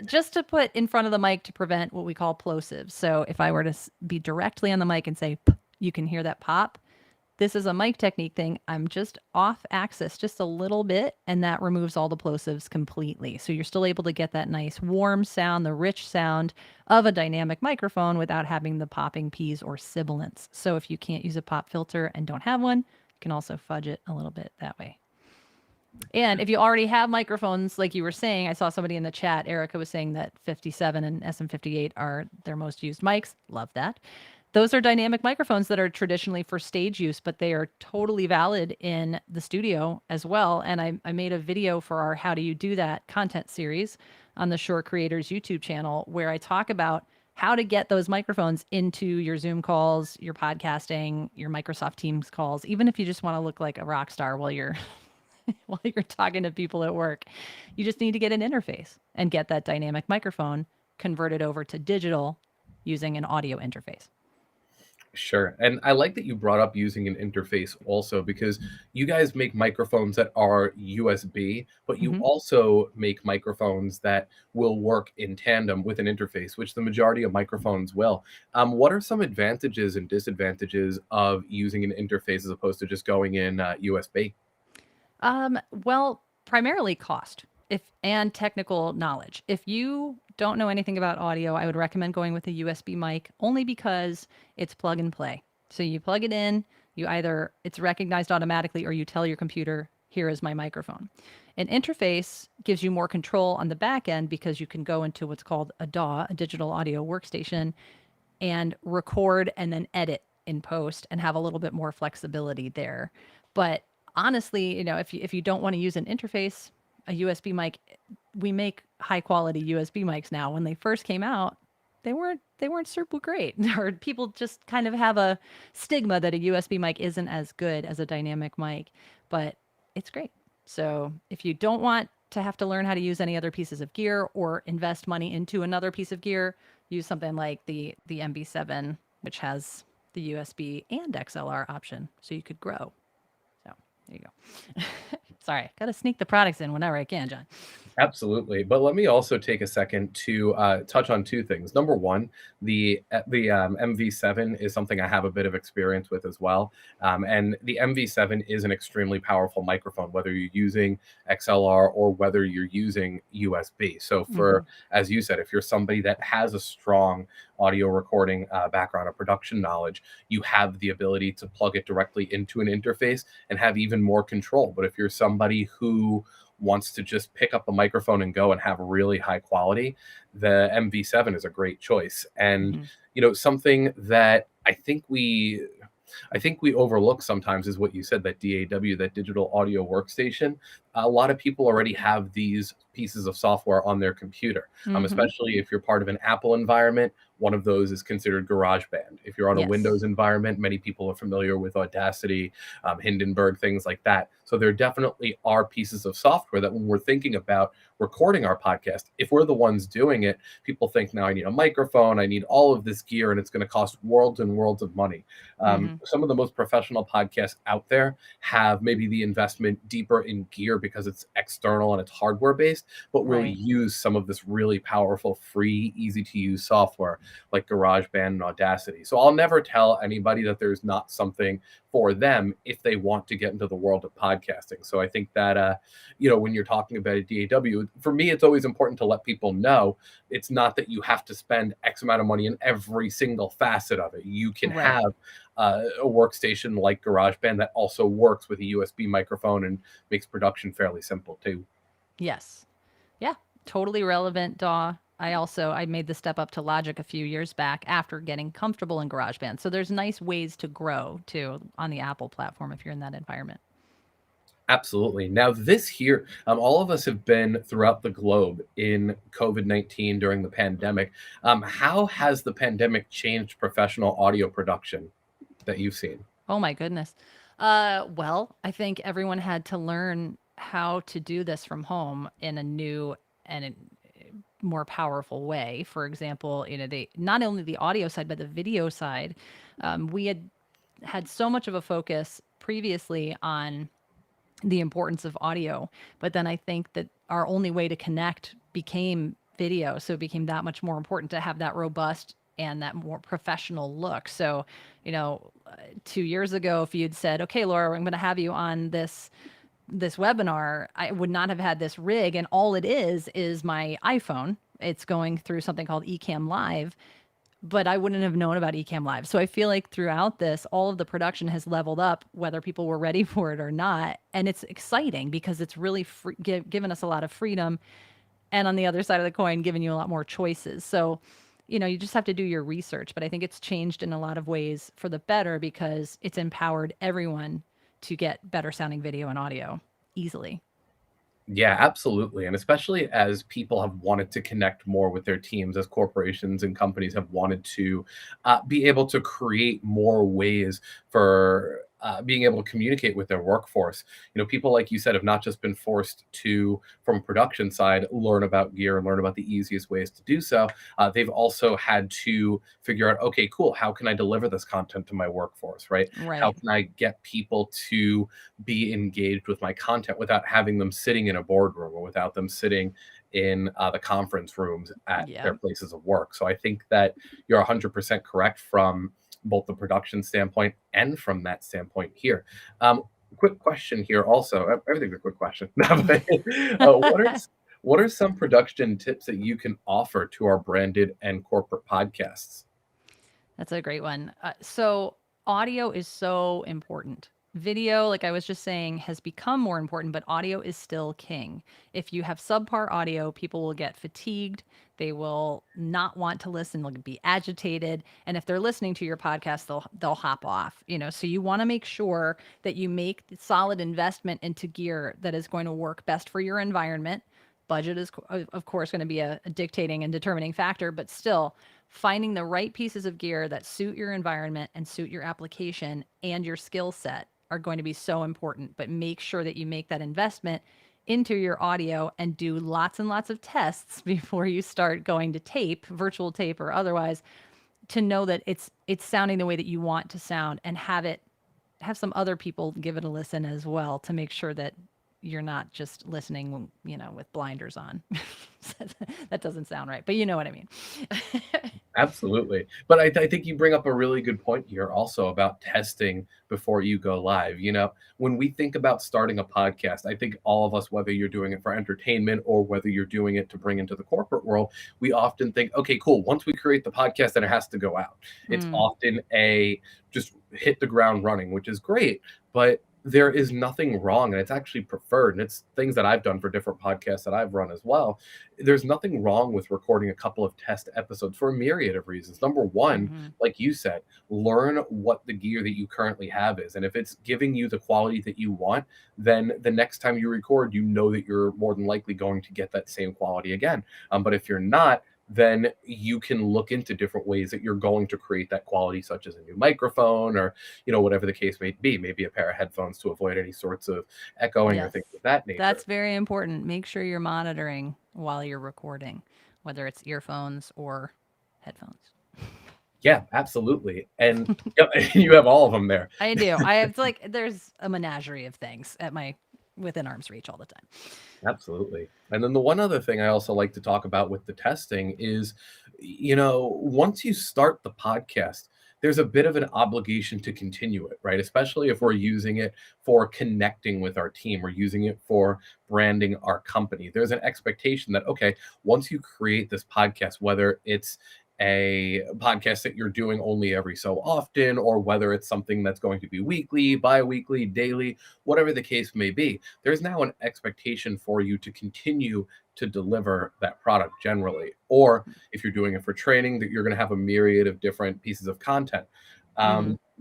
just to put in front of the mic to prevent what we call plosives. So if I were to be directly on the mic and say, "P," you can hear that pop. This is a mic technique thing. I'm just off axis just a little bit, and that removes all the plosives completely. So you're still able to get that nice warm sound, the rich sound of a dynamic microphone without having the popping P's or sibilants. So if you can't use a pop filter and don't have one, you can also fudge it a little bit that way. And if you already have microphones, like you were saying, I saw somebody in the chat, Erica was saying that 57 and SM58 are their most used mics. Love that. Those are dynamic microphones that are traditionally for stage use, but they are totally valid in the studio as well. And I made a video for our How Do You Do That content series on the Shure Creators YouTube channel, where I talk about how to get those microphones into your Zoom calls, your podcasting, your Microsoft Teams calls, even if you just want to look like a rock star while you're while you're talking to people at work. You just need to get an interface and get that dynamic microphone converted over to digital using an audio interface. Sure. And I like that you brought up using an interface also, because you guys make microphones that are USB, but you also make microphones that will work in tandem with an interface, which the majority of microphones will. What are some advantages and disadvantages of using an interface as opposed to just going in USB? Well, primarily cost and technical knowledge. If you don't know anything about audio, I would recommend going with a USB mic only because it's plug and play. So you plug it in, it's recognized automatically, or you tell your computer, here is my microphone. An interface gives you more control on the back end because you can go into what's called a DAW, a digital audio workstation, and record and then edit in post and have a little bit more flexibility there. But honestly, if you don't want to use an interface, a USB mic, we make high quality USB mics now. When they first came out, they weren't super great, or people just kind of have a stigma that a USB mic isn't as good as a dynamic mic, but it's great. So if you don't want to have to learn how to use any other pieces of gear or invest money into another piece of gear, use something like the MV7, which has the USB and XLR option, so you could grow. So there you go. Sorry, got to sneak the products in whenever I can, John. Absolutely. But let me also take a second to touch on two things. Number one, the MV7 is something I have a bit of experience with as well. And the MV7 is an extremely powerful microphone, whether you're using XLR or whether you're using USB. So for, as you said, if you're somebody that has a strong audio recording background or production knowledge, you have the ability to plug it directly into an interface and have even more control. But if you're somebody who wants to just pick up a microphone and go and have really high quality, the MV7 is a great choice. And something that I think we overlook sometimes is what you said, that DAW, that digital audio workstation. A lot of people already have these pieces of software on their computer, especially if you're part of an Apple environment. One of those is considered GarageBand. If you're on a Windows environment, many people are familiar with Audacity, Hindenburg, things like that. So there definitely are pieces of software that when we're thinking about recording our podcast, if we're the ones doing it, people think, now I need a microphone, I need all of this gear, and it's going to cost worlds and worlds of money. Some of the most professional podcasts out there have maybe the investment deeper in gear because it's external and it's hardware based, but will use some of this really powerful, free, easy to use software like GarageBand and Audacity. So I'll never tell anybody that there's not something for them if they want to get into the world of podcasting. So I think that, when you're talking about a DAW, for me, it's always important to let people know it's not that you have to spend X amount of money in every single facet of it. You can have a workstation like GarageBand that also works with a USB microphone and makes production fairly simple too. Yes. Yeah. Totally relevant, DAW. I made the step up to Logic a few years back after getting comfortable in GarageBand. So there's nice ways to grow too on the Apple platform if you're in that environment. Absolutely. Now, this here, all of us have been throughout the globe in COVID-19 during the pandemic. How has the pandemic changed professional audio production that you've seen? Oh, my goodness. Well, I think everyone had to learn how to do this from home in a new and more powerful way. For example, not only the audio side, but the video side. We had so much of a focus previously on the importance of audio, but then I think that our only way to connect became video. So it became that much more important to have that robust and that more professional look. So, 2 years ago, if you'd said, okay, Laura, I'm going to have you on this webinar, I would not have had this rig. And all it is my iPhone. It's going through something called Ecamm Live, but I wouldn't have known about Ecamm Live. So I feel like throughout this, all of the production has leveled up, whether people were ready for it or not. And it's exciting because it's really given us a lot of freedom. And on the other side of the coin, giving you a lot more choices. So, you just have to do your research. But I think it's changed in a lot of ways for the better because it's empowered everyone to get better sounding video and audio easily. Yeah, absolutely. And especially as people have wanted to connect more with their teams, as corporations and companies have wanted to be able to create more ways for being able to communicate with their workforce. People, like you said, have not just been forced to, from a production side, learn about gear and learn about the easiest ways to do so. They've also had to figure out, okay, cool, how can I deliver this content to my workforce, right? How Right. can I get people to be engaged with my content without having them sitting in a boardroom or without them sitting in the conference rooms at Yeah. their places of work. So I think that you're 100% correct from both the production standpoint and from that standpoint here. Quick question here also. Everything's a quick question. What are some production tips that you can offer to our branded and corporate podcasts? That's a great one. So audio is so important. Video, like I was just saying, has become more important, but audio is still king. If you have subpar audio, people will get fatigued. They will not want to listen. They'll be agitated, and if they're listening to your podcast, they'll hop off. So you want to make sure that you make solid investment into gear that is going to work best for your environment. Budget is, of course, going to be a dictating and determining factor, but still finding the right pieces of gear that suit your environment and suit your application and your skill set are going to be so important. But make sure that you make that investment into your audio and do lots and lots of tests before you start going to tape, virtual tape or otherwise, to know that it's sounding the way that you want to sound, and have some other people give it a listen as well to make sure that you're not just listening, with blinders on. That doesn't sound right, but you know what I mean. Absolutely. But I think you bring up a really good point here also about testing before you go live. When we think about starting a podcast, I think all of us, whether you're doing it for entertainment or whether you're doing it to bring into the corporate world, we often think, okay, cool. Once we create the podcast, then it has to go out. It's often just hit the ground running, which is great. But there is nothing wrong, and it's actually preferred, and it's things that I've done for different podcasts that I've run as well. There's nothing wrong with recording a couple of test episodes for a myriad of reasons. Number one, like you said, learn what the gear that you currently have is, and if it's giving you the quality that you want, then the next time you record, that you're more than likely going to get that same quality again. But if you're not, then you can look into different ways that you're going to create that quality, such as a new microphone or, whatever the case may be, maybe a pair of headphones to avoid any sorts of echoing or Yes, things of that nature. that's very important. Make sure you're monitoring while you're recording, whether it's earphones or headphones. Yeah, absolutely. And you have all of them there. I do. There's a menagerie of things within arm's reach all the time. Absolutely. And then the one other thing I also like to talk about with the testing is, once you start the podcast, there's a bit of an obligation to continue it, right? Especially if we're using it for connecting with our team, we're using it for branding our company. There's an expectation that, okay, once you create this podcast, whether it's a podcast that you're doing only every so often, or whether it's something that's going to be weekly, bi-weekly, daily, whatever the case may be, there's now an expectation for you to continue to deliver that product generally. Or if you're doing it for training, that you're going to have a myriad of different pieces of content.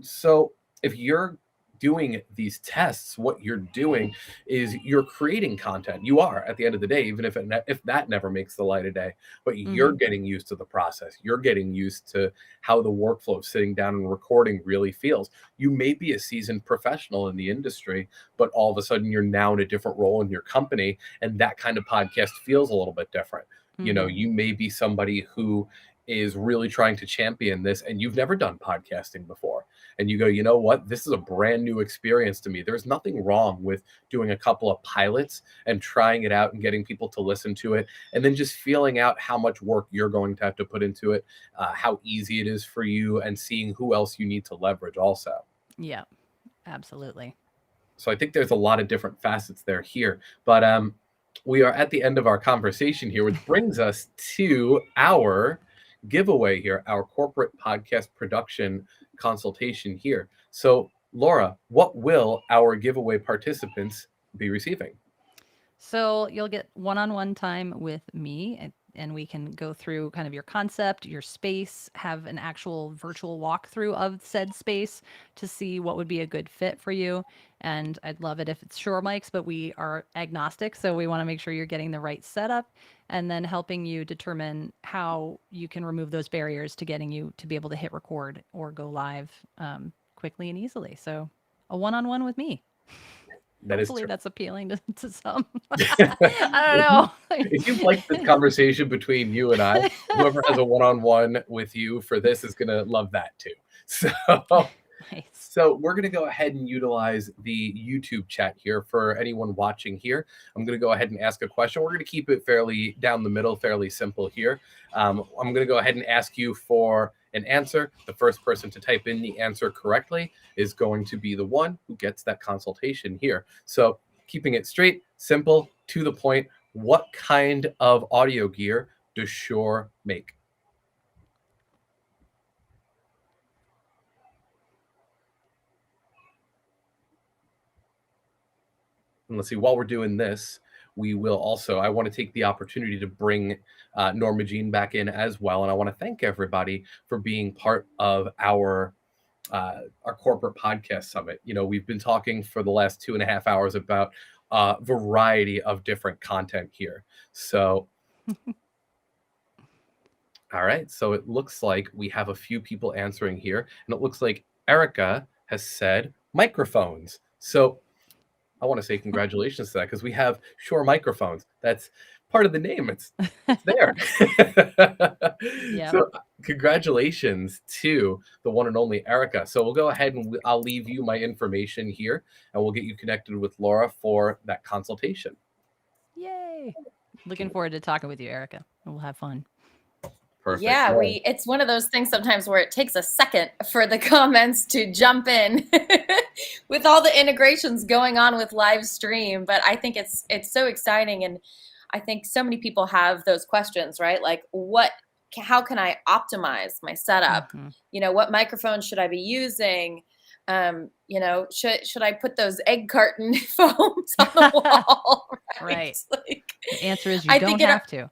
So if you're doing these tests, what you're doing is you're creating content. You are, at the end of the day, even if that never makes the light of day, but you're getting used to the process. You're getting used to how the workflow of sitting down and recording really feels. You may be a seasoned professional in the industry, but all of a sudden you're now in a different role in your company, and that kind of podcast feels a little bit different. You may be somebody who is really trying to champion this, and you've never done podcasting before, and you go, you know what, this is a brand new experience to me. There's nothing wrong with doing a couple of pilots and trying it out and getting people to listen to it, and then just feeling out how much work you're going to have to put into it, how easy it is for you, and seeing who else you need to leverage also. Yeah, absolutely. So I think there's a lot of different facets there here, but we are at the end of our conversation here, which brings us to our giveaway here, our corporate podcast production consultation here. So, Laura, what will our giveaway participants be receiving? So you'll get one-on-one time with me. and we can go through kind of your concept, your space, have an actual virtual walkthrough of said space to see what would be a good fit for you. And I'd love it if it's Shure mics, but we are agnostic, so we want to make sure you're getting the right setup, and then helping you determine how you can remove those barriers to getting you to be able to hit record or go live quickly and easily. So a one-on-one with me. That is Hopefully true. that's appealing to some. I don't know. If you like this conversation between you and I, whoever has a one-on-one with you for this is going to love that too. So, Nice. so we're going to go ahead and utilize the YouTube chat here for anyone watching here. I'm going to go ahead and ask a question. We're going to keep it fairly down the middle, fairly simple here. I'm going to go ahead and ask you for an answer. The first person to type in the answer correctly is going to be the one who gets that consultation here. So keeping it straight, simple, to the point, what kind of audio gear does Shure make? And let's see, while we're doing this, we will also, I want to take the opportunity to bring Norma Jean back in as well. And I want to thank everybody for being part of our corporate podcast summit. You know, we've been talking for the last 2.5 hours about a variety of different content here. So, all right. So it looks like we have a few people answering here. And it looks like Erica has said microphones. So I want to say congratulations to that, because we have Shure microphones. That's part of the name. It's there. Yep. So congratulations to the one and only Erica. So we'll go ahead and I'll leave you my information here, and we'll get you connected with Laura for that consultation. Yay. Looking forward to talking with you, Erica. We'll have fun. Perfect. Yeah, it's one of those things sometimes where it takes a second for the comments to jump in with all the integrations going on with live stream. But I think it's so exciting, and I think so many people have those questions, right? Like, how can I optimize my setup? Mhm. You know, what microphone should I be using? You know, should I put those egg carton foams on the wall? Right. Like, The answer is you I don't think have to.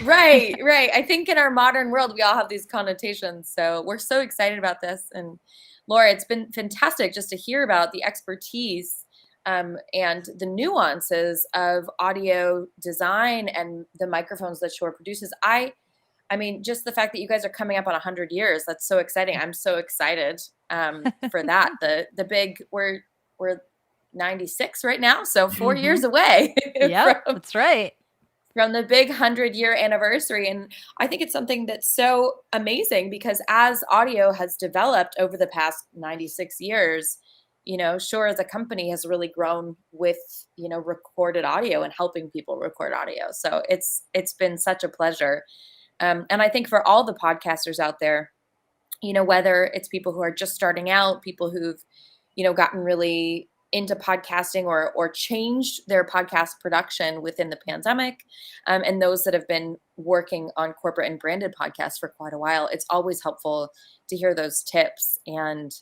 right. I think in our modern world, we all have these connotations. So we're so excited about this. And Laura, it's been fantastic just to hear about the expertise and the nuances of audio design and the microphones that Shure produces. I mean, just the fact that you guys are coming up on 100 years, that's so exciting. I'm so excited for that. The big, we're 96 right now, so 4 years away. Yeah, that's right. From the big 100-year anniversary. And I think it's something that's so amazing, because as audio has developed over the past 96 years, you know, Shure as a company has really grown with, you know, recorded audio and helping people record audio. So it's been such a pleasure. And I think for all the podcasters out there, you know, whether it's people who are just starting out, people who've, you know, gotten really into podcasting or changed their podcast production within the pandemic, and those that have been working on corporate and branded podcasts for quite a while, it's always helpful to hear those tips and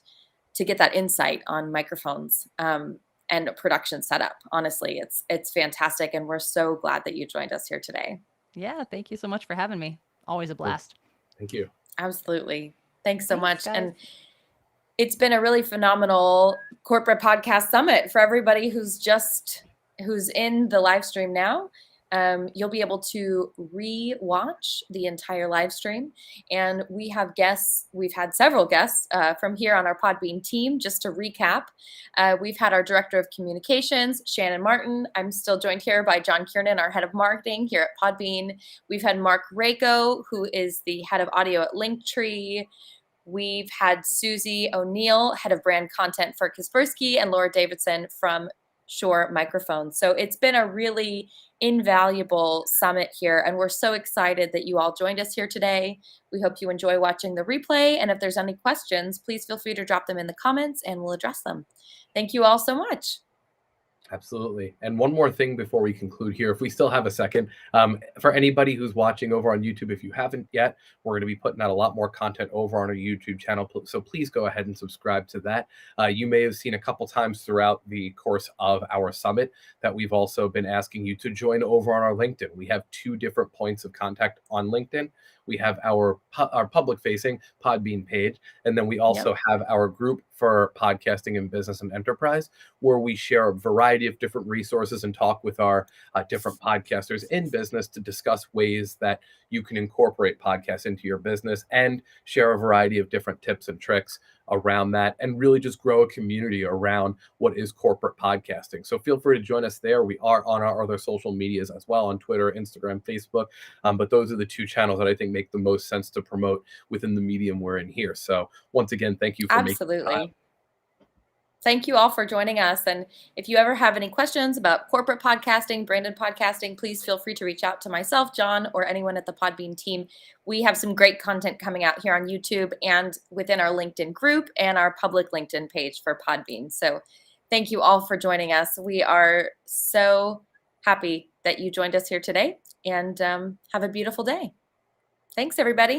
to get that insight on microphones and a production setup. Honestly, it's fantastic, and we're so glad that you joined us here today. Yeah, thank you so much for having me. Always a blast. Thank you. Absolutely. Thanks so much. Guys. And it's been a really phenomenal corporate podcast summit for everybody who's in the live stream now. You'll be able to re-watch the entire live stream. And we have guests. We've had several guests from here on our Podbean team. Just to recap, we've had our Director of Communications, Shannon Martin. I'm still joined here by John Kiernan, our Head of Marketing here at Podbean. We've had Mark Rako, who is the Head of Audio at Linktree. We've had Susie O'Neill, Head of Brand Content for Kaspersky, and Laura Davidson from Shure Microphones. So it's been a really invaluable summit here, and we're so excited that you all joined us here today. We hope you enjoy watching the replay, and if there's any questions, please feel free to drop them in the comments and we'll address them. Thank you all so much. Absolutely. And one more thing before we conclude here, if we still have a second, for anybody who's watching over on YouTube, if you haven't yet, we're going to be putting out a lot more content over on our YouTube channel. So please go ahead and subscribe to that. You may have seen a couple times throughout the course of our summit that we've also been asking you to join over on our LinkedIn. We have 2 different points of contact on LinkedIn. We have our public-facing Podbean page, and then we also have our group for podcasting and business and enterprise, where we share a variety of different resources and talk with our different podcasters in business to discuss ways that you can incorporate podcasts into your business and share a variety of different tips and tricks around that, and really just grow a community around what is corporate podcasting. So feel free to join us there. We are on our other social medias as well, on Twitter, Instagram, Facebook. But those are the 2 channels that I think make the most sense to promote within the medium we're in here. So once again, thank you for Absolutely. Thank you all for joining us. And if you ever have any questions about corporate podcasting, branded podcasting, please feel free to reach out to myself, John, or anyone at the Podbean team. We have some great content coming out here on YouTube and within our LinkedIn group and our public LinkedIn page for Podbean. So thank you all for joining us. We are so happy that you joined us here today, and have a beautiful day. Thanks, everybody.